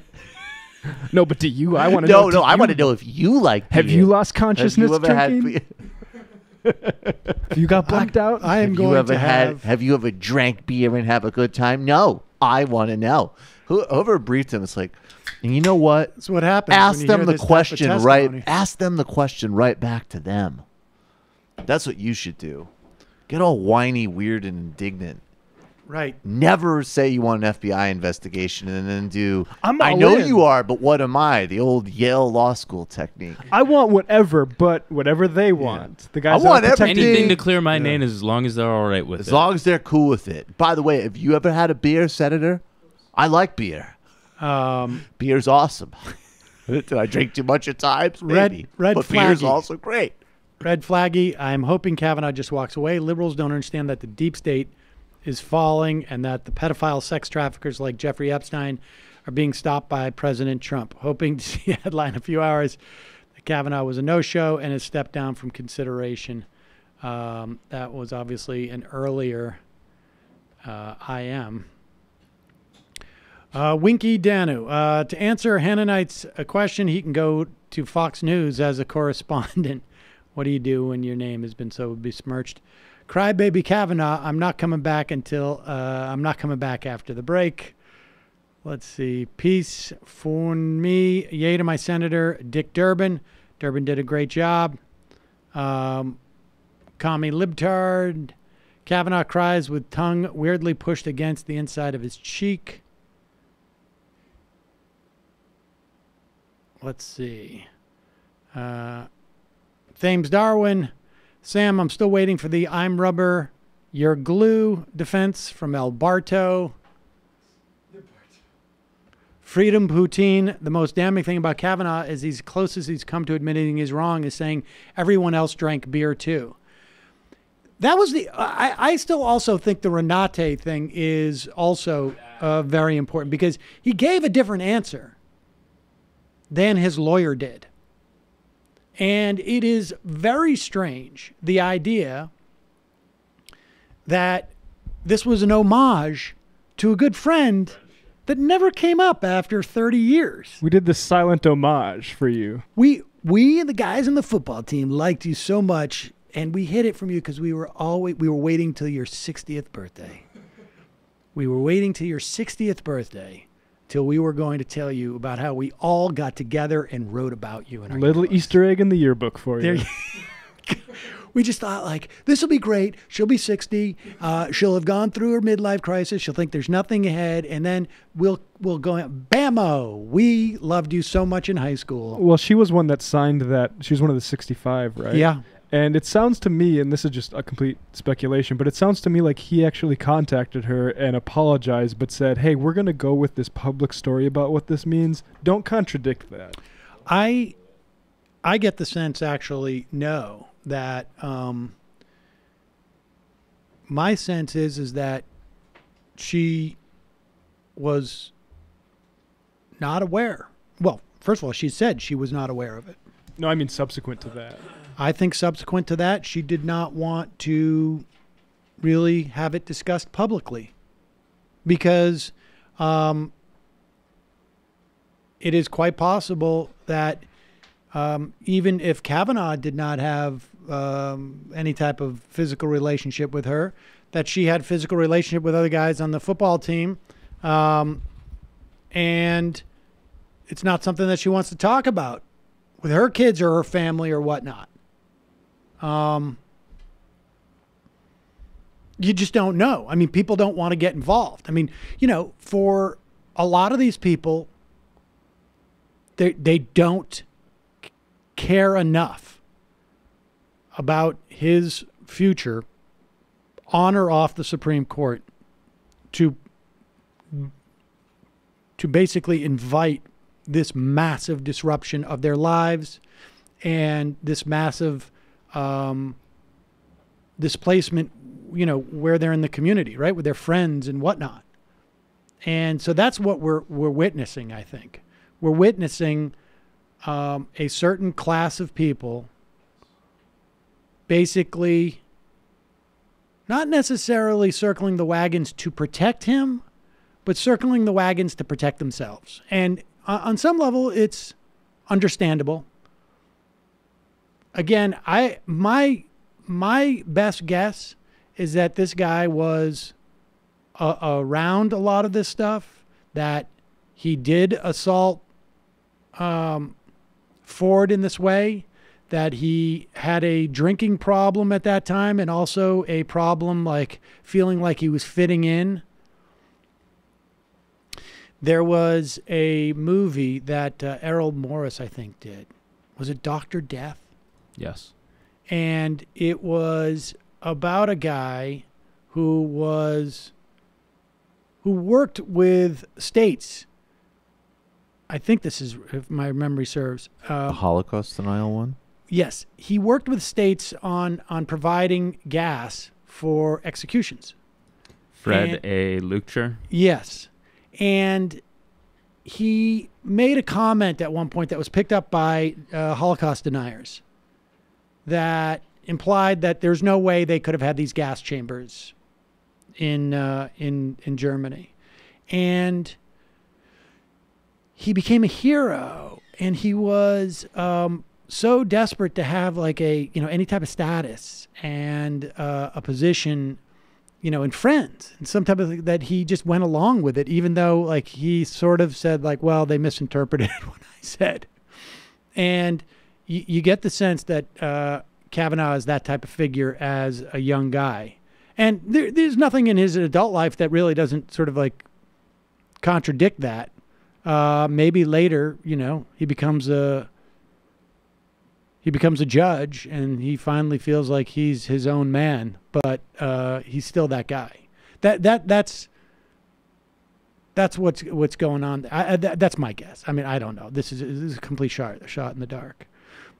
No, but do you? I want to know. No, I want to know if you like beer. Have you lost consciousness have you ever drinking? Have you got blacked out? I am going to have... Have you ever drank beer and have a good time? No. I want to know. Whoever briefed him, it's like, and you know what? That's what happens. Ask them the question right. Ask them the question right back to them. That's what you should do. Get all whiny, weird, and indignant. Right. Never say you want an FBI investigation and then do, I know you are, but what am I? The old Yale Law School technique. I want whatever, but whatever they want. The guys I want anything to clear my name as long as they're all right with it. As long as they're cool with it. By the way, have you ever had a beer, Senator? I like beer. Beer's awesome. Did I drink too much at times? Maybe. But beer's also great. Red flaggy. I'm hoping Kavanaugh just walks away. Liberals don't understand that the deep state is falling and that the pedophile sex traffickers like Jeffrey Epstein are being stopped by President Trump. Hoping to see a headline in a few hours that Kavanaugh was a no-show and has stepped down from consideration. That was obviously an earlier IM. Winky Danu. To answer Hannany's question, he can go to Fox News as a correspondent. What do you do when your name has been so besmirched? Crybaby Kavanaugh, I'm not coming back after the break. Let's see. Peace for me. Yay to my senator, Dick Durbin. Durbin did a great job. Commie libtard. Kavanaugh cries with tongue weirdly pushed against the inside of his cheek. Let's see. Thames Darwin. Sam, I'm still waiting for the I'm rubber, you're glue defense from El Barto. Freedom Poutine, the most damning thing about Kavanaugh is he's closest he's come to admitting he's wrong is saying everyone else drank beer too. That was I still also think the Renate thing is also very important because he gave a different answer than his lawyer did. And it is very strange, the idea that this was an homage to a good friend that never came up after 30 years. We did this silent homage for you. We and the guys on the football team liked you so much, and we hid it from you because we were waiting till your 60th birthday. We were waiting till your 60th birthday till we were going to tell you about how we all got together and wrote about you in our little yearbooks. Easter egg in the yearbook for you. We just thought, like, this will be great. She'll be 60. She'll have gone through her midlife crisis. She'll think there's nothing ahead. And then we'll go, bammo, we loved you so much in high school. Well, she was one that signed that. She was one of the 65, right? Yeah. And it sounds to me, and this is just a complete speculation, but it sounds to me like he actually contacted her and apologized, but said, hey, we're going to go with this public story about what this means. Don't contradict that. I get the sense, actually, no. That my sense is that she was not aware. Well, first of all, she said she was not aware of it. No, I mean subsequent to that. I think subsequent to that, she did not want to really have it discussed publicly because it is quite possible that even if Kavanaugh did not have any type of physical relationship with her, that she had physical relationship with other guys on the football team. And it's not something that she wants to talk about with her kids or her family or whatnot. You just don't know. I mean, people don't want to get involved. I mean, you know, for a lot of these people, they don't care enough about his future on or off the Supreme Court to basically invite this massive disruption of their lives and this massive displacement, you know, where they're in the community, right, with their friends and whatnot. And so that's what we're witnessing, I think. We're witnessing a certain class of people basically not necessarily circling the wagons to protect him, but circling the wagons to protect themselves. And on some level, it's understandable. Again, my best guess is that this guy was around a lot of this stuff, that he did assault Ford in this way, that he had a drinking problem at that time and also a problem like feeling like he was fitting in. There was a movie that Errol Morris, I think, did. Was it Dr. Death? Yes. And it was about a guy who worked with states. I think this is, if my memory serves. The Holocaust denial one? Yes. He worked with states on providing gas for executions. Fred A. Lukcher? Yes. And he made a comment at one point that was picked up by Holocaust deniers that implied that there's no way they could have had these gas chambers in Germany. And he became a hero, and he was so desperate to have like any type of status and a position, in Friends, and some type of that he just went along with it, even though like he sort of said like, well, they misinterpreted what I said. And you get the sense that Kavanaugh is that type of figure as a young guy. And there's nothing in his adult life that really doesn't sort of like contradict that. Maybe later, he becomes a he becomes a judge, and he finally feels like he's his own man, but he's still that guy. That's what's going on. That's my guess. I mean, I don't know. This is a complete shot in the dark.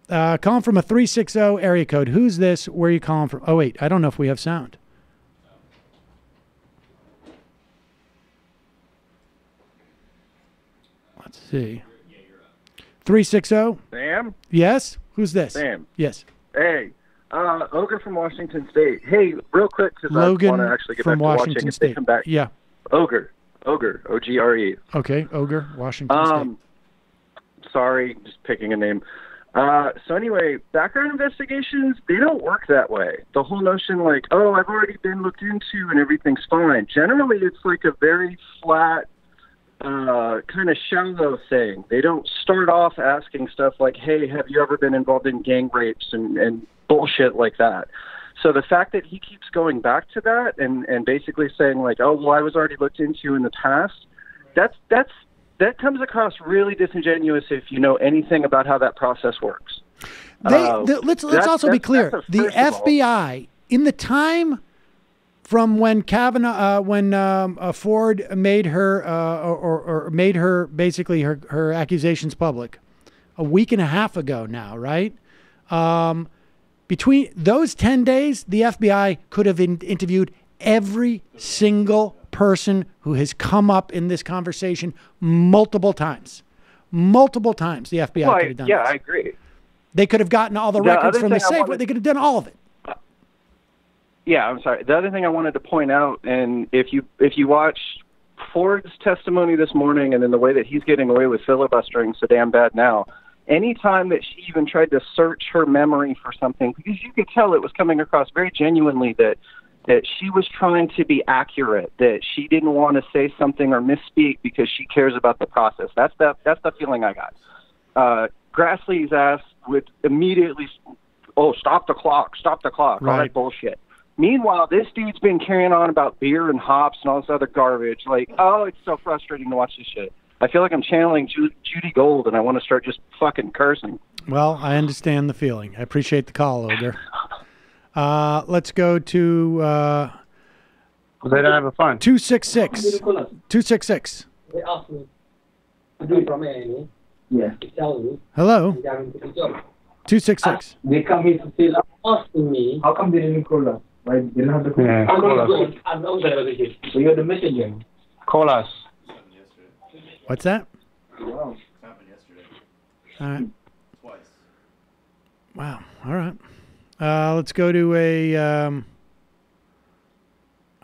Calling from a 360 area code. Who's this? Where are you calling from? Oh, wait. I don't know if we have sound. Let's see. 360? Sam? Yes? Who's this? Sam. Yes. Hey, Logan from Washington State. Hey, real quick, because I want to actually get back to watching if they come back. Yeah. Ogre, O-G-R-E. Okay, Ogre, Washington State. Sorry, just picking a name. So anyway, background investigations, they don't work that way. The whole notion like, oh, I've already been looked into and everything's fine. Generally, it's like a very flat, kind of shallow thing. They don't start off asking stuff like, hey, have you ever been involved in gang rapes and bullshit like that. So the fact that he keeps going back to that and basically saying like, oh, well, I was already looked into in the past, that comes across really disingenuous if you know anything about how that process works. Let's also be clear. The FBI, in the time from when Kavanaugh, Ford made her or made her basically her accusations public, a week and a half ago now, right? Between those 10 days, the FBI could have interviewed every single person who has come up in this conversation multiple times. Multiple times the FBI could have done this. I agree. They could have gotten all the records from the safe. They could have done all of it. Yeah, I'm sorry. The other thing I wanted to point out, and if you watch Ford's testimony this morning and then the way that he's getting away with filibustering so damn bad now, anytime that she even tried to search her memory for something, because you could tell it was coming across very genuinely that she was trying to be accurate, that she didn't want to say something or misspeak because she cares about the process. That's the feeling I got. Grassley's ass would immediately, stop the clock, all that bullshit. Meanwhile, this dude's been carrying on about beer and hops and all this other garbage. Like, it's so frustrating to watch this shit. I feel like I'm channeling Judy Gold, and I want to start just fucking cursing. Well, I understand the feeling. I appreciate the call, Ogre. Let's go to... they don't have fun. 266. 266. Yeah. Hello. 266. They come here to say, asking me, how come they didn't call us? Right? They didn't have the call. Yeah, So you're the messenger. Call us. What's that? Wow. Happened yesterday. All right. Twice. Wow. All right. Let's go to a... I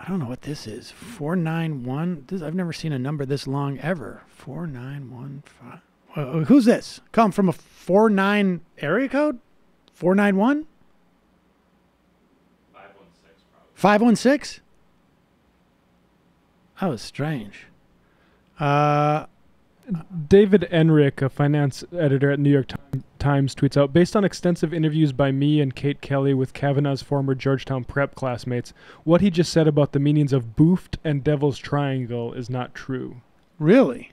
don't know what this is. 491. I've never seen a number this long ever. 4915. Who's this? Come from a 49 area code? 491? 516? That was strange. David Enrick, a finance editor at New York Times, tweets out, based on extensive interviews by me and Kate Kelly with Kavanaugh's former Georgetown prep classmates, what he just said about the meanings of boofed and devil's triangle is not true. Really?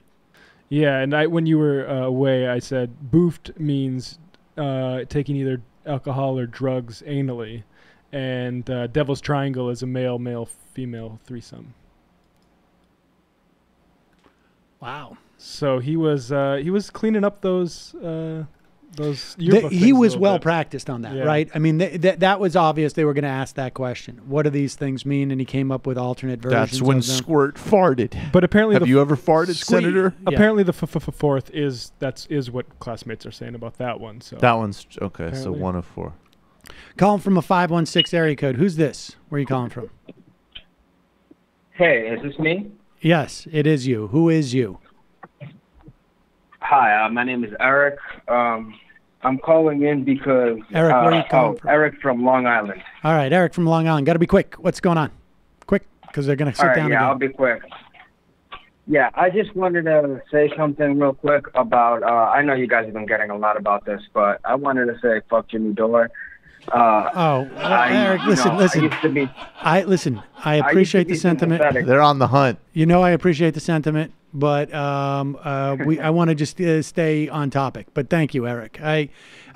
Yeah, and when you were away, I said boofed means taking either alcohol or drugs anally, and devil's triangle is a male, female threesome. Wow. So he was cleaning up those yearbook he was well bit. practiced on that, Yeah. right? I mean, that was obvious they were going to ask that question. What do these things mean? And he came up with alternate versions. That's when of them. Squirt farted. But apparently, have you ever farted, Senator? Apparently, the fourth is what classmates are saying about that one. So that one's okay. Apparently. So 1 of 4. Calling from a 516 area code. Who's this? Where are you calling from? Hey, is this me? Yes, it is you. Who is you? Hi, my name is Eric. I'm calling in because... Eric, where are you calling from? Eric from Long Island. All right, Eric from Long Island. Got to be quick. What's going on? Quick, because they're going to sit down again. I'll be quick. Yeah, I just wanted to say something real quick about... I know you guys have been getting a lot about this, but I wanted to say fuck Jimmy Dore. Eric, listen. I appreciate the sentiment. They're on the hunt. You know I appreciate the sentiment, but I want to just stay on topic. But thank you, Eric. I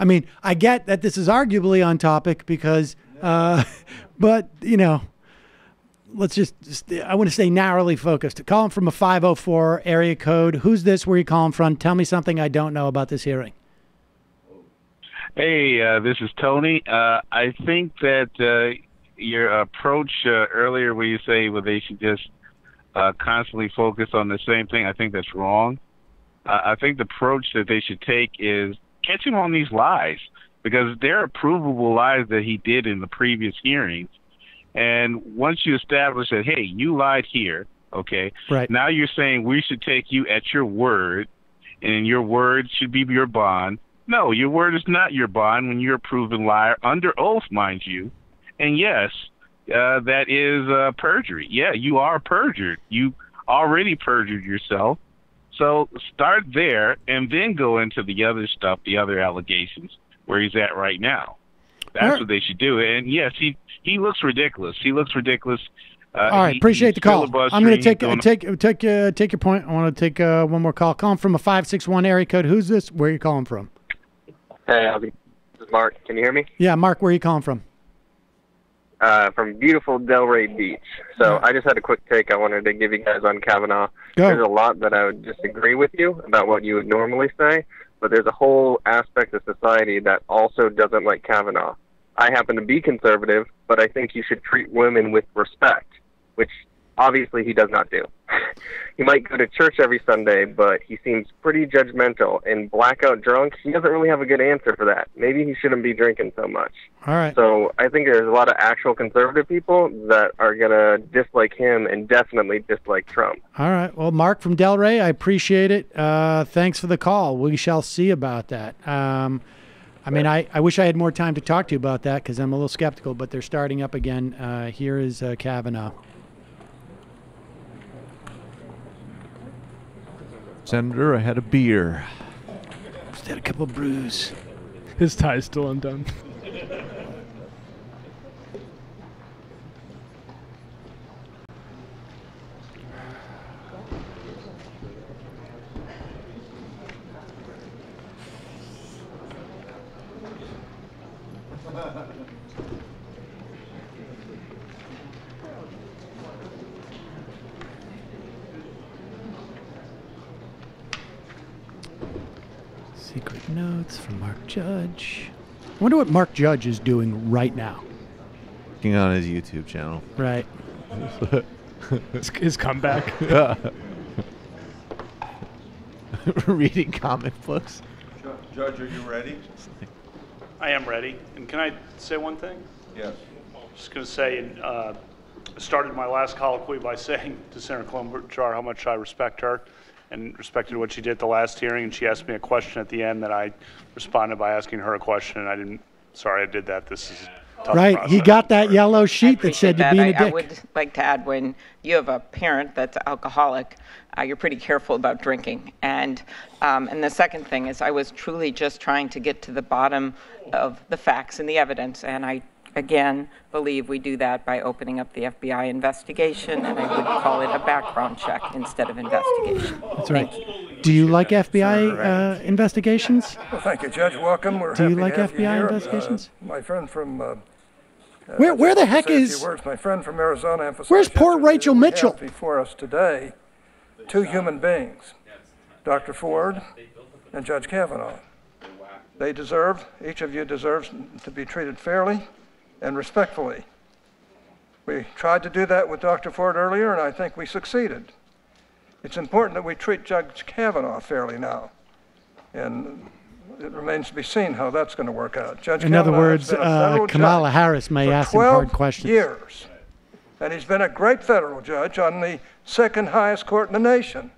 mean, I get that this is arguably on topic because, but you know, let's just I want to stay narrowly focused. Calling from a 504 area code. Who's this? Where are you calling from? Tell me something I don't know about this hearing. Hey, this is Tony. I think that your approach earlier where you say they should just constantly focus on the same thing, I think that's wrong. I think the approach that they should take is catch him on these lies, because they're provable lies that he did in the previous hearings. And once you establish that, hey, you lied here, okay, right. Now you're saying we should take you at your word, and your word should be your bond. No, your word is not your bond when you're a proven liar, under oath, mind you. And yes, that is perjury. Yeah, you are perjured. You already perjured yourself. So start there and then go into the other stuff, the other allegations, where he's at right now. That's what they should do. And yes, he looks ridiculous. He looks ridiculous. All right, appreciate the call. I'm going to take your point. I want to take one more call. Calling from a 561 area code. Who's this? Where are you calling from? Hey, this is Mark. Can you hear me? Yeah, Mark, where are you calling from? From beautiful Delray Beach. So I just had a quick take I wanted to give you guys on Kavanaugh. Go. There's a lot that I would disagree with you about what you would normally say, but there's a whole aspect of society that also doesn't like Kavanaugh. I happen to be conservative, but I think you should treat women with respect, which obviously he does not do. He might go to church every Sunday, but he seems pretty judgmental and blackout drunk. He doesn't really have a good answer for that. Maybe he shouldn't be drinking so much. All right. So I think there's a lot of actual conservative people that are going to dislike him and definitely dislike Trump. All right. Well, Mark from Delray, I appreciate it. Thanks for the call. We shall see about that. I mean, I wish I had more time to talk to you about that because I'm a little skeptical, but they're starting up again. Here is Kavanaugh. Senator, I had a beer. Just had a couple of brews. His tie's still undone. Secret notes from Mark Judge. I wonder what Mark Judge is doing right now. Working on his YouTube channel. Right. His comeback. Yeah. Reading comic books. Judge, are you ready? I am ready. And can I say one thing? Yes. Just going to say, I started my last colloquy by saying to Senator Klobuchar how much I respect her and respected what she did at the last hearing, and she asked me a question at the end that I responded by asking her a question, and I didn't, sorry I did that. This is a tough right, process. he got that yellow sheet that said you're being a dick. I would like to add, when you have a parent that's alcoholic, you're pretty careful about drinking. And the second thing is, I was truly just trying to get to the bottom of the facts and the evidence, and I again believe we do that by opening up the FBI investigation, and I would call it a background check instead of investigation. That's right. Do you like FBI investigations? Well, thank you, Judge. Welcome. We're Do you happy like to have FBI here. investigations? My friend from where the heck is? My friend from Arizona emphasized. Where's poor Rachel we Mitchell? have before us today, two human beings, Dr. Ford and Judge Kavanaugh. They deserve, each of you deserves to be treated fairly and respectfully. We tried to do that with Dr. Ford earlier, and I think we succeeded. It's important that we treat Judge Kavanaugh fairly now, and it remains to be seen how that's going to work out. Judge In other Kavanaugh words, has been a federal Kamala judge Harris may for ask him hard 12 questions. years, and he's been a great federal judge on the second highest court in the nation.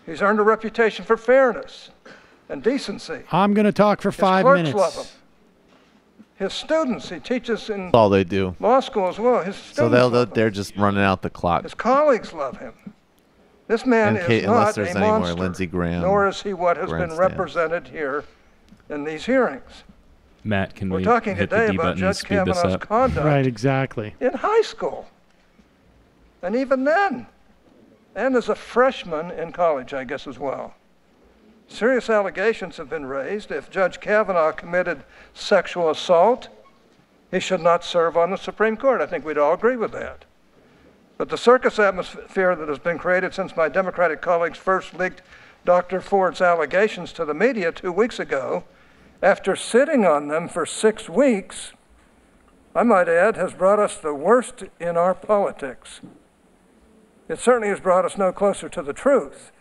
He's earned a reputation for fairness and decency. I'm going to talk for 5 clerks minutes. love him. His students, he teaches in That's all they do. law school as well. His students So love him. they're just running out the clock. His colleagues love him. This man is Unless not there's a any more monster, Lindsey Graham nor is he what has been grandstands. represented here in these hearings. Matt, can We're we talking hit today the D about button and Judge speed this Kavanaugh's up? conduct Right, exactly. in high school. And even then, and as a freshman in college, I guess, as well. Serious allegations have been raised. If Judge Kavanaugh committed sexual assault, he should not serve on the Supreme Court. I think we'd all agree with that. But the circus atmosphere that has been created since my Democratic colleagues first leaked Dr. Ford's allegations to the media 2 weeks ago, after sitting on them for 6 weeks, I might add, has brought us the worst in our politics. It certainly has brought us no closer to the truth.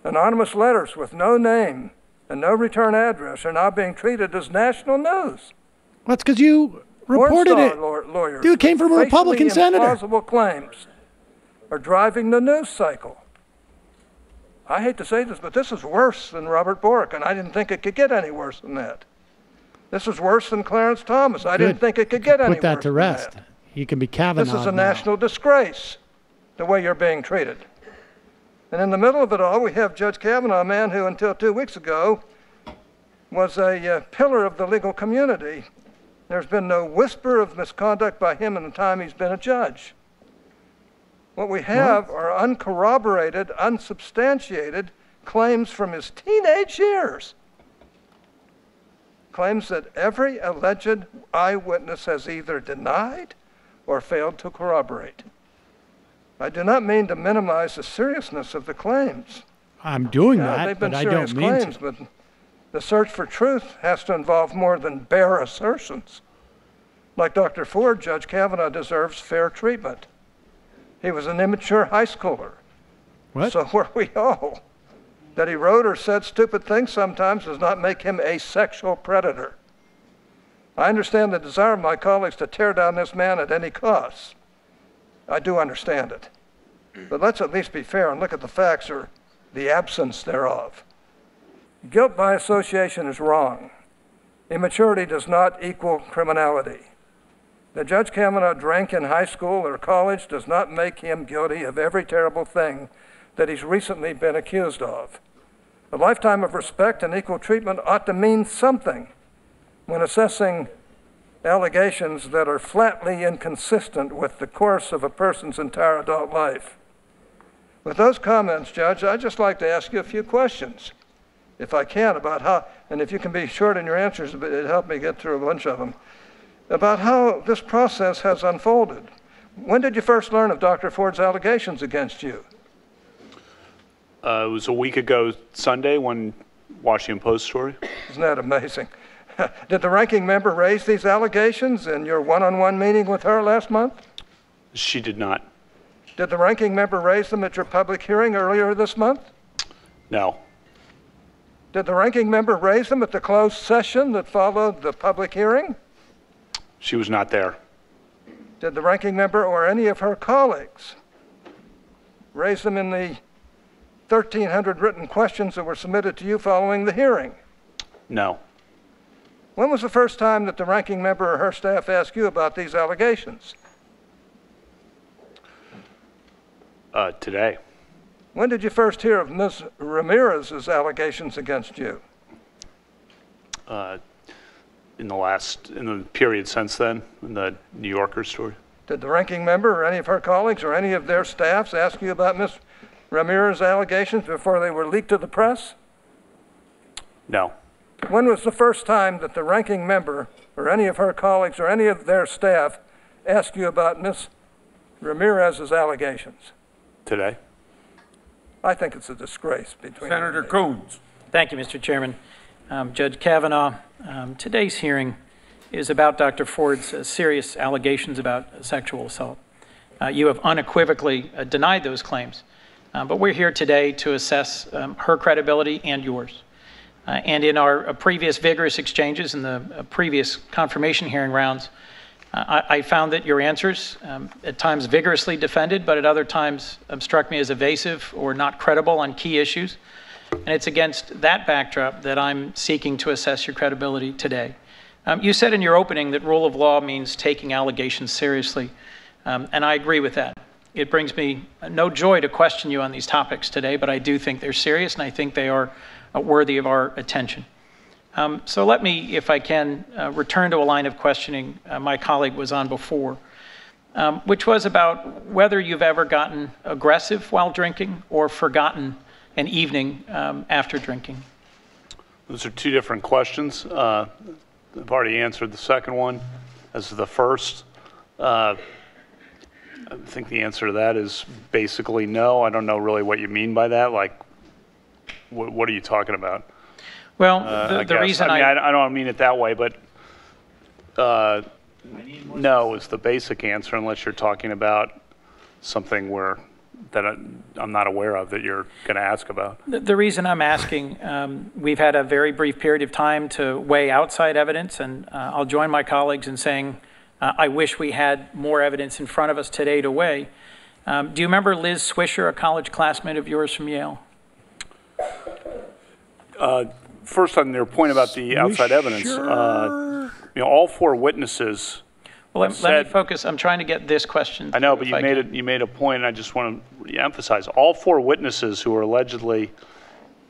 Anonymous letters with no name and no return address are now being treated as national news. Well, that's because you reported it. Lawyers Dude came from a Republican senator. Implausible claims are driving the news cycle. I hate to say this, but this is worse than Robert Bork, and I didn't think it could get any worse than that. This is worse than Clarence Thomas. I didn't think it could get any worse than that. Put that to rest. He can be Cavanaugh. This is a national disgrace, the way you're being treated. And in the middle of it all, we have Judge Kavanaugh, a man who until 2 weeks ago was a pillar of the legal community. There's been no whisper of misconduct by him in the time he's been a judge. What we have are uncorroborated, unsubstantiated claims from his teenage years. Claims that every alleged eyewitness has either denied or failed to corroborate. I do not mean to minimize the seriousness of the claims. I'm doing that, but I don't mean claims, to. But the search for truth has to involve more than bare assertions. Like Dr. Ford, Judge Kavanaugh deserves fair treatment. He was an immature high schooler. What? So were we all. That he wrote or said stupid things sometimes does not make him a sexual predator. I understand the desire of my colleagues to tear down this man at any cost. I do understand it. But let's at least be fair and look at the facts or the absence thereof. Guilt by association is wrong. Immaturity does not equal criminality. That Judge Kavanaugh drank in high school or college does not make him guilty of every terrible thing that he's recently been accused of. A lifetime of respect and equal treatment ought to mean something when assessing allegations that are flatly inconsistent with the course of a person's entire adult life. With those comments, Judge, I'd just like to ask you a few questions, if I can, about how, and if you can be short in your answers, it'd help me get through a bunch of them, about how this process has unfolded. When did you first learn of Dr. Ford's allegations against you? It was a week ago Sunday, one Washington Post story. Isn't that amazing? Did the ranking member raise these allegations in your one-on-one meeting with her last month? She did not. Did the ranking member raise them at your public hearing earlier this month? No. Did the ranking member raise them at the closed session that followed the public hearing? She was not there. Did the ranking member or any of her colleagues raise them in the 1,300 written questions that were submitted to you following the hearing? No. When was the first time that the ranking member or her staff asked you about these allegations? Today. When did you first hear of Ms. Ramirez's allegations against you? In the period since then, in the New Yorker story. Did the ranking member or any of her colleagues or any of their staffs ask you about Ms. Ramirez's allegations before they were leaked to the press? No. When was the first time that the ranking member or any of her colleagues or any of their staff asked you about Ms. Ramirez's allegations? Today. I think it's a disgrace between Senator Coons. Thank you, Mr. Chairman. Judge Kavanaugh, today's hearing is about Dr. Ford's serious allegations about sexual assault. You have unequivocally denied those claims, but we're here today to assess her credibility and yours. And in our previous vigorous exchanges in the previous confirmation hearing rounds, I found that your answers, at times vigorously defended, but at other times struck me as evasive or not credible on key issues. And it's against that backdrop that I'm seeking to assess your credibility today. You said in your opening that rule of law means taking allegations seriously, and I agree with that. It brings me no joy to question you on these topics today, but I do think they're serious, and I think they are worthy of our attention. So let me, if I can, return to a line of questioning my colleague was on before. which was about whether you've ever gotten aggressive while drinking or forgotten an evening after drinking. Those are two different questions. I've already answered the second one. As to the first, I think the answer to that is basically no. I don't know really what you mean by that. Like, what are you talking about? Well, the reason I don't mean it that way, but no is the basic answer, unless you're talking about something that I'm not aware of that you're going to ask about. The reason I'm asking, we've had a very brief period of time to weigh outside evidence, and I'll join my colleagues in saying I wish we had more evidence in front of us today to weigh. Do you remember Liz Swisher, a college classmate of yours from Yale? First, on your point about the outside evidence, all four witnesses. Well, let me focus. I'm trying to get this question. I know, but you made a point, and I just want to re-emphasize. All four witnesses who were allegedly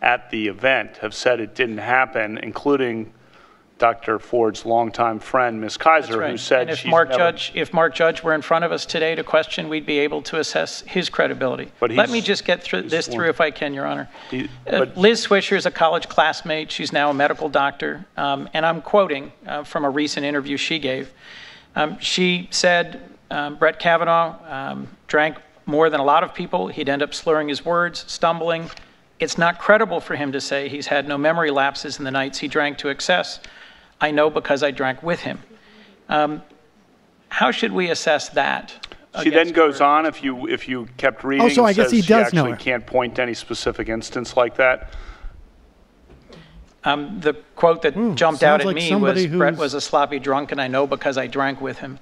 at the event have said it didn't happen, including Dr. Ford's longtime friend, Ms. Kaiser, who said and if Mark Judge were in front of us today to question, we'd be able to assess his credibility. But let me just get through if I can, Your Honor. Liz Swisher is a college classmate. She's now a medical doctor, and I'm quoting from a recent interview she gave. She said Brett Kavanaugh drank more than a lot of people. He'd end up slurring his words, stumbling. It's not credible for him to say he's had no memory lapses in the nights he drank to excess. I know because I drank with him. How should we assess that? She then goes on, if you kept reading, oh, so I guess he does know her. Can't point to any specific instance like that. The quote that jumped out at me was, Brett was a sloppy drunk, and I know because I drank with him.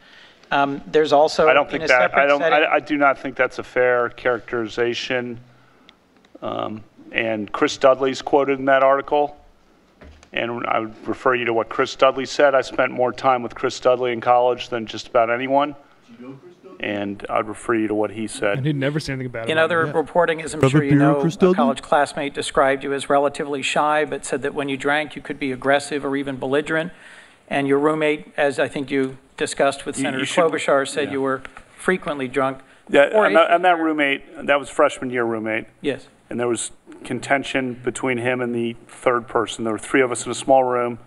There's also, I don't think that, I do not think that's a fair characterization. And Chris Dudley's quoted in that article. And I would refer you to what Chris Dudley said. I spent more time with Chris Dudley in college than just about anyone. And I'd refer you to what he said. And he'd never say anything about it. In other reporting, as I'm sure you know, a college classmate described you as relatively shy, but said that when you drank, you could be aggressive or even belligerent. And your roommate, as I think you discussed with Senator Klobuchar, said you were frequently drunk. Yeah, and that roommate, that was freshman year roommate. Yes. And there was contention between him and the third person. There were three of us in a small room,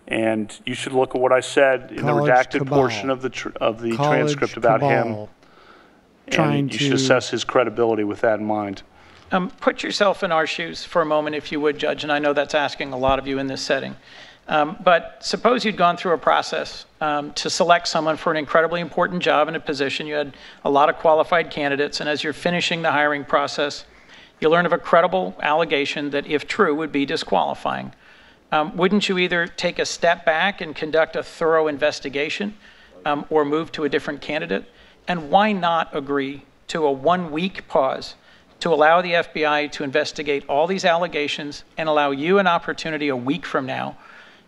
and you should look at what I said in the redacted portion of the transcript about him. And you should assess his credibility with that in mind. Put yourself in our shoes for a moment, if you would, Judge, and I know that's asking a lot of you in this setting. But suppose you'd gone through a process to select someone for an incredibly important job in a position. You had a lot of qualified candidates, and as you're finishing the hiring process, you learn of a credible allegation that, if true, would be disqualifying. Wouldn't you either take a step back and conduct a thorough investigation or move to a different candidate? And why not agree to a 1-week pause to allow the FBI to investigate all these allegations and allow you an opportunity a week from now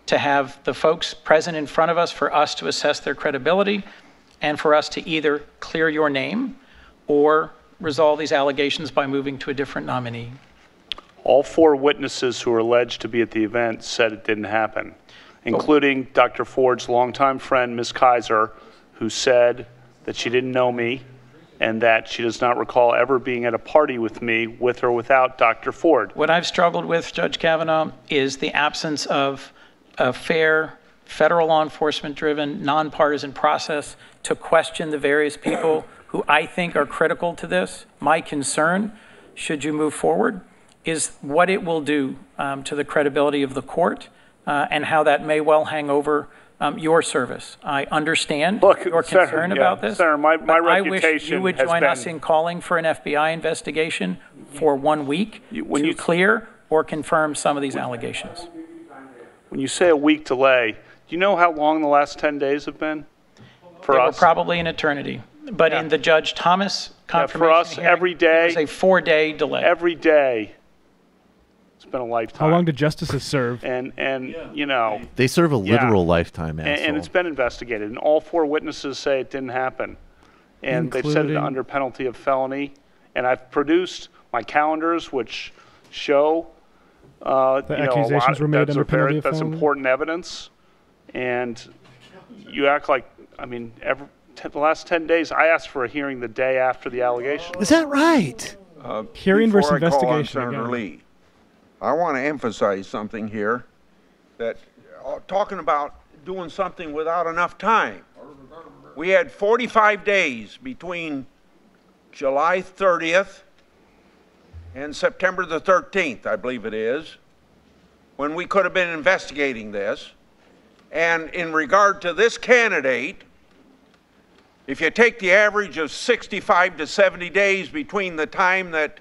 to have the folks present in front of us for us to assess their credibility and for us to either clear your name or resolve these allegations by moving to a different nominee? All four witnesses who were alleged to be at the event said it didn't happen, including Dr. Ford's longtime friend, Ms. Kaiser, who said that she didn't know me and that she does not recall ever being at a party with me, with or without Dr. Ford. What I've struggled with, Judge Kavanaugh, is the absence of a fair, federal law enforcement-driven, nonpartisan process to question the various people who I think are critical to this. My concern, should you move forward, is what it will do to the credibility of the court and how that may well hang over your service. I understand your concern about this, Senator, my but I wish reputation you would has join been- us in calling for an FBI investigation for 1 week to clear or confirm some of these allegations. When you say a week delay, do you know how long the last 10 days have been for us? Probably an eternity. But in the Judge Thomas confirmation for us, hearing, every day, it was a 4-day delay. Every day, it's been a lifetime. How long did justices serve? And you know, they serve a literal lifetime, and it's been investigated, and all four witnesses say it didn't happen, and they've said it under penalty of felony. And I've produced my calendars, which show the accusations were made under penalty of that's felony? important evidence. And you act like, I mean, the last 10 days, I asked for a hearing the day after the allegation. Is that right? Hearing versus Before I call on investigation Senator again. Lee, I want to emphasize something here, that talking about doing something without enough time. We had 45 days between July 30th and September the 13th, I believe it is, when we could have been investigating this. And in regard to this candidate, if you take the average of 65 to 70 days between the time that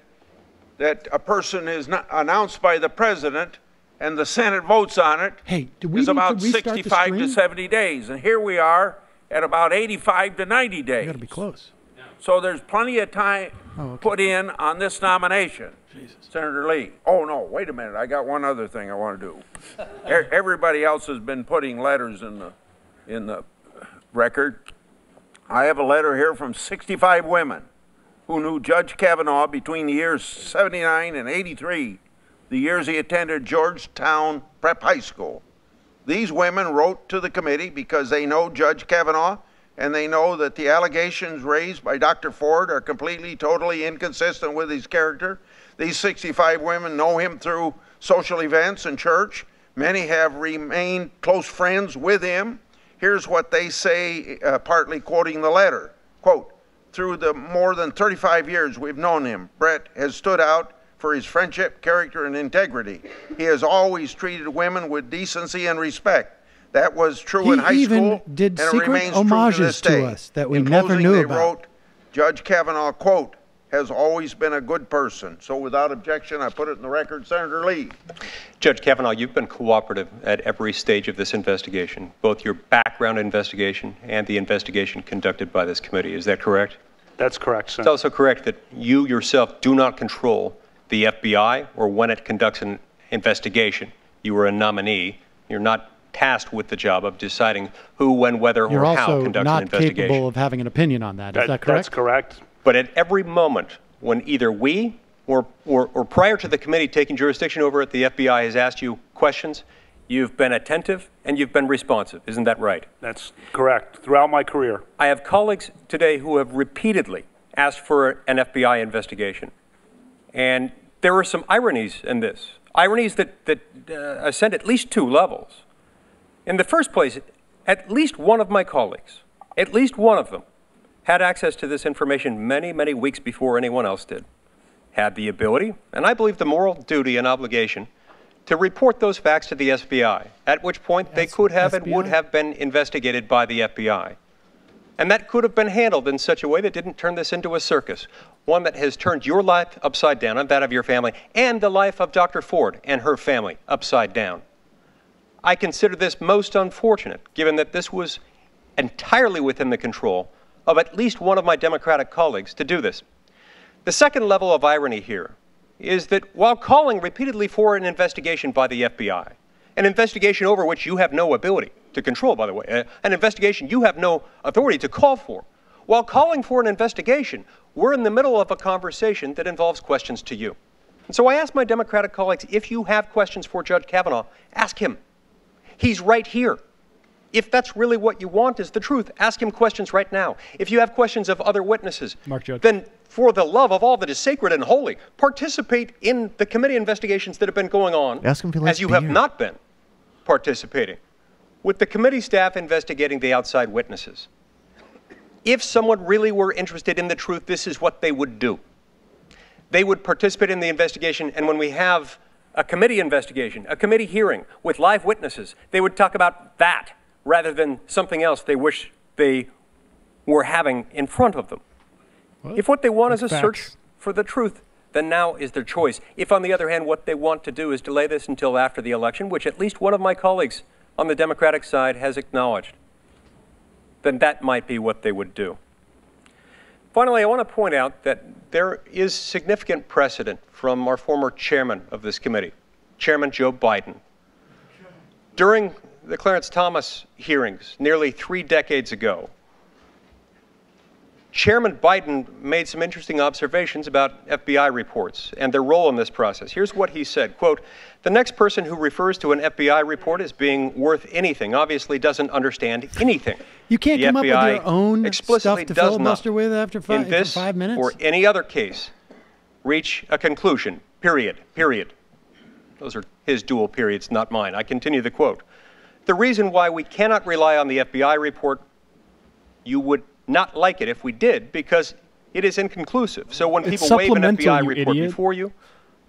a person is announced by the president and the Senate votes on it, is about 65 to 70 days. And here we are at about 85 to 90 days. You got to be close. So there's plenty of time put in on this nomination. Senator Lee. Oh, no, wait a minute. I got one other thing I want to do. Everybody else has been putting letters in the record. I have a letter here from 65 women who knew Judge Kavanaugh between the years 79 and 83, the years he attended Georgetown Prep High School. These women wrote to the committee because they know Judge Kavanaugh and they know that the allegations raised by Dr. Ford are completely, totally inconsistent with his character. These 65 women know him through social events and church. Many have remained close friends with him. Here's what they say, partly quoting the letter. Quote, through the more than 35 years we've known him, Brett has stood out for his friendship, character, and integrity. He has always treated women with decency and respect. That was true in high school, did and it secret remains true to homages this day. to us that we In never closing, knew they about. wrote, Judge Kavanaugh, quote, has always been a good person. So without objection, I put it in the record. Senator Lee. Judge Kavanaugh, you've been cooperative at every stage of this investigation, both your background investigation and the investigation conducted by this committee. Is that correct? That's correct, Senator. It's also correct that you yourself do not control the FBI or when it conducts an investigation. You are a nominee. You're not tasked with the job of deciding who, when, whether, You're or how also conducts an not investigation. capable of having an opinion on that. Is that correct? That's correct. But at every moment when either we or prior to the committee taking jurisdiction over it, the FBI has asked you questions, you've been attentive and you've been responsive. Isn't that right? That's correct. Throughout my career. I have colleagues today who have repeatedly asked for an FBI investigation. And there are some ironies in this. Ironies that ascend at least two levels. In the first place, at least one of my colleagues, at least one of them, had access to this information many, many weeks before anyone else did, had the ability, and I believe the moral duty and obligation, to report those facts to the FBI, at which point they could have and would have been investigated by the FBI. And that could have been handled in such a way that didn't turn this into a circus, one that has turned your life upside down and that of your family, and the life of Dr. Ford and her family upside down. I consider this most unfortunate, given that this was entirely within the control of at least one of my Democratic colleagues to do this. The second level of irony here is that while calling repeatedly for an investigation by the FBI, an investigation over which you have no ability to control, by the way, an investigation you have no authority to call for, while calling for an investigation, we're in the middle of a conversation that involves questions to you. And so I ask my Democratic colleagues, if you have questions for Judge Kavanaugh, ask him. He's right here. If that's really what you want is the truth, ask him questions right now. If you have questions of other witnesses, then for the love of all that is sacred and holy, participate in the committee investigations that have been going on, Ask him if he likes as you have beer. not been participating, with the committee staff investigating the outside witnesses. If someone really were interested in the truth, this is what they would do. They would participate in the investigation, and when we have a committee investigation, a committee hearing with live witnesses, they would talk about that rather than something else they wish they were having in front of them. If what they want is a search for the truth, then now is their choice. If, on the other hand, what they want to do is delay this until after the election, which at least one of my colleagues on the Democratic side has acknowledged, then that might be what they would do. Finally, I want to point out that there is significant precedent from our former chairman of this committee, Chairman Joe Biden. During the Clarence Thomas hearings nearly 3 decades ago, Chairman Biden made some interesting observations about FBI reports and their role in this process. Here's what he said, quote, "The next person who refers to an FBI report as being worth anything obviously doesn't understand anything." You can't come up with your own explicitly stuff to does filibuster not, with after in this 5 minutes? or any other case, reach a conclusion, period. Those are his dual periods, not mine. I continue the quote. "The reason why we cannot rely on the FBI report, you would not like it if we did, because it is inconclusive. So when people wave an FBI report before you,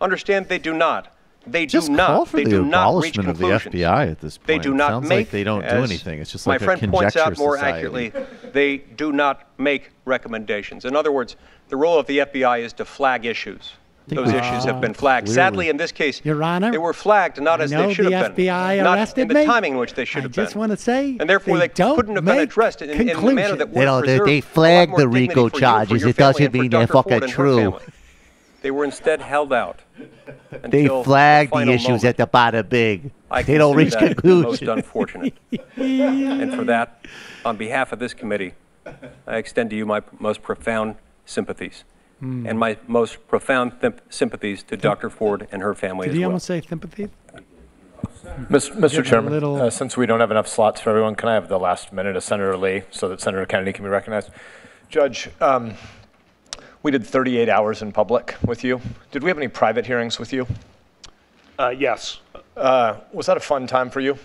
understand they do not. They do Just call not. for They the do not reach abolishment of the conclusions. FBI at this point. They do not Sounds make, like they don't do as anything. It's just my like a friend points conjecture out more society. accurately, they do not make recommendations. In other words, the role of the FBI is to flag issues. Those issues have been flagged. Clearly. Sadly, in this case, Your Honor, they were flagged not as they should the have been, FBI not arrested in the me. timing in which they should have been. I just want to say, And therefore, they couldn't have been addressed in the manner that would preserve they a lot flagged more the dignity RICO for you, charges. for your It doesn't family, and for mean they're Dr. Ford fucking and her true. family. They were instead held out. They until flagged the final issues moment. at the bottom big. I They don't reach consider that conclusions. most unfortunate. And for that, on behalf of this committee, I extend to you my most profound sympathies. And my most profound sympathies to Dr. Ford and her family Did as he well. almost say sympathy? Mr. Chairman, since we don't have enough slots for everyone, can I have the last minute of Senator Lee so that Senator Kennedy can be recognized? Judge, we did 38 hours in public with you. Did we have any private hearings with you? Yes. Was that a fun time for you?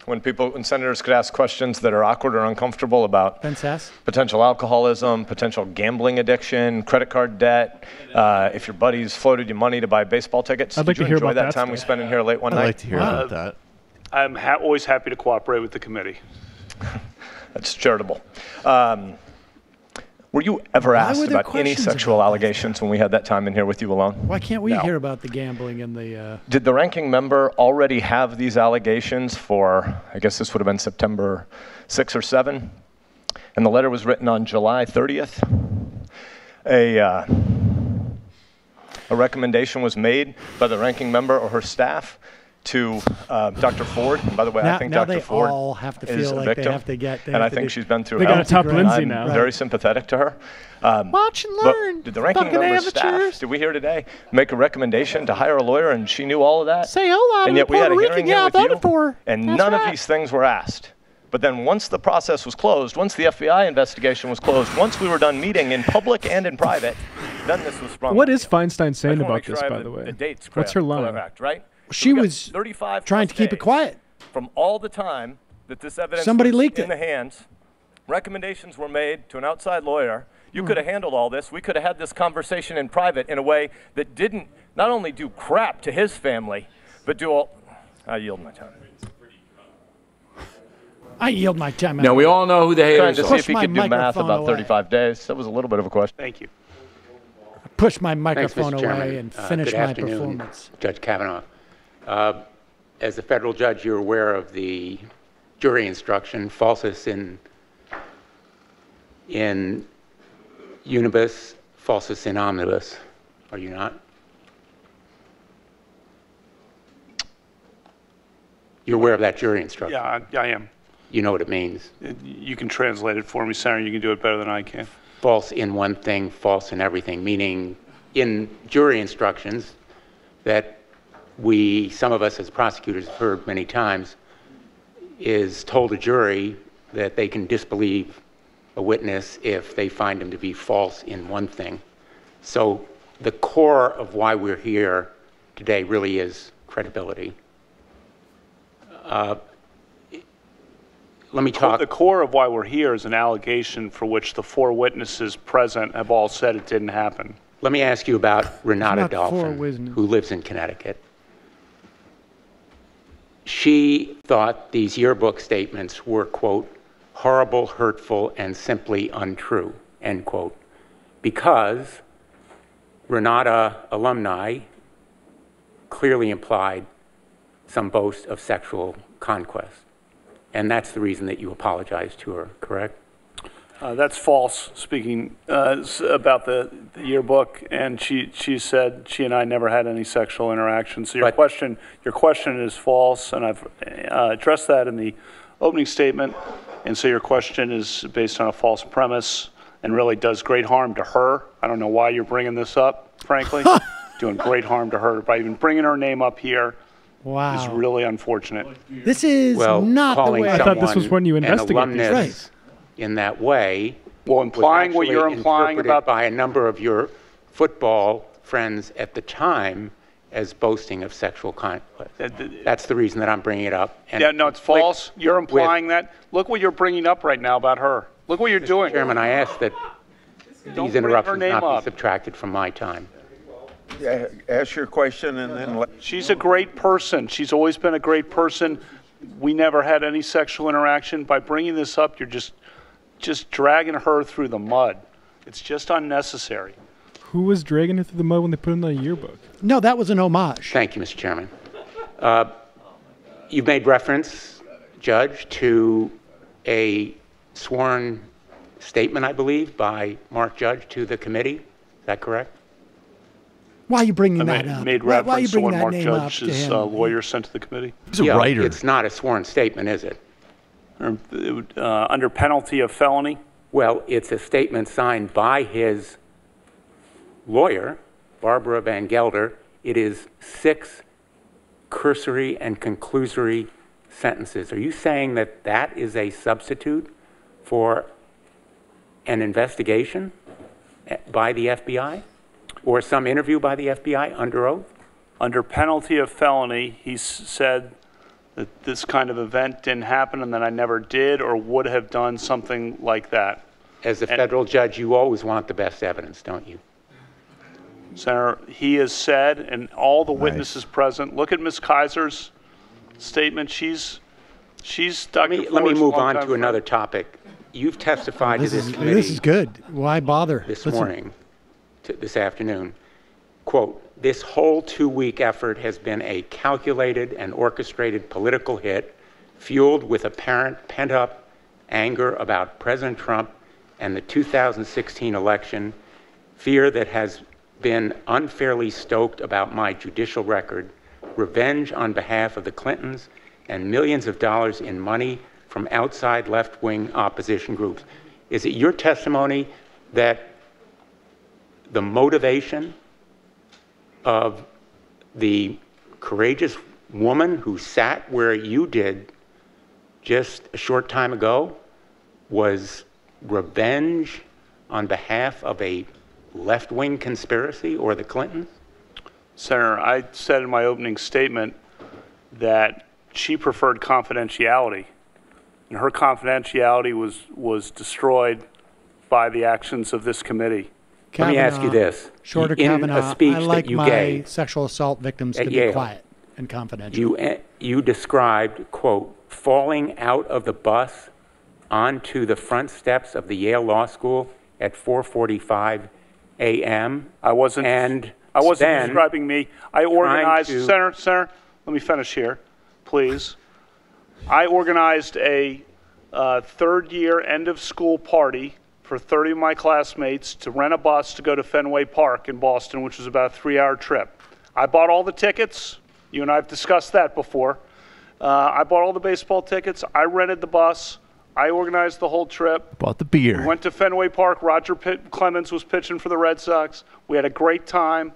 When senators could ask questions that are awkward or uncomfortable about potential alcoholism, potential gambling addiction, credit card debt, if your buddies floated you money to buy baseball tickets. I'd like Did you to hear enjoy about that that time we stuff. spent in here late one night? I'd like to hear about that. I'm always happy to cooperate with the committee. That's charitable. Were you ever Why asked were there about any questions sexual allegations when we had that time in here with you alone? Why can't we No. hear about the gambling and the... Did the ranking member already have these allegations for, I guess this would have been September 6 or 7? And the letter was written on July 30th. A recommendation was made by the ranking member or her staff to Dr. Ford. And by the way, I think now Dr. they Ford all have to is feel a like they victim. have to get... And I think she's been through They hell. got a top Lindsay I'm now. very sympathetic to her. Watch and But learn. did the ranking Fucking member's amateurs. staff, did we hear today, make a recommendation to hire a lawyer and she knew all of that? Say hola And to yet we had a Puerto hearing Rican. here Yeah, I with you, voted for her. and That's none right. of these things were asked. But then once the process was closed, once the FBI investigation was closed, once we were done meeting in public and in private, then this was sprung. What is Feinstein saying I just wanna about make sure this, I have by the way? The dates What's her line? correct, right? She we've got was 35 trying plus to keep it days quiet. From all the time that this evidence Somebody was leaked in it. the hands, recommendations were made to an outside lawyer. You could have handled all this. We could have had this conversation in private in a way that didn't not only do crap to his family, but do all. I yield my time. I yield my time. Now, we all know who the Trying haters to are. see Push if he my could do math microphone about away. 35 days. That was a little bit of a question. Thank you. Push my Thanks, microphone Mr. away Chairman. and finish Good my afternoon, performance. Judge Kavanaugh. As a federal judge, you're aware of the jury instruction, falsus in unibus, falsus in omnibus, are you not? You're aware of that jury instruction? Yeah, I am. You know what it means? You can translate it for me, Senator. You can do it better than I can. False in one thing, false in everything, meaning in jury instructions that some of us as prosecutors have heard many times, is told a jury that they can disbelieve a witness if they find him to be false in one thing. So the core of why we're here today really is credibility. Let me talk. The core of why we're here is an allegation for which the 4 witnesses present have all said it didn't happen. Let me ask you about Renata not Dolphin, witnesses. who lives in Connecticut. She thought these yearbook statements were, quote, horrible, hurtful, and simply untrue, end quote, because Renata alumni clearly implied some boast of sexual conquest. And that's the reason that you apologized to her, correct? That's false, speaking about the yearbook, and she said she and I never had any sexual interaction. So your question is false, and I've addressed that in the opening statement. And so your question is based on a false premise, and really does great harm to her. I don't know why you're bringing this up, frankly. Doing great harm to her by even bringing her name up here. Wow. Is really unfortunate. This is not the way. I thought this was when you investigated these. Right. In that way. Well, implying what you're implying about by a number of your football friends at the time as boasting of sexual conduct. That's the reason that I'm bringing it up. And yeah, no, it's false. You're implying that. Look what you're bringing up right now about her. Look what you're doing. Chairman, I ask that these interruptions not be subtracted from my time. Yeah, ask your question and then She's a great person. She's always been a great person. We never had any sexual interaction. By bringing this up, you're just dragging her through the mud. It's just unnecessary. Who was dragging it through the mud when they put it in the yearbook? No, that was an homage. Thank you, Mr. Chairman. You've made reference, Judge, to a sworn statement, I believe, by Mark Judge to the committee. Is that correct? Why are you bringing that up? Made why are you reference to bringing what that Mark name up to Judge's him? lawyer sent to the committee. He's a writer. It's not a sworn statement, is it? Under penalty of felony? Well, it's a statement signed by his lawyer, Barbara Van Gelder. It is 6 cursory and conclusory sentences. Are you saying that that is a substitute for an investigation by the FBI or some interview by the FBI under oath? Under penalty of felony, he said that this kind of event didn't happen and that I never did or would have done something like that. As a federal judge, you always want the best evidence, don't you? Senator, he has said, and all the witnesses present, look at Ms. Kaiser's statement. She's Dr. Let me move on to friend. another topic. You've testified to this committee. This is good. Why bother? This morning, this afternoon, quote, this whole 2-week effort has been a calculated and orchestrated political hit fueled with apparent pent-up anger about President Trump and the 2016 election, fear that has been unfairly stoked about my judicial record, revenge on behalf of the Clintons, and millions of dollars in money from outside left-wing opposition groups. Is it your testimony that the motivation of the courageous woman who sat where you did just a short time ago was revenge on behalf of a left-wing conspiracy or the Clintons? Senator, I said in my opening statement that she preferred confidentiality, and her confidentiality was destroyed by the actions of this committee. Let me ask you this. Shorter in Kavanaugh, a speech I like that you my gave sexual assault victims to at be Yale, quiet and confidential. You described, quote, falling out of the bus onto the front steps of the Yale Law School at 4:45 a.m. I wasn't describing me. I organized, Senator, let me finish here, please. I organized a third-year end-of-school party for 30 of my classmates to rent a bus to go to Fenway Park in Boston, which was about a 3-hour trip. I bought all the tickets. You and I have discussed that before. I bought all the baseball tickets. I rented the bus. I organized the whole trip. Bought the beer. We went to Fenway Park. Roger Clemens was pitching for the Red Sox. We had a great time.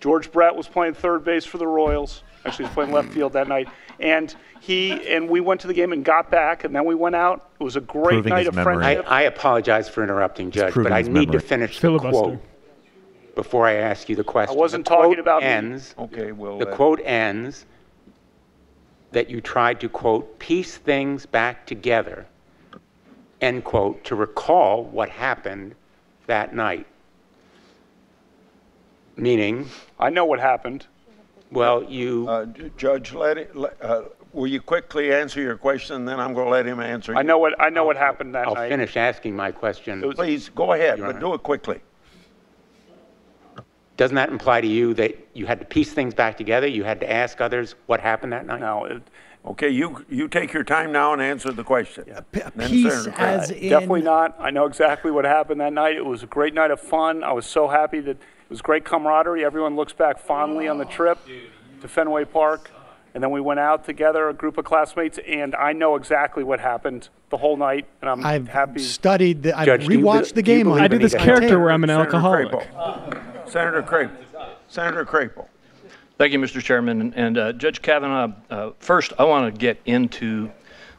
George Brett was playing third base for the Royals. Actually, he was playing left field that night. And we went to the game and got back, and then we went out. It was a great night of friendship. I apologize for interrupting, Judge, but I need to finish the quote before I ask you the question. I wasn't talking about ends, me. Okay, well, the quote ends that you tried to, quote, piece things back together, end quote, to recall what happened that night. Meaning? I know what happened. Well, you... Judge, will you quickly answer your question, then I'm going to let him answer. I know what happened that night. I'll finish asking my question. Please, go ahead, but do it quickly. Doesn't that imply to you that you had to piece things back together? You had to ask others what happened that night? No. Okay, you take your time now and answer the question. Piece as in... Definitely not. I know exactly what happened that night. It was a great night of fun. I was so happy that it was great camaraderie. Everyone looks back fondly on the trip to Fenway Park. And then we went out together, a group of classmates, and I know exactly what happened the whole night, and I'm happy. Studied, I've Judge, rewatched the game. I do this character where I'm an Senator alcoholic. Crapel. Senator Crapel. Senator Crapel. Thank you, Mr. Chairman. And Judge Kavanaugh, first, I want to get into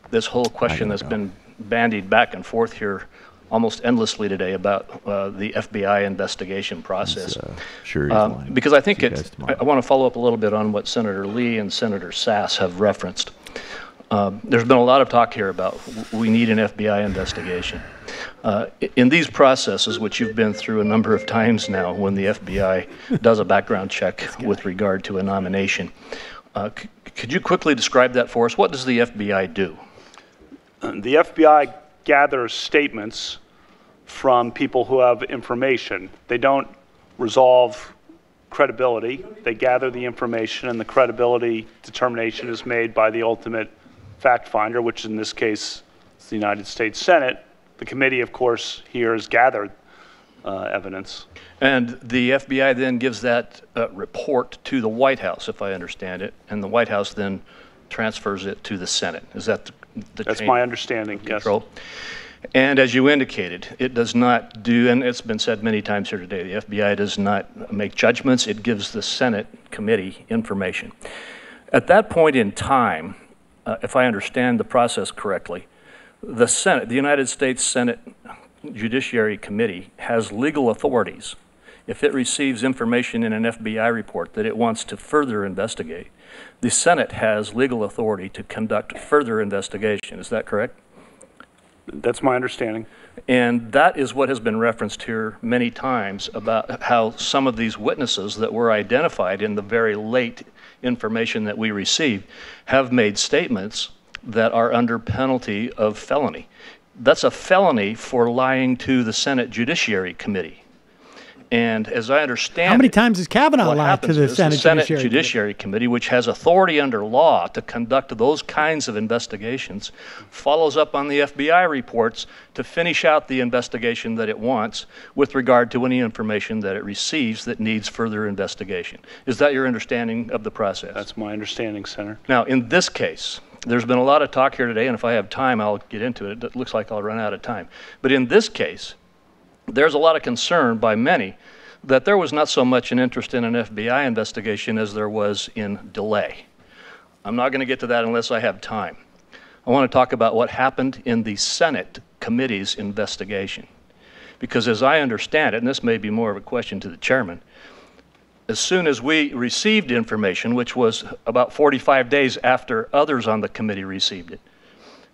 this whole question that's been bandied back and forth here almost endlessly today about the FBI investigation process. Because I think I want to follow up a little bit on what Senator Lee and Senator Sass have referenced. There's been a lot of talk here about we need an FBI investigation. In these processes, which you've been through a number of times now when the FBI does a background check with regard to a nomination, could you quickly describe that for us? What does the FBI do? The FBI gathers statements from people who have information. They don't resolve credibility. They gather the information, and the credibility determination is made by the ultimate fact finder, which in this case is the United States Senate. The committee, of course, here has gathered evidence. And the FBI then gives that report to the White House, if I understand it, and the White House then transfers it to the Senate. Is that the That's my understanding, control? Yes. And as you indicated, it does not do, and it's been said many times here today, the FBI does not make judgments. It gives the Senate committee information. At that point in time, if I understand the process correctly, the Senate, the United States Senate Judiciary Committee has legal authorities. If it receives information in an FBI report that it wants to further investigate, the Senate has legal authority to conduct further investigation. Is that correct? That's my understanding. And that is what has been referenced here many times about how some of these witnesses that were identified in the very late information that we received have made statements that are under penalty of felony. That's a felony for lying to the Senate Judiciary Committee. And as I understand how many times has Kavanaugh lied to the Senate Judiciary Committee, which has authority under law to conduct those kinds of investigations, follows up on the FBI reports to finish out the investigation that it wants with regard to any information that it receives that needs further investigation. Is that your understanding of the process? That's my understanding, Senator. Now, in this case, there's been a lot of talk here today, and if I have time, I'll get into it. It looks like I'll run out of time. But in this case, there's a lot of concern by many that there was not so much an interest in an FBI investigation as there was in delay. I'm not going to get to that unless I have time. I want to talk about what happened in the Senate committee's investigation. Because as I understand it, and this may be more of a question to the chairman, as soon as we received information, which was about 45 days after others on the committee received it,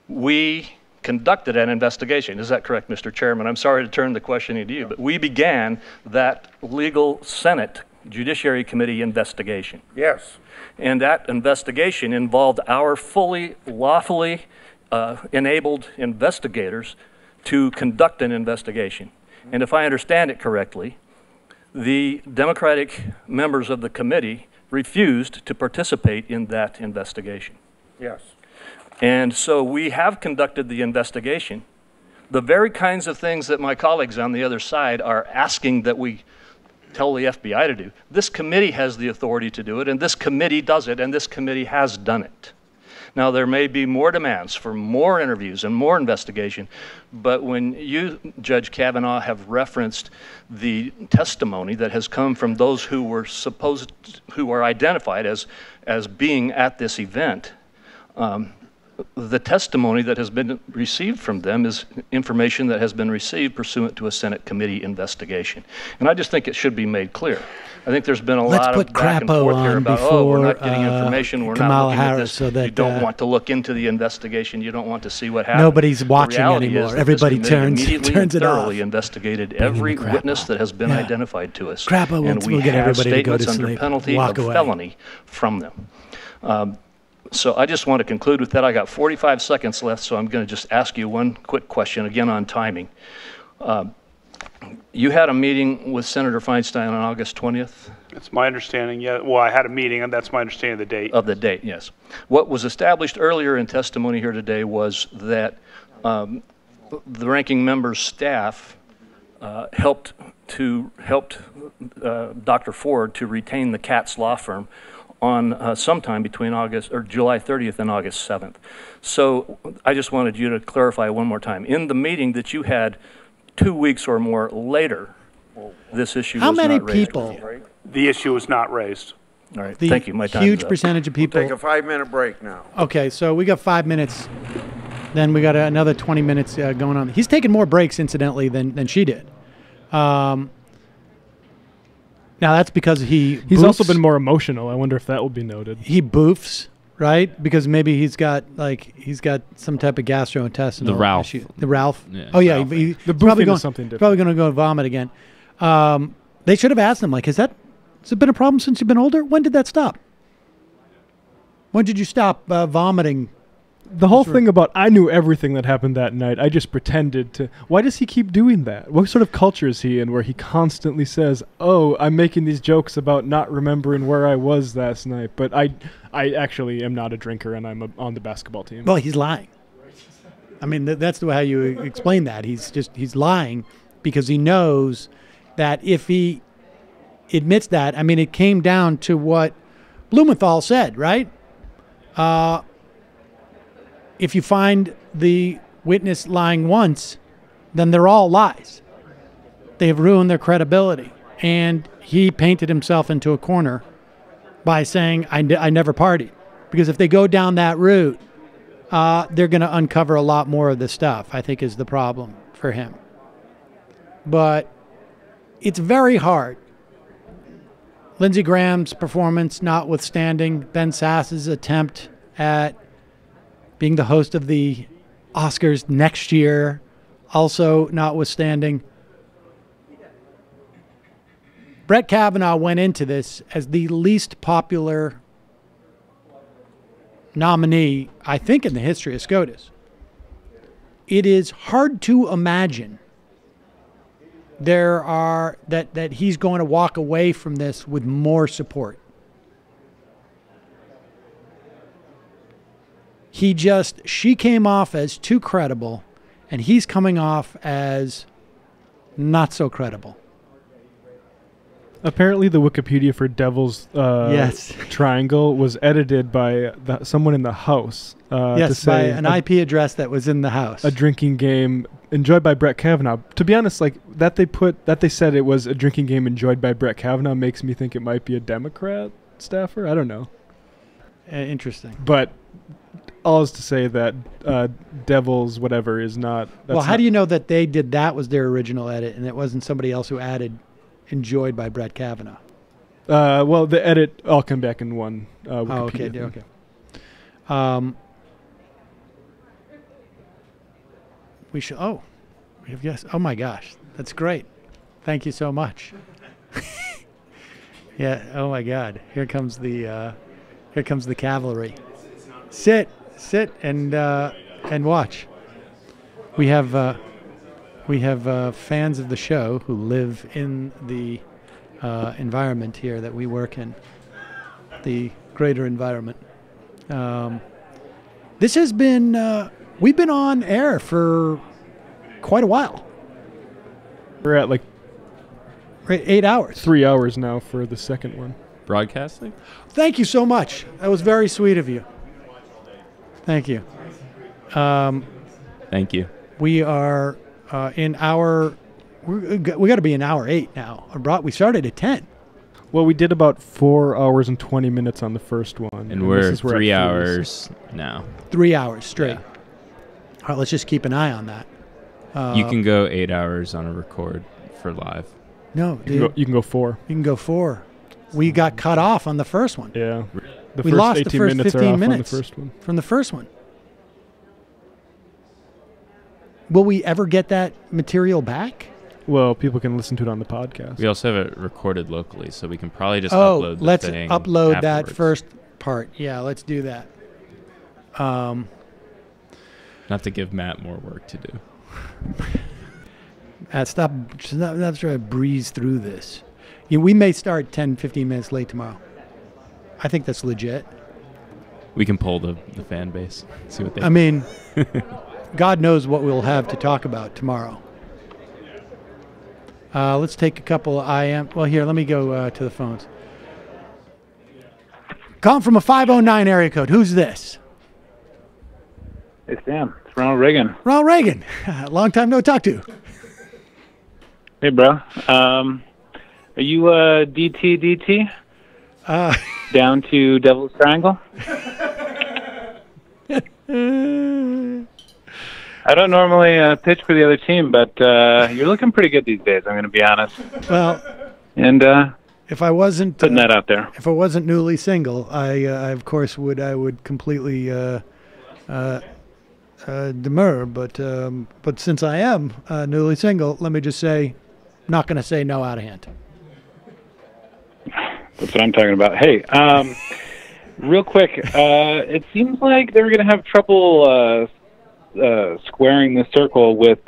we conducted an investigation. Is that correct, Mr. Chairman? I'm sorry to turn the questioning to you, but we began that legal Senate Judiciary Committee investigation. Yes. And that investigation involved our fully, lawfully enabled investigators to conduct an investigation. And if I understand it correctly, the Democratic members of the committee refused to participate in that investigation. Yes. And so we have conducted the investigation. The very kinds of things that my colleagues on the other side are asking that we tell the FBI to do. This committee has the authority to do it, and this committee does it, and this committee has done it. Now, there may be more demands for more interviews and more investigation, but when you, Judge Kavanaugh, have referenced the testimony that has come from those who were identified as being at this event, the testimony that has been received from them is information that has been received pursuant to a Senate committee investigation. And I just think it should be made clear. I think there's been a lot of back and forth here about, we're not getting information, we're not looking at this. So that, you don't want to look into the investigation, you don't want to see what happened. Nobody's watching anymore. Everybody turns it off. Thoroughly investigated every witness that has been identified to us. And we have statements under penalty of felony from them. So I just want to conclude with that. I got 45 seconds left, so I'm going to just ask you one quick question, again on timing. You had a meeting with Senator Feinstein on August 20th? That's my understanding, yeah. Well, I had a meeting, and that's my understanding of the date. Of the date, yes. What was established earlier in testimony here today was that the ranking member's staff helped Dr. Ford to retain the Katz law firm on sometime between July 30th and August 7th. So I just wanted you to clarify one more time. In the meeting that you had 2 weeks or more later, this issue was not raised. How many people? The issue was not raised. All right, thank you. My time Huge is up. percentage of people. Take a 5-minute break now. Okay, so we got 5 minutes. Then we got another 20 minutes going on. He's taken more breaks, incidentally, than she did. Now that's because he's also been more emotional. I wonder if that will be noted. He boofs, right? Because maybe he's got some type of gastrointestinal The Ralph. issue. The Ralph. Yeah. Oh yeah, The he's boofing is something different. Probably going to go vomit again. They should have asked him, like, has it been a problem since you've been older? When did that stop? When did you stop vomiting? The whole thing about I knew everything that happened that night. I just pretended to. Why does he keep doing that? What sort of culture is he in where he constantly says, "Oh, I'm making these jokes about not remembering where I was last night, but I actually am not a drinker and I'm on the basketball team." Well, he's lying. I mean, that's the way how you explain that. He's lying because he knows that if he admits that, I mean, it came down to what Blumenthal said, right? If you find the witness lying once, then they're all lies. They have ruined their credibility. And he painted himself into a corner by saying, I never partied. Because if they go down that route, they're going to uncover a lot more of the stuff, I think is the problem for him. But it's very hard. Lindsey Graham's performance notwithstanding, Ben Sass's attempt at being the host of the Oscars next year, also notwithstanding. Brett Kavanaugh went into this as the least popular nominee, I think, in the history of SCOTUS. It is hard to imagine that he's going to walk away from this with more support. She came off as too credible, and he's coming off as not so credible. Apparently, the Wikipedia for Devil's Triangle was edited by someone in the House. Yes, to say by an IP address that was in the House. A drinking game enjoyed by Brett Kavanaugh. To be honest, like that they said it was a drinking game enjoyed by Brett Kavanaugh makes me think it might be a Democrat staffer. I don't know. Interesting. But all is to say that Devil's whatever is not. Well, how do you know that they did that was their original edit and it wasn't somebody else who added enjoyed by Brett Kavanaugh? Well, the edit, I'll come back in one. Okay. We should. Oh, we have yes. Oh my gosh, that's great. Thank you so much. Yeah. Oh my God. Here comes the cavalry. Sit and watch. We have fans of the show who live in the environment here that we work in, the greater environment. This has been, we've been on air for quite a while. We're at like 8 hours. 3 hours now for the second one. Broadcasting? Thank you so much. That was very sweet of you. Thank you. Thank you. We are in we got to be in hour 8 now. We started at 10. Well, we did about 4 hours and 20 minutes on the first one. And we're 3 hours now. 3 hours straight. Yeah. All right, let's just keep an eye on that. You can go 8 hours on a record for live. No, dude. You can go 4. You can go 4. We got cut off on the first one. Yeah. We lost the first 15 minutes on the first one. From the first one. Will we ever get that material back? Well, people can listen to it on the podcast. We also have it recorded locally, so we can probably just upload the thing. Let's upload afterwards. that first part. Yeah, let's do that. Not to give Matt more work to do. Stop trying to breeze through this. We may start 10, 15 minutes late tomorrow. I think that's legit. We can poll the fan base, see what they I mean, God knows what we'll have to talk about tomorrow. Let's take a couple of Well, here, let me go to the phones. Calling from a 509 area code. Who's this? Hey, Sam. It's Ronald Reagan. Ronald Reagan. Long time no talk to. Hey, bro. Are you DT? Down to Devil's Triangle? I don't normally pitch for the other team, but you're looking pretty good these days, I'm going to be honest. Well, and if I wasn't putting that out there, if I wasn't newly single, I of course would completely demur. But since I am newly single, let me just say, not going to say no out of hand. That's what I'm talking about. Hey, real quick, it seems like they're going to have trouble squaring the circle with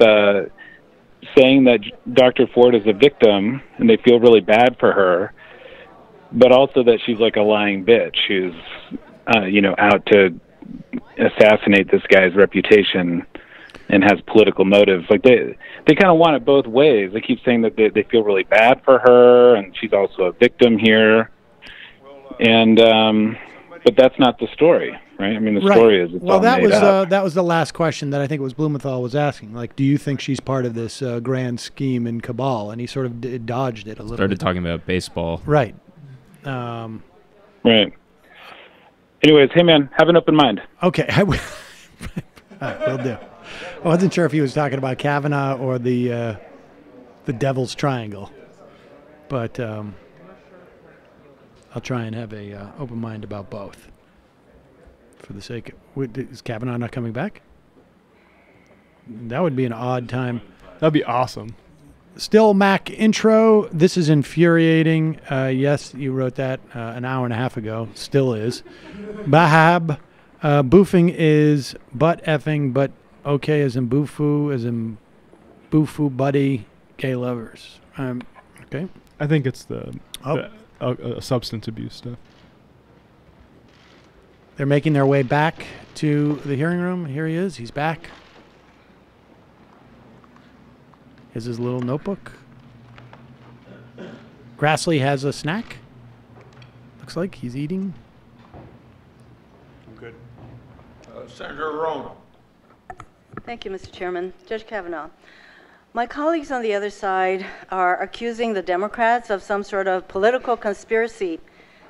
saying that Dr. Ford is a victim and they feel really bad for her, but also that she's like a lying bitch who's, out to assassinate this guy's reputation and has political motives. Like they kind of want it both ways. They keep saying that they feel really bad for her and she's also a victim here. And but that's not the story, right? I mean, the story is it's all made up. That was the last question that I think it was Blumenthal was asking. Like, do you think she's part of this grand scheme and cabal? And he sort of dodged it a little. Started talking about baseball. Right. Right. Anyways, hey man, have an open mind. Okay, will do. I wasn't sure if he was talking about Kavanaugh or the Devil's Triangle, but I'll try and have a open mind about both. For the sake of, is Kavanaugh not coming back? That would be an odd time. That'd be awesome. Still Mac intro. This is infuriating. Yes, you wrote that an hour and a half ago. Still is. Bahab. Boofing is butt effing, but okay as in boofoo buddy, gay lovers. Okay. I think it's the substance abuse stuff. They're making their way back to the hearing room. Here he is. He's back. Here's his little notebook. Grassley has a snack. Looks like he's eating. I'm good. Senator Rohn. Thank you, Mr. Chairman. Judge Kavanaugh. My colleagues on the other side are accusing the Democrats of some sort of political conspiracy,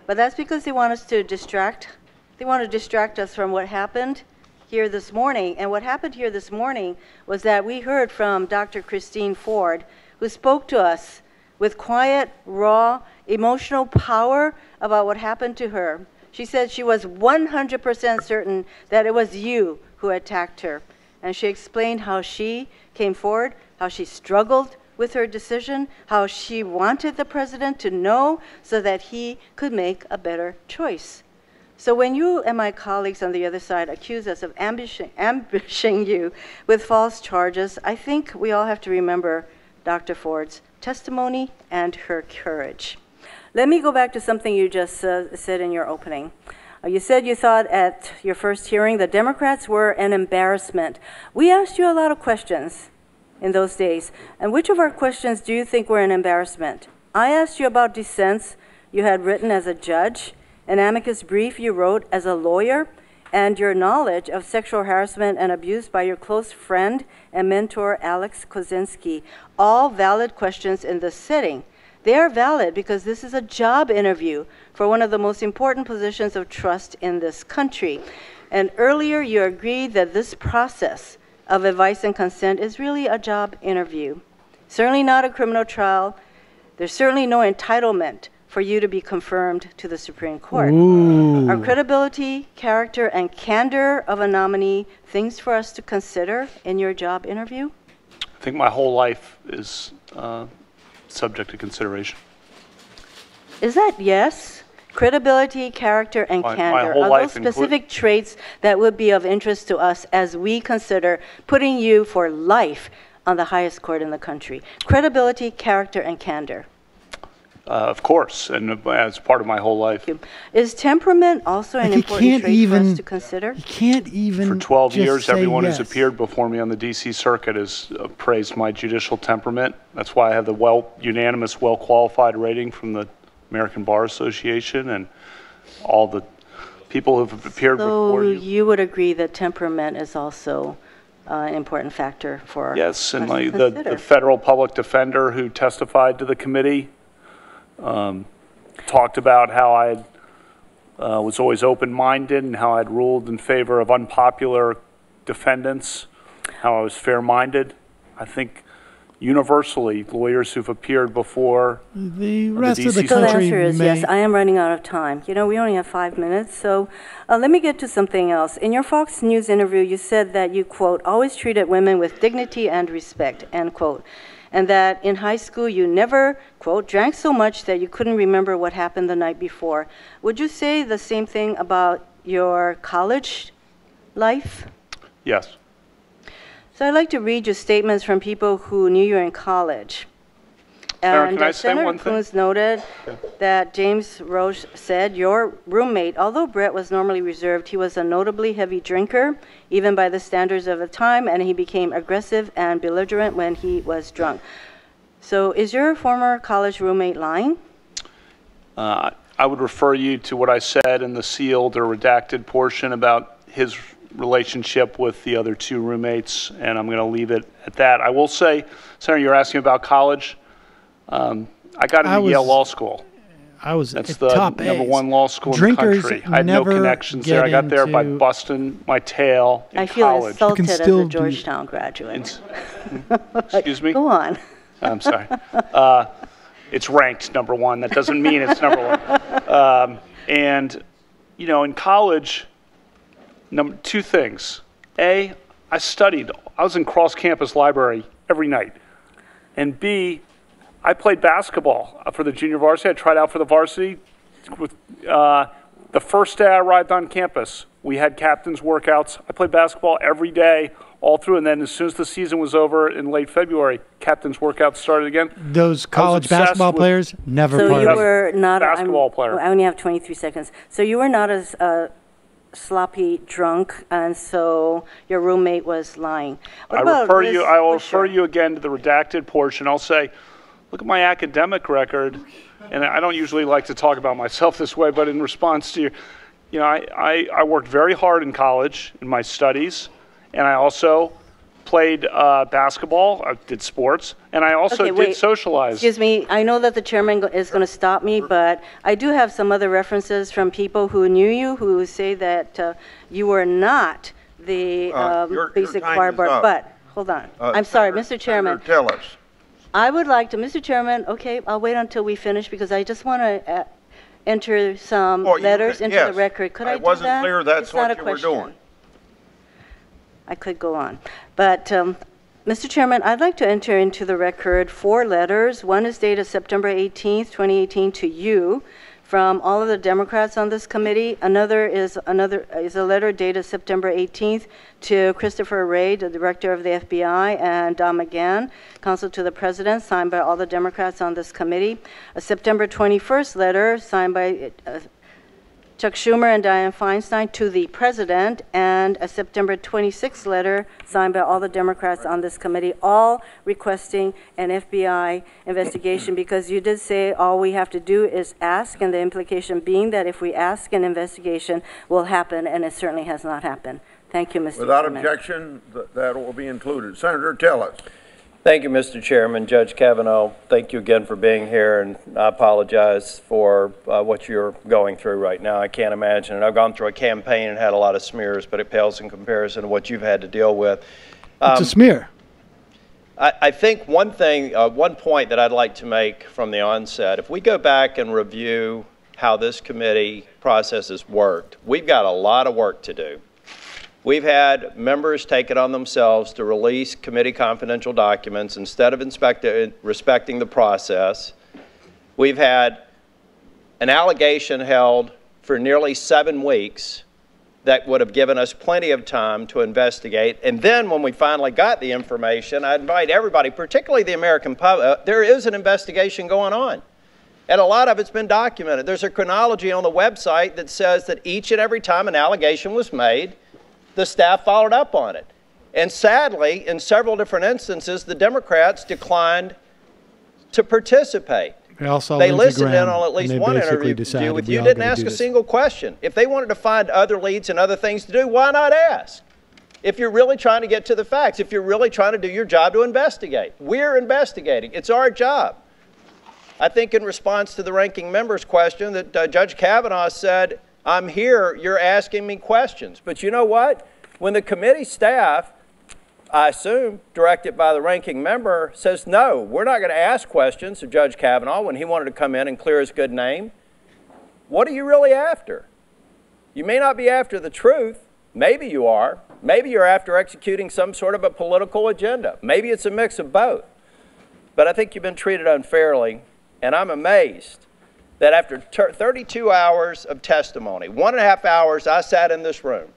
but that's because they want us to distract. They want to distract us from what happened here this morning. And what happened here this morning was that we heard from Dr. Christine Ford, who spoke to us with quiet, raw, emotional power about what happened to her. She said she was 100% certain that it was you who attacked her. And she explained how she came forward, how she struggled with her decision, how she wanted the president to know so that he could make a better choice. So when you and my colleagues on the other side accuse us of ambushing you with false charges, I think we all have to remember Dr. Ford's testimony and her courage. Let me go back to something you just said in your opening. You said you thought at your first hearing the Democrats were an embarrassment. We asked you a lot of questions in those days. And which of our questions do you think were an embarrassment? I asked you about dissents you had written as a judge, an amicus brief you wrote as a lawyer, and your knowledge of sexual harassment and abuse by your close friend and mentor, Alex Kozinski. All valid questions in this setting. They are valid because this is a job interview for one of the most important positions of trust in this country. And earlier you agreed that this process of advice and consent is really a job interview. Certainly not a criminal trial. There's certainly no entitlement for you to be confirmed to the Supreme Court. Ooh. Are credibility, character, and candor of a nominee things for us to consider in your job interview? I think my whole life is subject to consideration. Is that yes? Credibility, character, and candor. Are those specific traits that would be of interest to us as we consider putting you for life on the highest court in the country? Credibility, character, and candor. Of course, and as part of my whole life. Is temperament also an important trait for us to consider? You can't even. For 12 just years, say everyone yes. who's appeared before me on the D.C. Circuit has praised my judicial temperament. That's why I have the unanimous, well-qualified rating from the American Bar Association, and all the people who've appeared before you. So you would agree that temperament is also an important factor for Yes, and us like to the consider. federal public defender who testified to the committee talked about how I was always open-minded and how I'd ruled in favor of unpopular defendants, how I was fair-minded. I think universally, lawyers who've appeared before the rest of DC the So the country answer is may. yes, I am running out of time. You know, we only have 5 minutes, so let me get to something else. In your Fox News interview, you said that you, quote, always treated women with dignity and respect, end quote, and that in high school you never, quote, drank so much that you couldn't remember what happened the night before. Would you say the same thing about your college life? Yes. So I'd like to read you statements from people who knew you in college. Sarah, And can I say Senator one thing? Coons noted that James Roche said, your roommate, although Brett was normally reserved, he was a notably heavy drinker, even by the standards of the time, and he became aggressive and belligerent when he was drunk. So is your former college roommate lying? I would refer you to what I said in the sealed or redacted portion about his relationship with the other two roommates, and I'm going to leave it at that. I will say, Senator, you're asking about college. I got into Yale Law School. That's the top number A's. one law school Drinkers in the country. I had no never connections there. I get got there by into- busting my tail in I feel college. insulted as a Georgetown graduate. Excuse me? Go on. I'm sorry. It's ranked number one. That doesn't mean it's number one. And, you know, in college, two things. A, I studied. I was in cross-campus library every night. And B, I played basketball for the junior varsity. I tried out for the varsity. With the first day I arrived on campus, we had captains' workouts. I played basketball every day, all through. And then as soon as the season was over in late February, captains' workouts started again. Those college obsessed basketball with- players never So played. you were not basketball player. I only have 23 seconds. So you were not as sloppy drunk, and so your roommate was lying. What about Liz I will Busher? refer you again to the redacted portion. I'll say, look at my academic record, and I don't usually like to talk about myself this way, but in response to you know, I worked very hard in college in my studies, and I also played basketball, I did sports, and I also Okay, did wait. socialize. Excuse me, I know that the chairman is going to stop me, but I do have some other references from people who knew you who say that you were not the your basic time choir is board. up. But, hold on. I'm sorry, Mr. Chairman. Senator, tell us. I would like to, Mr. Chairman, okay, I'll wait until we finish because I just want to enter some Oh, you letters can- into yes. the record. Could I do that? It wasn't clear that's It's not what a you were question. doing. I could go on. But, Mr. Chairman, I'd like to enter into the record 4 letters. One is dated September 18th, 2018 to you from all of the Democrats on this committee. Another is a letter dated September 18th to Christopher Wray, the director of the FBI, and Don McGahn, counsel to the president, signed by all the Democrats on this committee. A September 21st letter signed by Chuck Schumer and Dianne Feinstein to the president, and a September 26th letter signed by all the Democrats on this committee, all requesting an FBI investigation, because you did say all we have to do is ask, and the implication being that if we ask, an investigation will happen, and it certainly has not happened. Thank you, Mr. Without Chairman. objection, that will be included. Senator, tell us. Thank you, Mr. Chairman. Judge Kavanaugh, thank you again for being here, and I apologize for what you're going through right now. I can't imagine it. I've gone through a campaign and had a lot of smears, but it pales in comparison to what you've had to deal with. It's a smear. I think one point that I'd like to make from the onset, if we go back and review how this committee process has worked, we've got a lot of work to do. We've had members take it on themselves to release committee confidential documents instead of respecting the process. We've had an allegation held for nearly 7 weeks that would have given us plenty of time to investigate. And then when we finally got the information, I invite everybody, particularly the American public, there is an investigation going on. And a lot of it's been documented. There's a chronology on the website that says that each and every time an allegation was made, the staff followed up on it. And sadly, in several different instances, the Democrats declined to participate. They listened in on at least one interview with you, didn't ask a single question. If they wanted to find other leads and other things to do, why not ask? If you're really trying to get to the facts, if you're really trying to do your job to investigate. We're investigating. It's our job. I think in response to the ranking member's question that Judge Kavanaugh said, I'm here, you're asking me questions. But you know what? When the committee staff, I assume, directed by the ranking member, says, no, we're not going to ask questions of Judge Kavanaugh when he wanted to come in and clear his good name, what are you really after? You may not be after the truth. Maybe you are. Maybe you're after executing some sort of a political agenda. Maybe it's a mix of both. But I think you've been treated unfairly, and I'm amazed that after 32 hours of testimony, 1.5 hours I sat in this room,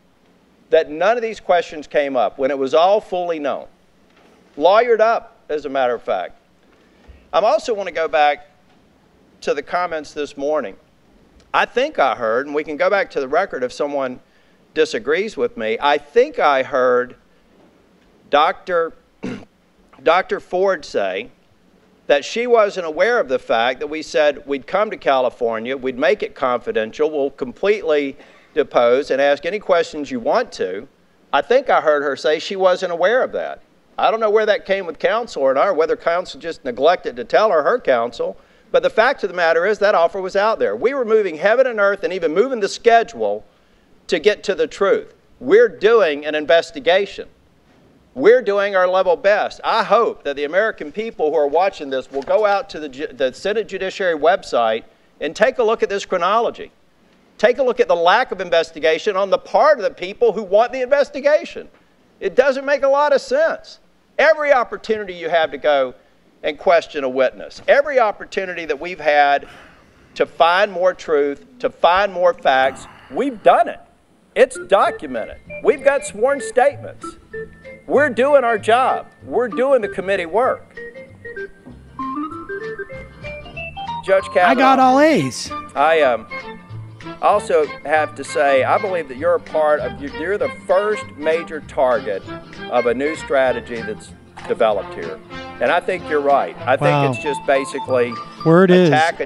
that none of these questions came up when it was all fully known. Lawyered up, as a matter of fact. I also want to go back to the comments this morning. I think I heard, and we can go back to the record if someone disagrees with me, I think I heard Dr. Ford say that she wasn't aware of the fact that we said we'd come to California, we'd make it confidential, we'll completely depose and ask any questions you want to. I think I heard her say she wasn't aware of that. I don't know where that came with counsel or not, or whether counsel just neglected to tell her counsel, but the fact of the matter is that offer was out there. We were moving heaven and earth and even moving the schedule to get to the truth. We're doing an investigation. We're doing our level best. I hope that the American people who are watching this will go out to the Senate Judiciary website and take a look at this chronology. Take a look at the lack of investigation on the part of the people who want the investigation. It doesn't make a lot of sense. Every opportunity you have to go and question a witness, every opportunity that we've had to find more truth, to find more facts, we've done it. It's documented. We've got sworn statements. We're doing our job. We're doing the committee work. Judge Kavanaugh, I got all A's. I also have to say, I believe that you're a part of, you're the first major target of a new strategy that's developed here. And I think you're right. I think it's just basically attack.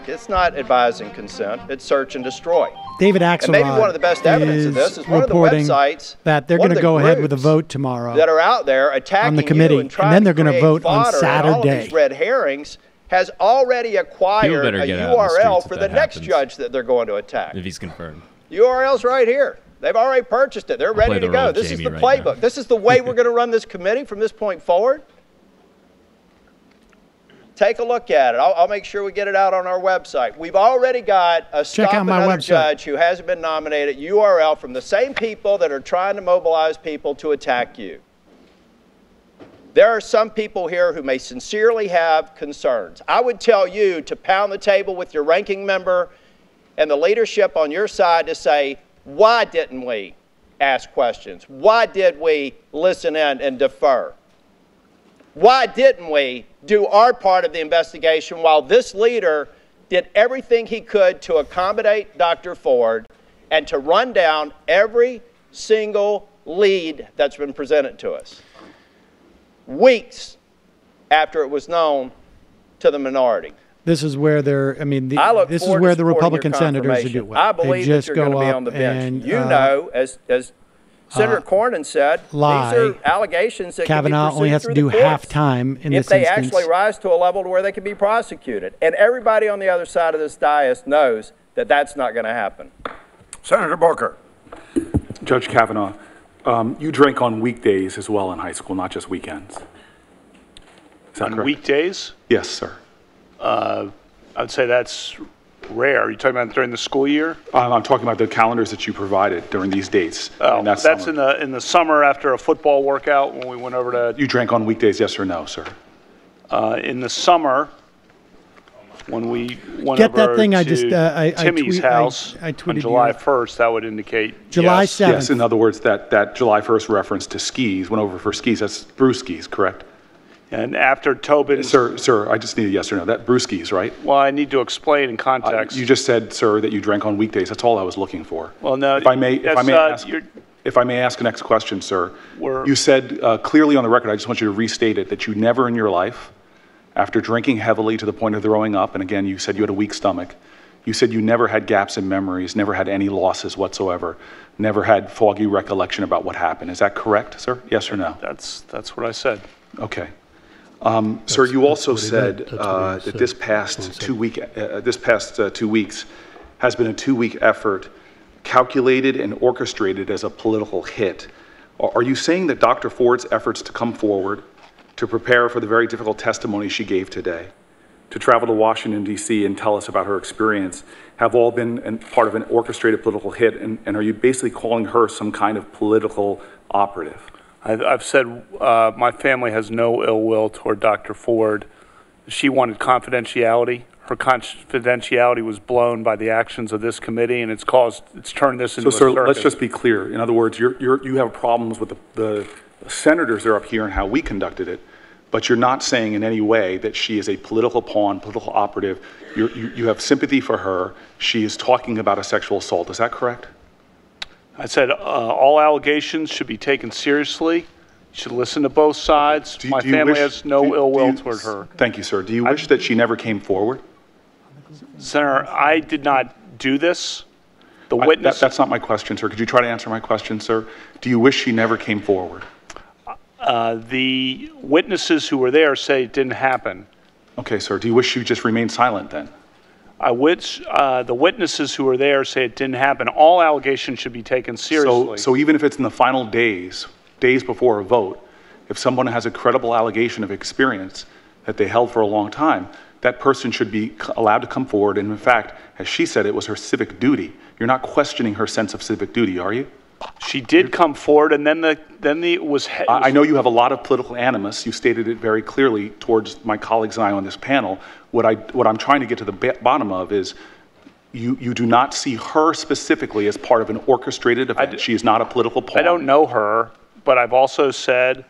It's not advise and consent. It's search and destroy. David Axelrod and maybe one of the best evidence of this is one of the websites that they're going to go ahead with a vote tomorrow that are out there attacking on the committee, you and then they're going to vote on Saturday. All of these red herrings has already acquired a URL for the next judge that they're going to attack. If he's confirmed. URL's right here. They've already purchased it. They're ready to go. This is the playbook. This is the way we're going to run this committee from this point forward. Take a look at it. I'll make sure we get it out on our website. We've already got a Stop Another Judge who hasn't been nominated URL from the same people that are trying to mobilize people to attack you. There are some people here who may sincerely have concerns. I would tell you to pound the table with your ranking member and the leadership on your side to say, why didn't we ask questions? Why did we listen in and defer? Why didn't we do our part of the investigation while this leader did everything he could to accommodate Dr. Ford and to run down every single lead that's been presented to us? Weeks after it was known to the minority. This is where they're, this is where the Republican senators are doing. I believe that you're going to be on the bench. You know, as Senator Cornyn said, these are allegations that Kavanaugh can be only has to do half time in this instance. If they actually rise to a level to where they can be prosecuted. And everybody on the other side of this dais knows that that's not going to happen. Senator Booker. Judge Kavanaugh, you drank on weekdays as well in high school, not just weekends. Is that correct? Weekdays? Yes, sir. I'd say that's rare. Are you talking about during the school year? I'm talking about the calendars that you provided during these dates. Oh, that's in the summer after a football workout when we went over to. You drank on weekdays, yes or no, sir? In the summer, when we went Get over that thing to Timmy's house I on July 1st, that would indicate July yes. 7th. Yes, in other words, that July 1st reference to skis, went over for skis, that's brewskis, correct? And after Tobin... Sir, I just need a yes or no. That brewskis, right? Well, I need to explain in context. You just said, sir, that you drank on weekdays. That's all I was looking for. Well, no. If I may ask the next question, sir. You said clearly on the record, I just want you to restate it, that you never in your life after drinking heavily to the point of throwing up, and again, you said you had a weak stomach. You said you never had gaps in memories, never had any losses whatsoever, never had foggy recollection about what happened. Is that correct, sir? Yes or no? That's what I said. Okay. Sir, you also said that this past 2 weeks has been a 2-week effort calculated and orchestrated as a political hit. Are you saying that Dr. Ford's efforts to come forward, to prepare for the very difficult testimony she gave today, to travel to Washington, D.C. and tell us about her experience, have all been part of an orchestrated political hit? And are you basically calling her some kind of political operative? I've said my family has no ill will toward Dr. Ford. She wanted confidentiality. Her confidentiality was blown by the actions of this committee, and it's turned this into a circus. So, sir, let's just be clear. In other words, you have problems with the senators that are up here and how we conducted it, but you're not saying in any way that she is a political pawn, political operative. You have sympathy for her. She is talking about a sexual assault. Is that correct? I said all allegations should be taken seriously. You should listen to both sides. My family has no ill will toward her. Thank you, sir. Do you wish that she never came forward? Senator, I did not do this. The witness. That's not my question, sir. Could you try to answer my question, sir? Do you wish she never came forward? The witnesses who were there say it didn't happen. Okay, sir. Do you wish she just remained silent then? I wish the witnesses who were there say it didn't happen. All allegations should be taken seriously. So even if it's in the final days before a vote, if someone has a credible allegation of experience that they held for a long time, that person should be allowed to come forward. And in fact, as she said, it was her civic duty. You're not questioning her sense of civic duty, are you? She did come forward, and then it was. I know you have a lot of political animus. You stated it very clearly towards my colleagues and I on this panel. What I'm trying to get to the bottom of is you do not see her specifically as part of an orchestrated event. She is not a political pawn. I don't know her, but I've also said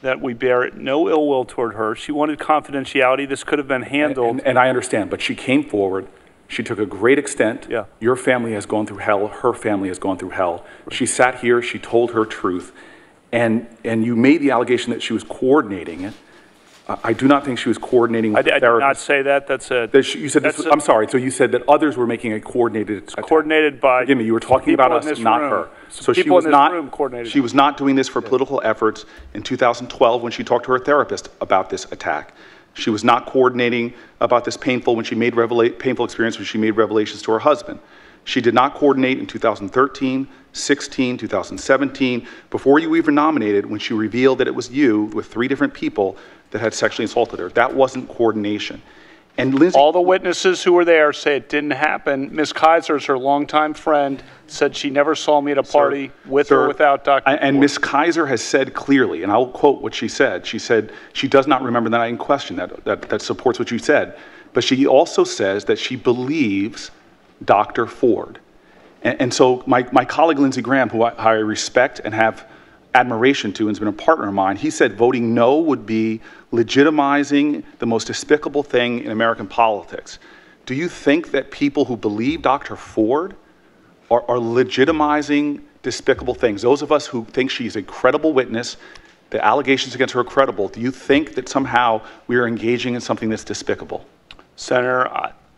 that we bear no ill will toward her. She wanted confidentiality. This could have been handled. And I understand, but she came forward. She took a great extent. Yeah. Your family has gone through hell. Her family has gone through hell. Right. She sat here. She told her truth. And you made the allegation that she was coordinating it. I do not think she was coordinating with the therapist. I did not say that. You said this, I'm sorry. So you said that others were making a coordinated attack. Coordinated by. Forgive me. You were talking about us, not her. So she was not. She was not doing this for political efforts in 2012 when she talked to her therapist about this attack. She was not coordinating about this painful experience when she made revelations to her husband. She did not coordinate in 2013, 16, 2017, before you even nominated, when she revealed that it was you with 3 different people that had sexually assaulted her. That wasn't coordination. And Lindsay, all the witnesses who were there say it didn't happen. Ms. Kaiser's her longtime friend, said she never saw me at a party with or without Dr. And Ms. Kaiser has said clearly, and I'll quote what she said. She said she does not remember that in question. That supports what you said. But she also says that she believes Dr. Ford. And so my colleague Lindsey Graham, who I respect and have admiration to and has been a partner of mine, he said voting no would be legitimizing the most despicable thing in American politics. Do you think that people who believe Dr. Ford are legitimizing despicable things? Those of us who think she's a credible witness, the allegations against her are credible, do you think that somehow we are engaging in something that's despicable? Senator,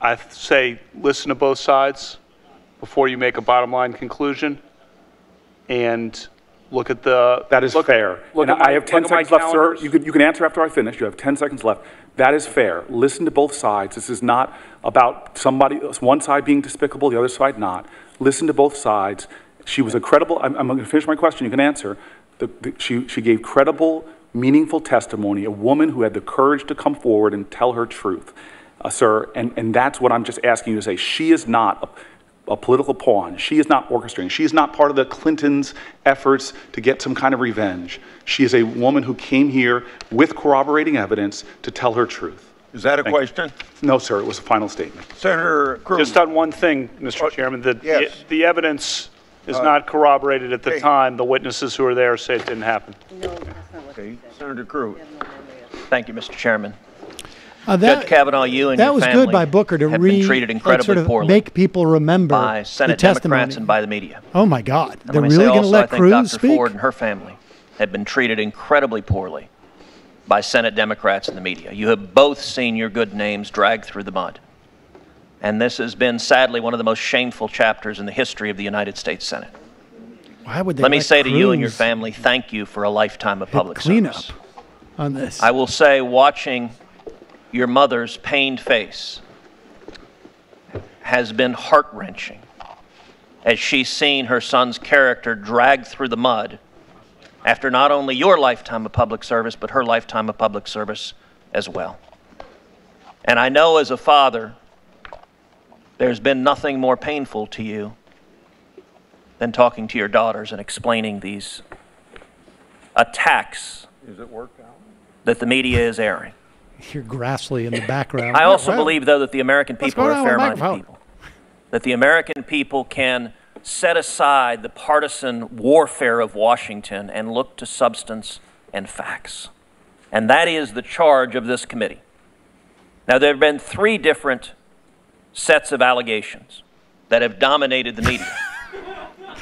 I say listen to both sides before you make a bottom line conclusion, and look at the. That is fair. I have 10 seconds left, sir. You can answer after I finish. You have 10 seconds left. That is fair. Listen to both sides. This is not about one side being despicable, the other side not. Listen to both sides. She was a credible. I'm going to finish my question. You can answer. She gave credible, meaningful testimony. A woman who had the courage to come forward and tell her truth, sir. And that's what I'm just asking you to say. She is not a political pawn. She is not orchestrating. She is not part of the Clintons' efforts to get some kind of revenge. She is a woman who came here with corroborating evidence to tell her truth. Is that a question? No, sir. It was a final statement. Senator Cruz. Just on one thing, Mr. Chairman, the evidence is not corroborated at the time. The witnesses who were there say it didn't happen. No, that's not what Okay, Senator Cruz. Thank you, Mr. Chairman. Judge Kavanaugh, you and your family that was good by Booker to have been treated incredibly poorly make people remember by Senate the testimony. Democrats and by the media. Oh my God! And They're really going to let Cruz Dr. speak? Ford and her family have been treated incredibly poorly by Senate Democrats and the media. You have both seen your good names dragged through the mud. And this has been, sadly, one of the most shameful chapters in the history of the United States Senate. Why would they Let me say to you and your Cruz family, thank you for a lifetime of public cleanup service. on this? I will say, watching your mother's pained face has been heart-wrenching as she's seen her son's character dragged through the mud after not only your lifetime of public service, but her lifetime of public service as well. And I know as a father, there's been nothing more painful to you than talking to your daughters and explaining these attacks that the media is airing. Hear Grassley in the background. I also believe, though, that the American people are fair-minded microphone? people. That the American people can set aside the partisan warfare of Washington and look to substance and facts. And that is the charge of this committee. Now, there have been 3 different sets of allegations that have dominated the media.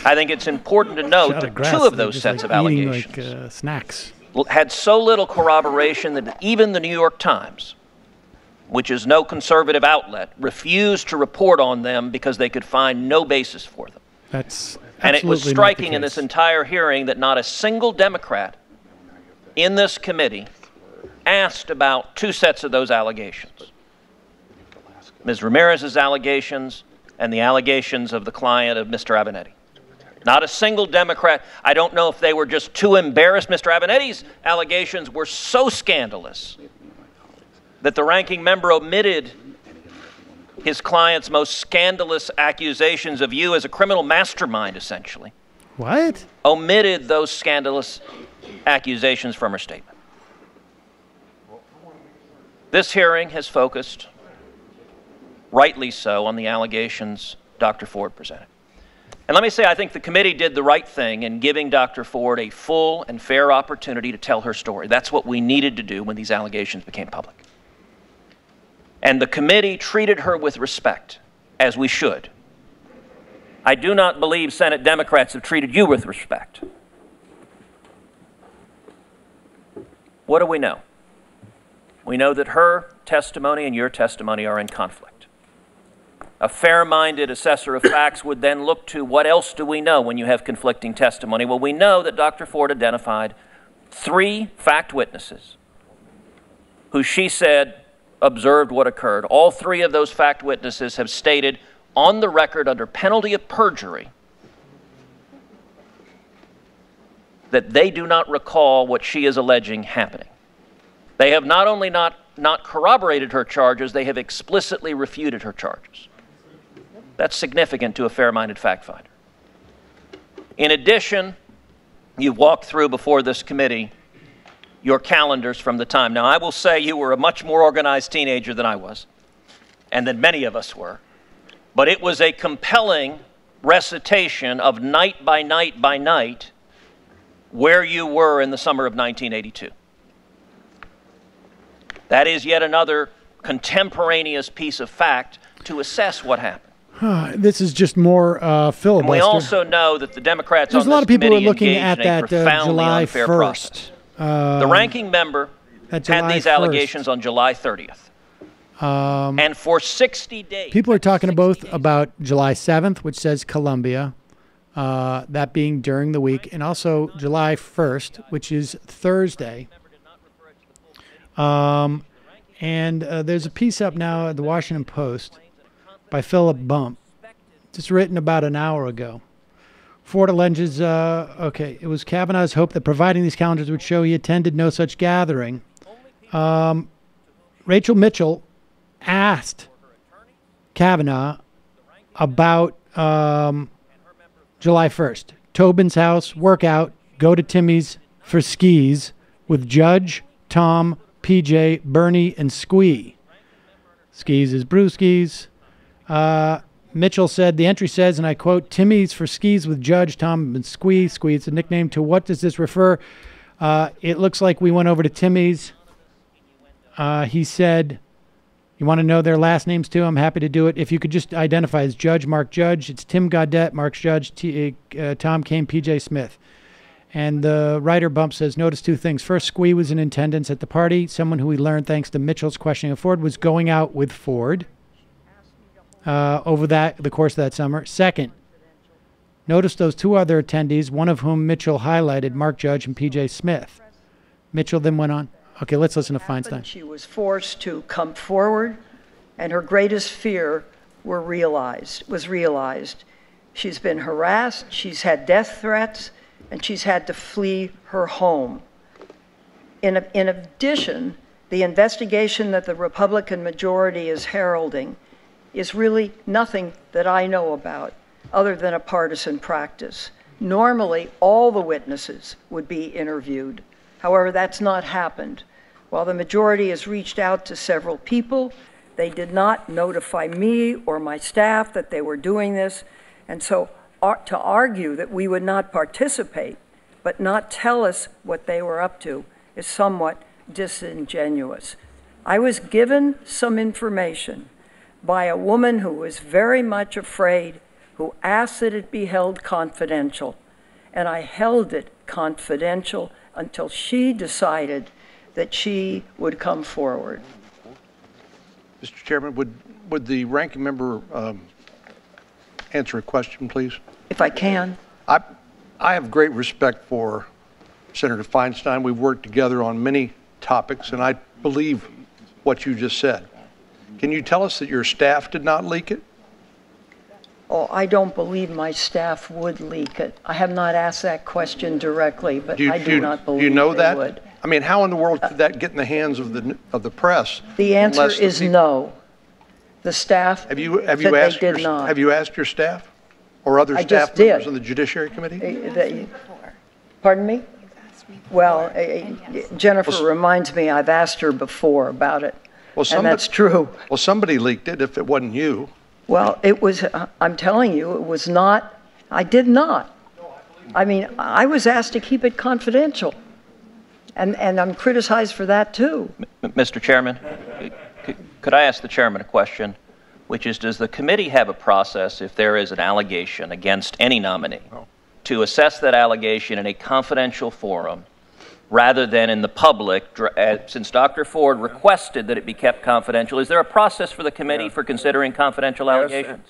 I think it's important to note that 2 of those sets of allegations snacks had so little corroboration that even the New York Times, which is no conservative outlet, refused to report on them because they could find no basis for them. That's And it was striking in this entire hearing that not a single Democrat in this committee asked about 2 sets of those allegations. Ms. Ramirez's allegations and the allegations of the client of Mr. Avenatti. Not a single Democrat. I don't know if they were just too embarrassed. Mr. Avenatti's allegations were so scandalous that the ranking member omitted his client's most scandalous accusations of you as a criminal mastermind, essentially. What? Omitted those scandalous accusations from her statement. This hearing has focused, rightly so, on the allegations Dr. Ford presented. And let me say, I think the committee did the right thing in giving Dr. Ford a full and fair opportunity to tell her story. That's what we needed to do when these allegations became public. And the committee treated her with respect, as we should. I do not believe Senate Democrats have treated you with respect. What do we know? We know that her testimony and your testimony are in conflict. A fair-minded assessor of facts would then look to what else do we know when you have conflicting testimony? Well, we know that Dr. Ford identified 3 fact witnesses who she said observed what occurred. All 3 of those fact witnesses have stated on the record under penalty of perjury that they do not recall what she is alleging happening. They have not only not corroborated her charges, they have explicitly refuted her charges. That's significant to a fair-minded fact finder. In addition, you've walked through before this committee your calendars from the time. Now, I will say you were a much more organized teenager than I was, and than many of us were. But it was a compelling recitation of night by night by night where you were in the summer of 1982. That is yet another contemporaneous piece of fact to assess what happened. This is just more filibuster. And we also know that the Democrats There's on a lot this of people committee are looking engaged at in a that profoundly July unfair 1st. process. The ranking member had these allegations on July 30th. And for 60 days. People are talking both about July 7th, which says Columbia, that being during the week, and also July 1st, which is Thursday. And there's a piece up now at the Washington Post by Philip Bump, just written about an hour ago. Ford alleges, it was Kavanaugh's hope that providing these calendars would show he attended no such gathering. Rachel Mitchell asked Kavanaugh about July 1st. Tobin's house, workout, go to Timmy's for skis with Judge, Tom, PJ, Bernie, and Squee. Skis is Brewskis. Mitchell said, the entry says, and I quote, Timmy's for skis with Judge, Tom, and Squee. Squee is a nickname. To what does this refer? It looks like we went over to Timmy's. He said, you want to know their last names too? I'm happy to do it. If you could just identify as Judge, Mark Judge. It's Tim Gaudette, Mark Judge, Tom Kane, PJ Smith. And the writer bump says, notice two things. First, Squee was in attendance at the party. Someone who we learned, thanks to Mitchell's questioning of Ford, was going out with Ford over the course of that summer. Second, notice those two other attendees, one of whom Mitchell highlighted, Mark Judge and P.J. Smith. Mitchell then went on. Okay, let's listen to Feinstein. She was forced to come forward, and her greatest fear was realized. She's been harassed, she's had death threats, and she's had to flee her home. In addition, the investigation that the Republican majority is heralding is really nothing that I know about other than a partisan practice. Normally, all the witnesses would be interviewed. However, that's not happened. While the majority has reached out to several people, they did not notify me or my staff that they were doing this. And so to argue that we would not participate, but not tell us what they were up to, is somewhat disingenuous. I was given some information by a woman who was very much afraid, who asked that it be held confidential. And I held it confidential until she decided that she would come forward. Mr. Chairman, would the ranking member answer a question, please? If I can. I have great respect for Senator Feinstein. We've worked together on many topics, and I believe what you just said. Can you tell us that your staff did not leak it? Oh, I don't believe my staff would leak it. I have not asked that question directly, but I do not believe they would. Do you know that? Would. I mean, how in the world could that get in the hands of the press? The answer is no. The staff have you asked your staff or other staff members on the Judiciary Committee? Pardon me? Well, Jennifer reminds me I've asked her before about it, and that's true. Well, somebody leaked it if it wasn't you. Well, it was, I'm telling you, it was not, I did not. I mean, I was asked to keep it confidential, and I'm criticized for that too. Mr. Chairman, could I ask the chairman a question, which is, does the committee have a process if there is an allegation against any nominee to assess that allegation in a confidential forum rather than in the public, since Dr. Ford requested that it be kept confidential? Is there a process for the committee for considering confidential allegations?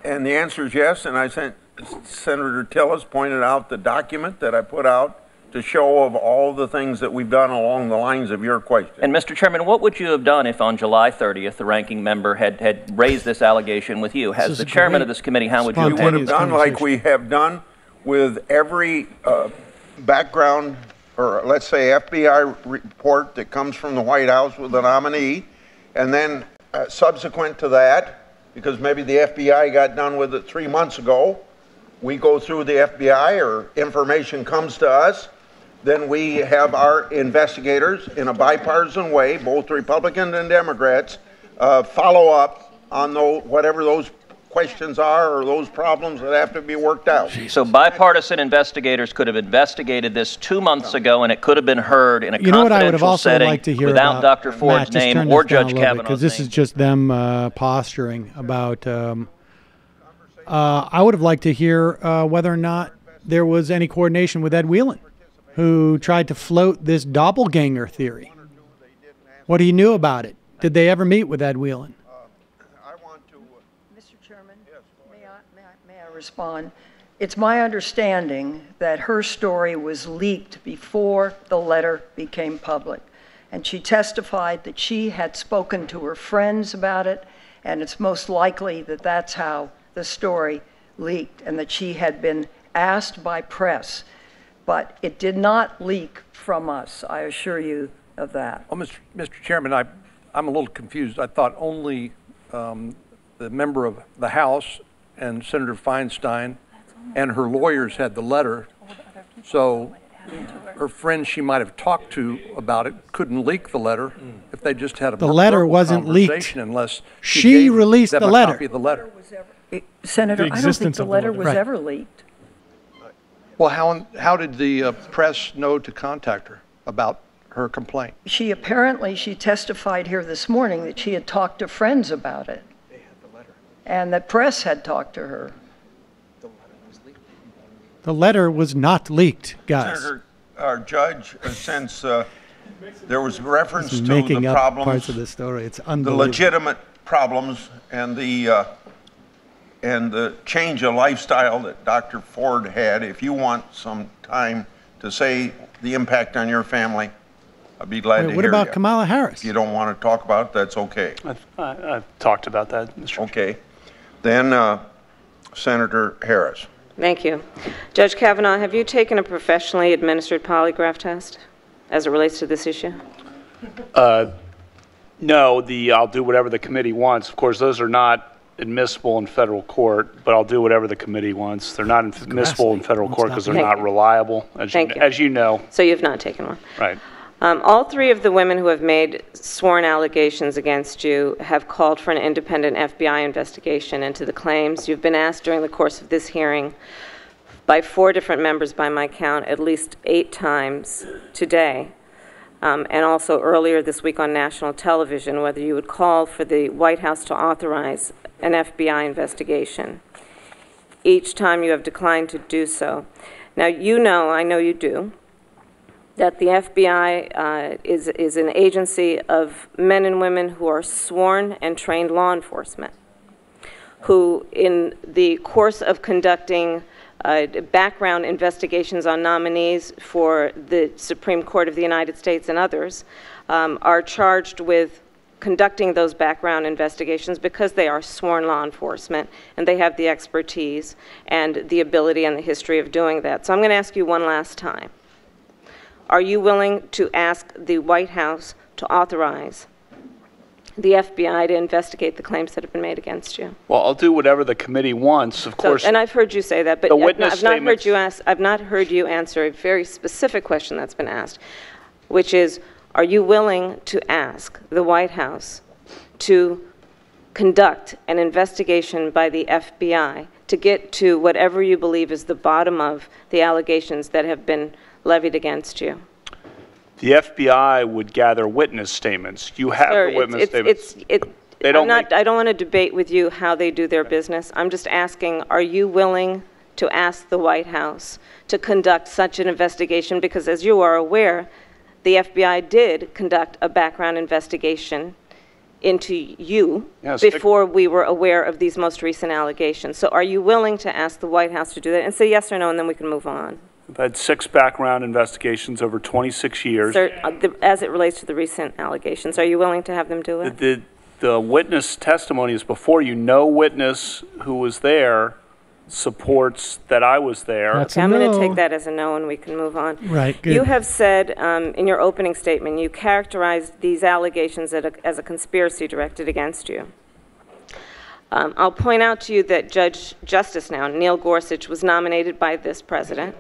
And the answer is yes, and I sent Senator Tillis pointed out the document that I put out to show of all the things that we've done along the lines of your question. And Mr. Chairman, what would you have done if on July 30th the ranking member had raised this allegation with you? As the chairman of this committee, how would you have We would have done like we have done with every background, or let's say FBI report that comes from the White House with a nominee, and then subsequent to that, because maybe the FBI got done with it 3 months ago, we go through the FBI or information comes to us, then we have our investigators in a bipartisan way, both Republicans and Democrats, follow up on whatever those questions are or those problems that have to be worked out. So bipartisan investigators could have investigated this 2 months ago, and it could have been heard in a confidential setting without Dr. Ford's name or Judge Kavanaugh's because this is just them posturing about. I would have liked to hear whether or not there was any coordination with Ed Whelan, who tried to float this doppelganger theory. What do you knew about it? Did they ever meet with Ed Whelan? Mr. Chairman, may I respond? It's my understanding that her story was leaked before the letter became public. And she testified that she had spoken to her friends about it, and it's most likely that that's how the story leaked, and that she had been asked by press. But it did not leak from us, I assure you of that. Well, Mr. Chairman, I'm a little confused. I thought only the member of the House and Senator Feinstein and her lawyers had the letter. So her friends she might have talked to about it couldn't leak the letter if they just had a the letter wasn't leaked unless she released the letter. Copy of the letter. Senator, I don't think the letter was ever leaked. Well, how did the press know to contact her about her complaint? She testified here this morning that she had talked to friends about it. They had the letter. And that press had talked to her. The letter was not leaked, guys. Senator, our judge, since there was reference to making the up problems, parts of the story. It's the unbelievable. legitimate problems, and the change of lifestyle that Dr. Ford had. If you want some time to say the impact on your family, I'd be glad to hear you. What about Kamala Harris? If you don't want to talk about it, that's okay. I've talked about that, Mr. Okay. Then Senator Harris. Thank you. Judge Kavanaugh, have you taken a professionally administered polygraph test as it relates to this issue? No, I'll do whatever the committee wants. Of course, those are not admissible in federal court, but I'll do whatever the committee wants. They're not admissible in federal court because they're not reliable, as you know. So you've not taken one? Right. All three of the women who have made sworn allegations against you have called for an independent FBI investigation into the claims. You've been asked during the course of this hearing by 4 different members, by my count, at least 8 times today, and also earlier this week on national television, whether you would call for the White House to authorize an FBI investigation. Each time you have declined to do so. Now, you know, I know you do, that the FBI is an agency of men and women who are sworn and trained law enforcement, who in the course of conducting background investigations on nominees for the Supreme Court of the United States and others are charged with conducting those background investigations because they are sworn law enforcement and they have the expertise and the ability and the history of doing that. So I'm going to ask you one last time. Are you willing to ask the White House to authorize the FBI to investigate the claims that have been made against you? Well, I'll do whatever the committee wants, of course. And I've heard you say that, but I've not heard you answer a very specific question that's been asked, which is, are you willing to ask the White House to conduct an investigation by the FBI to get to whatever you believe is the bottom of the allegations that have been levied against you? The FBI would gather witness statements. You have the witness statements. I don't want to debate with you how they do their business. I'm just asking, are you willing to ask the White House to conduct such an investigation? Because as you are aware, the FBI did conduct a background investigation into you before we were aware of these most recent allegations. So are you willing to ask the White House to do that? And say yes or no, and then we can move on. I've had 6 background investigations over 26 years. Sir, as it relates to the recent allegations, are you willing to have them do it? The witness testimony is before you. No witness who was there supports that I was there. Okay, I'm going to take that as a no, and we can move on. Right, good. You have said in your opening statement, you characterized these allegations as a conspiracy directed against you. I'll point out to you that Justice now, Neil Gorsuch, was nominated by this president.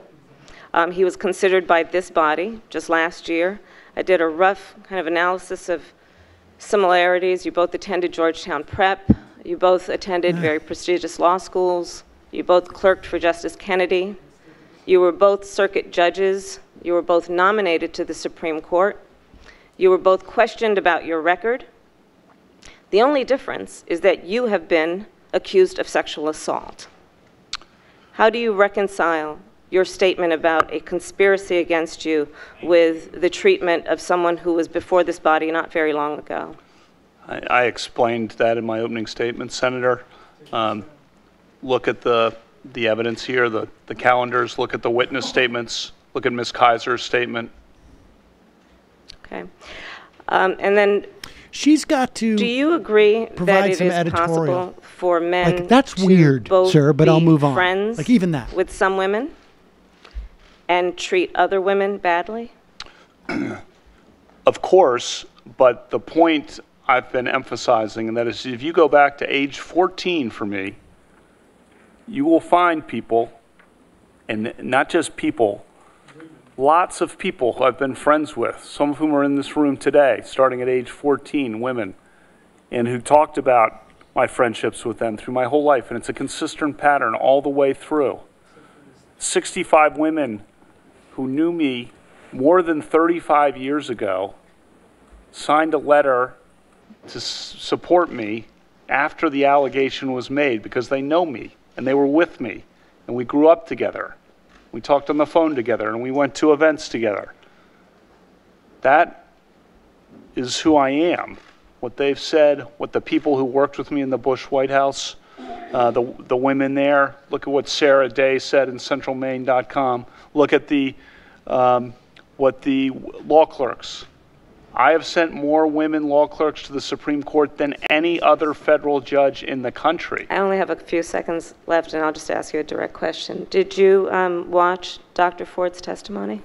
He was considered by this body just last year. I did a rough kind of analysis of similarities. You both attended Georgetown Prep. You both attended very prestigious law schools. You both clerked for Justice Kennedy. You were both circuit judges. You were both nominated to the Supreme Court. You were both questioned about your record. The only difference is that you have been accused of sexual assault. How do you reconcile your statement about a conspiracy against you with the treatment of someone who was before this body not very long ago? I explained that in my opening statement, Senator. Look at the evidence here, the calendars, look at the witness statements, look at Ms. Kaiser's statement. Okay. And then she's got to. Do you agree that it is possible for men that's to weird, both sir, but be I'll move on. Friends like even that with some women and treat other women badly? Of course, but the point I've been emphasizing, and that is if you go back to age 14 for me, you will find people, and not just people, lots of people who I've been friends with, some of whom are in this room today, starting at age 14, women, and who talked about my friendships with them through my whole life, and it's a consistent pattern all the way through. 65 women who knew me more than 35 years ago signed a letter to support me after the allegation was made because they know me and they were with me and we grew up together. We talked on the phone together, and we went to events together. That is who I am. What they've said, what the people who worked with me in the Bush White House, the women there. Look at what Sarah Day said in centralmaine.com. Look at what the law clerks. I have sent more women law clerks to the Supreme Court than any other federal judge in the country. I only have a few seconds left, and I'll just ask you a direct question. Did you watch Dr. Ford's testimony?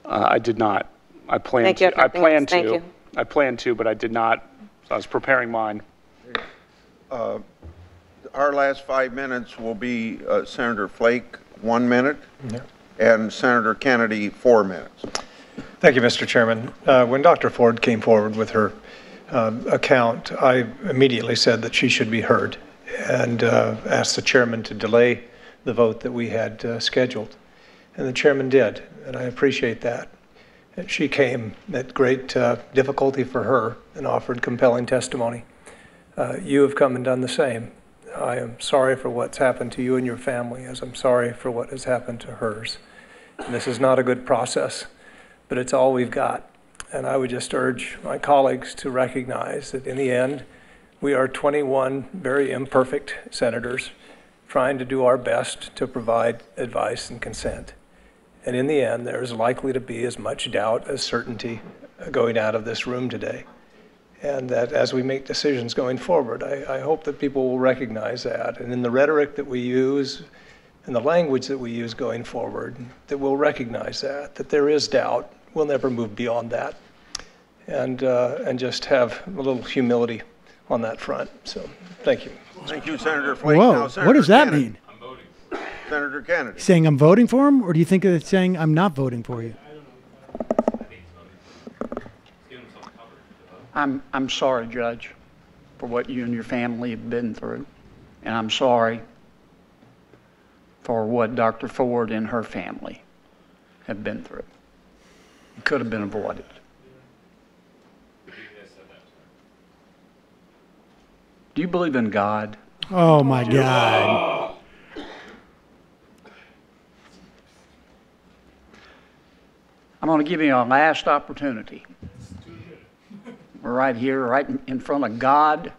I did not. I plan to. I plan to, but I did not. I was preparing mine. Our last 5 minutes will be Senator Flake, 1 minute, and Senator Kennedy, 4 minutes. Thank you, Mr. Chairman. When Dr. Ford came forward with her account, I immediately said that she should be heard and asked the chairman to delay the vote that we had scheduled. And the chairman did, and I appreciate that. And she came at great difficulty for her and offered compelling testimony. You have come and done the same. I am sorry for what's happened to you and your family, as I'm sorry for what has happened to hers. And this is not a good process, but it's all we've got. And I would just urge my colleagues to recognize that in the end, we are 21 very imperfect senators trying to do our best to provide advice and consent. And in the end, there is likely to be as much doubt as certainty going out of this room today. And that as we make decisions going forward, I hope that people will recognize that. And in the rhetoric that we use and the language that we use going forward, that we'll recognize that there is doubt. We'll never move beyond that. And just have a little humility on that front. So thank you. Thank you, Senator Flake. Whoa, now, Senator what does that Kennedy. mean? I'm voting. Senator Kennedy. Saying I'm voting for him, or do you think it's saying I'm not voting for you? I'm sorry, Judge, for what you and your family have been through. And I'm sorry for what Dr. Ford and her family have been through. It could have been avoided. Do you believe in God? Oh, my God. I'm going to give you a last opportunity. We're right here, right in front of God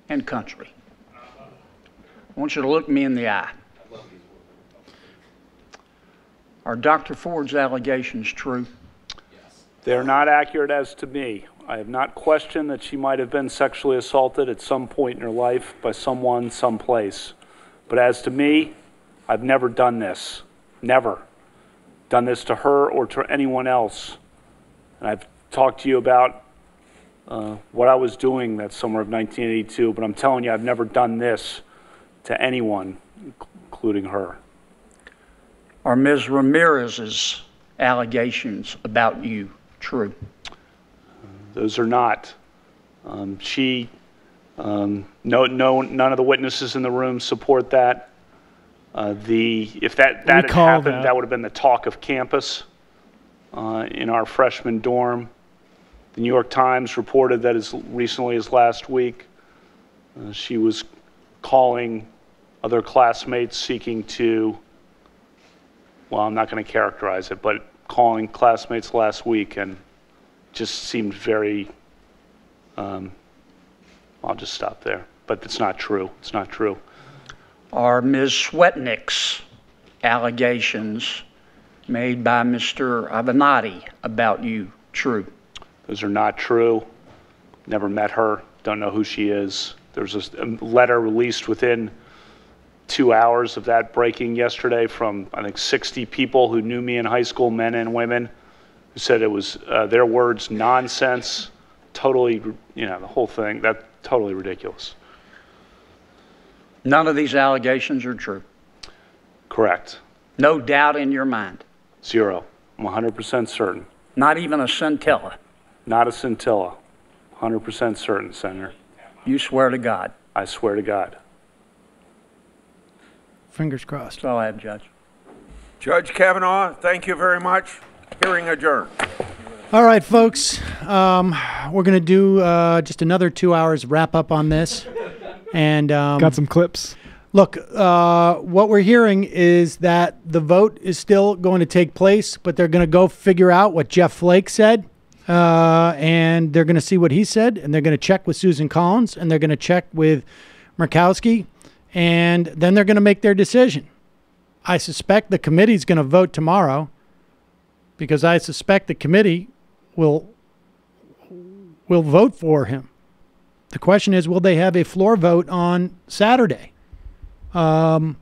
and country. I want you to look me in the eye. Are Dr. Ford's allegations true? They're not accurate as to me. I have not questioned that she might have been sexually assaulted at some point in her life by someone, someplace. But as to me, I've never done this. Never done this to her or to anyone else. And I've talked to you about what I was doing that summer of 1982, but I'm telling you, I've never done this to anyone, including her. Are Ms. Ramirez's allegations about you true? Those are not. None of the witnesses in the room support that. If that had happened, that would have been the talk of campus in our freshman dorm. The New York Times reported that as recently as last week, she was calling other classmates seeking to, well, I'm not going to characterize it, but calling classmates last week and just seemed very, I'll just stop there. But it's not true. It's not true. Are Ms. Swetnick's allegations made by Mr. Hannity about you true? Those are not true. Never met her. Don't know who she is. There was a letter released within 2 hours of that breaking yesterday from, I think, 60 people who knew me in high school, men and women, who said it was, their words, nonsense, totally, the whole thing, that's totally ridiculous. None of these allegations are true? Correct. No doubt in your mind? Zero. I'm 100% certain. Not even a scintilla? Not a scintilla. 100% certain, Senator. You swear to God? I swear to God. Fingers crossed. That's all I have, Judge. Judge Kavanaugh, thank you very much. Hearing adjourned. All right, folks. We're going to do just another 2 hours wrap up on this. And got some clips. Look, what we're hearing is that the vote is still going to take place, but they're going to go figure out what Jeff Flake said, and they're going to see what he said, and they're going to check with Susan Collins, and they're going to check with Murkowski, and then they're going to make their decision. I suspect the committee's going to vote tomorrow, because I suspect the committee will vote for him. The question is, will they have a floor vote on Saturday? I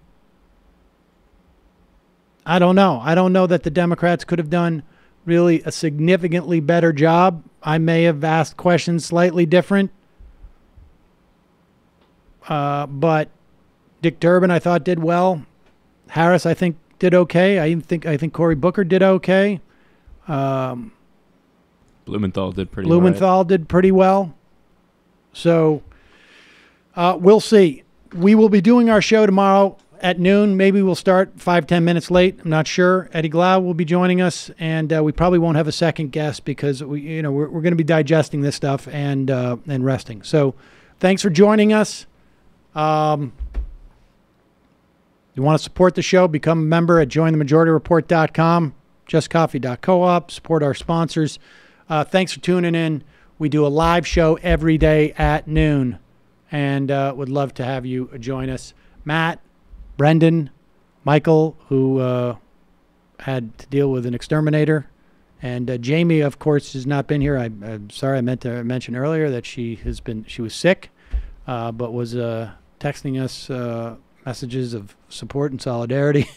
don't know. I don't know that the Democrats could have done really a significantly better job. I may have asked questions slightly different. But Dick Durbin, I thought, did well. Harris, I think, did okay. I think Cory Booker did okay. Blumenthal did pretty did pretty well. So we'll see. We will be doing our show tomorrow at noon. Maybe we'll start 5-10 minutes late. I'm not sure. Eddie Glau will be joining us, and we probably won't have a second guest because we're going to be digesting this stuff and resting. So thanks for joining us. You want to support the show, become a member at jointhemajorityreport.com, justcoffee.coop, support our sponsors. Thanks for tuning in. We do a live show every day at noon, and would love to have you join us. Matt, Brendan, Michael, who had to deal with an exterminator, and Jamie, of course, has not been here. I'm sorry, I meant to mention earlier that she was sick, but was texting us messages of support and solidarity.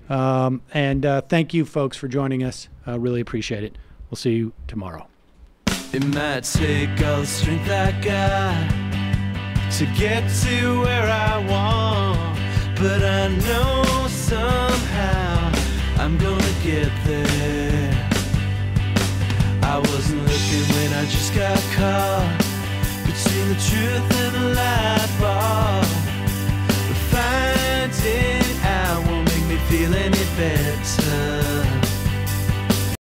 And thank you, folks, for joining us. Really appreciate it. We'll see you tomorrow. It might take all the strength I got to get to where I want, but I know somehow I'm gonna get there. I wasn't looking when I just got caught between the truth and the lie.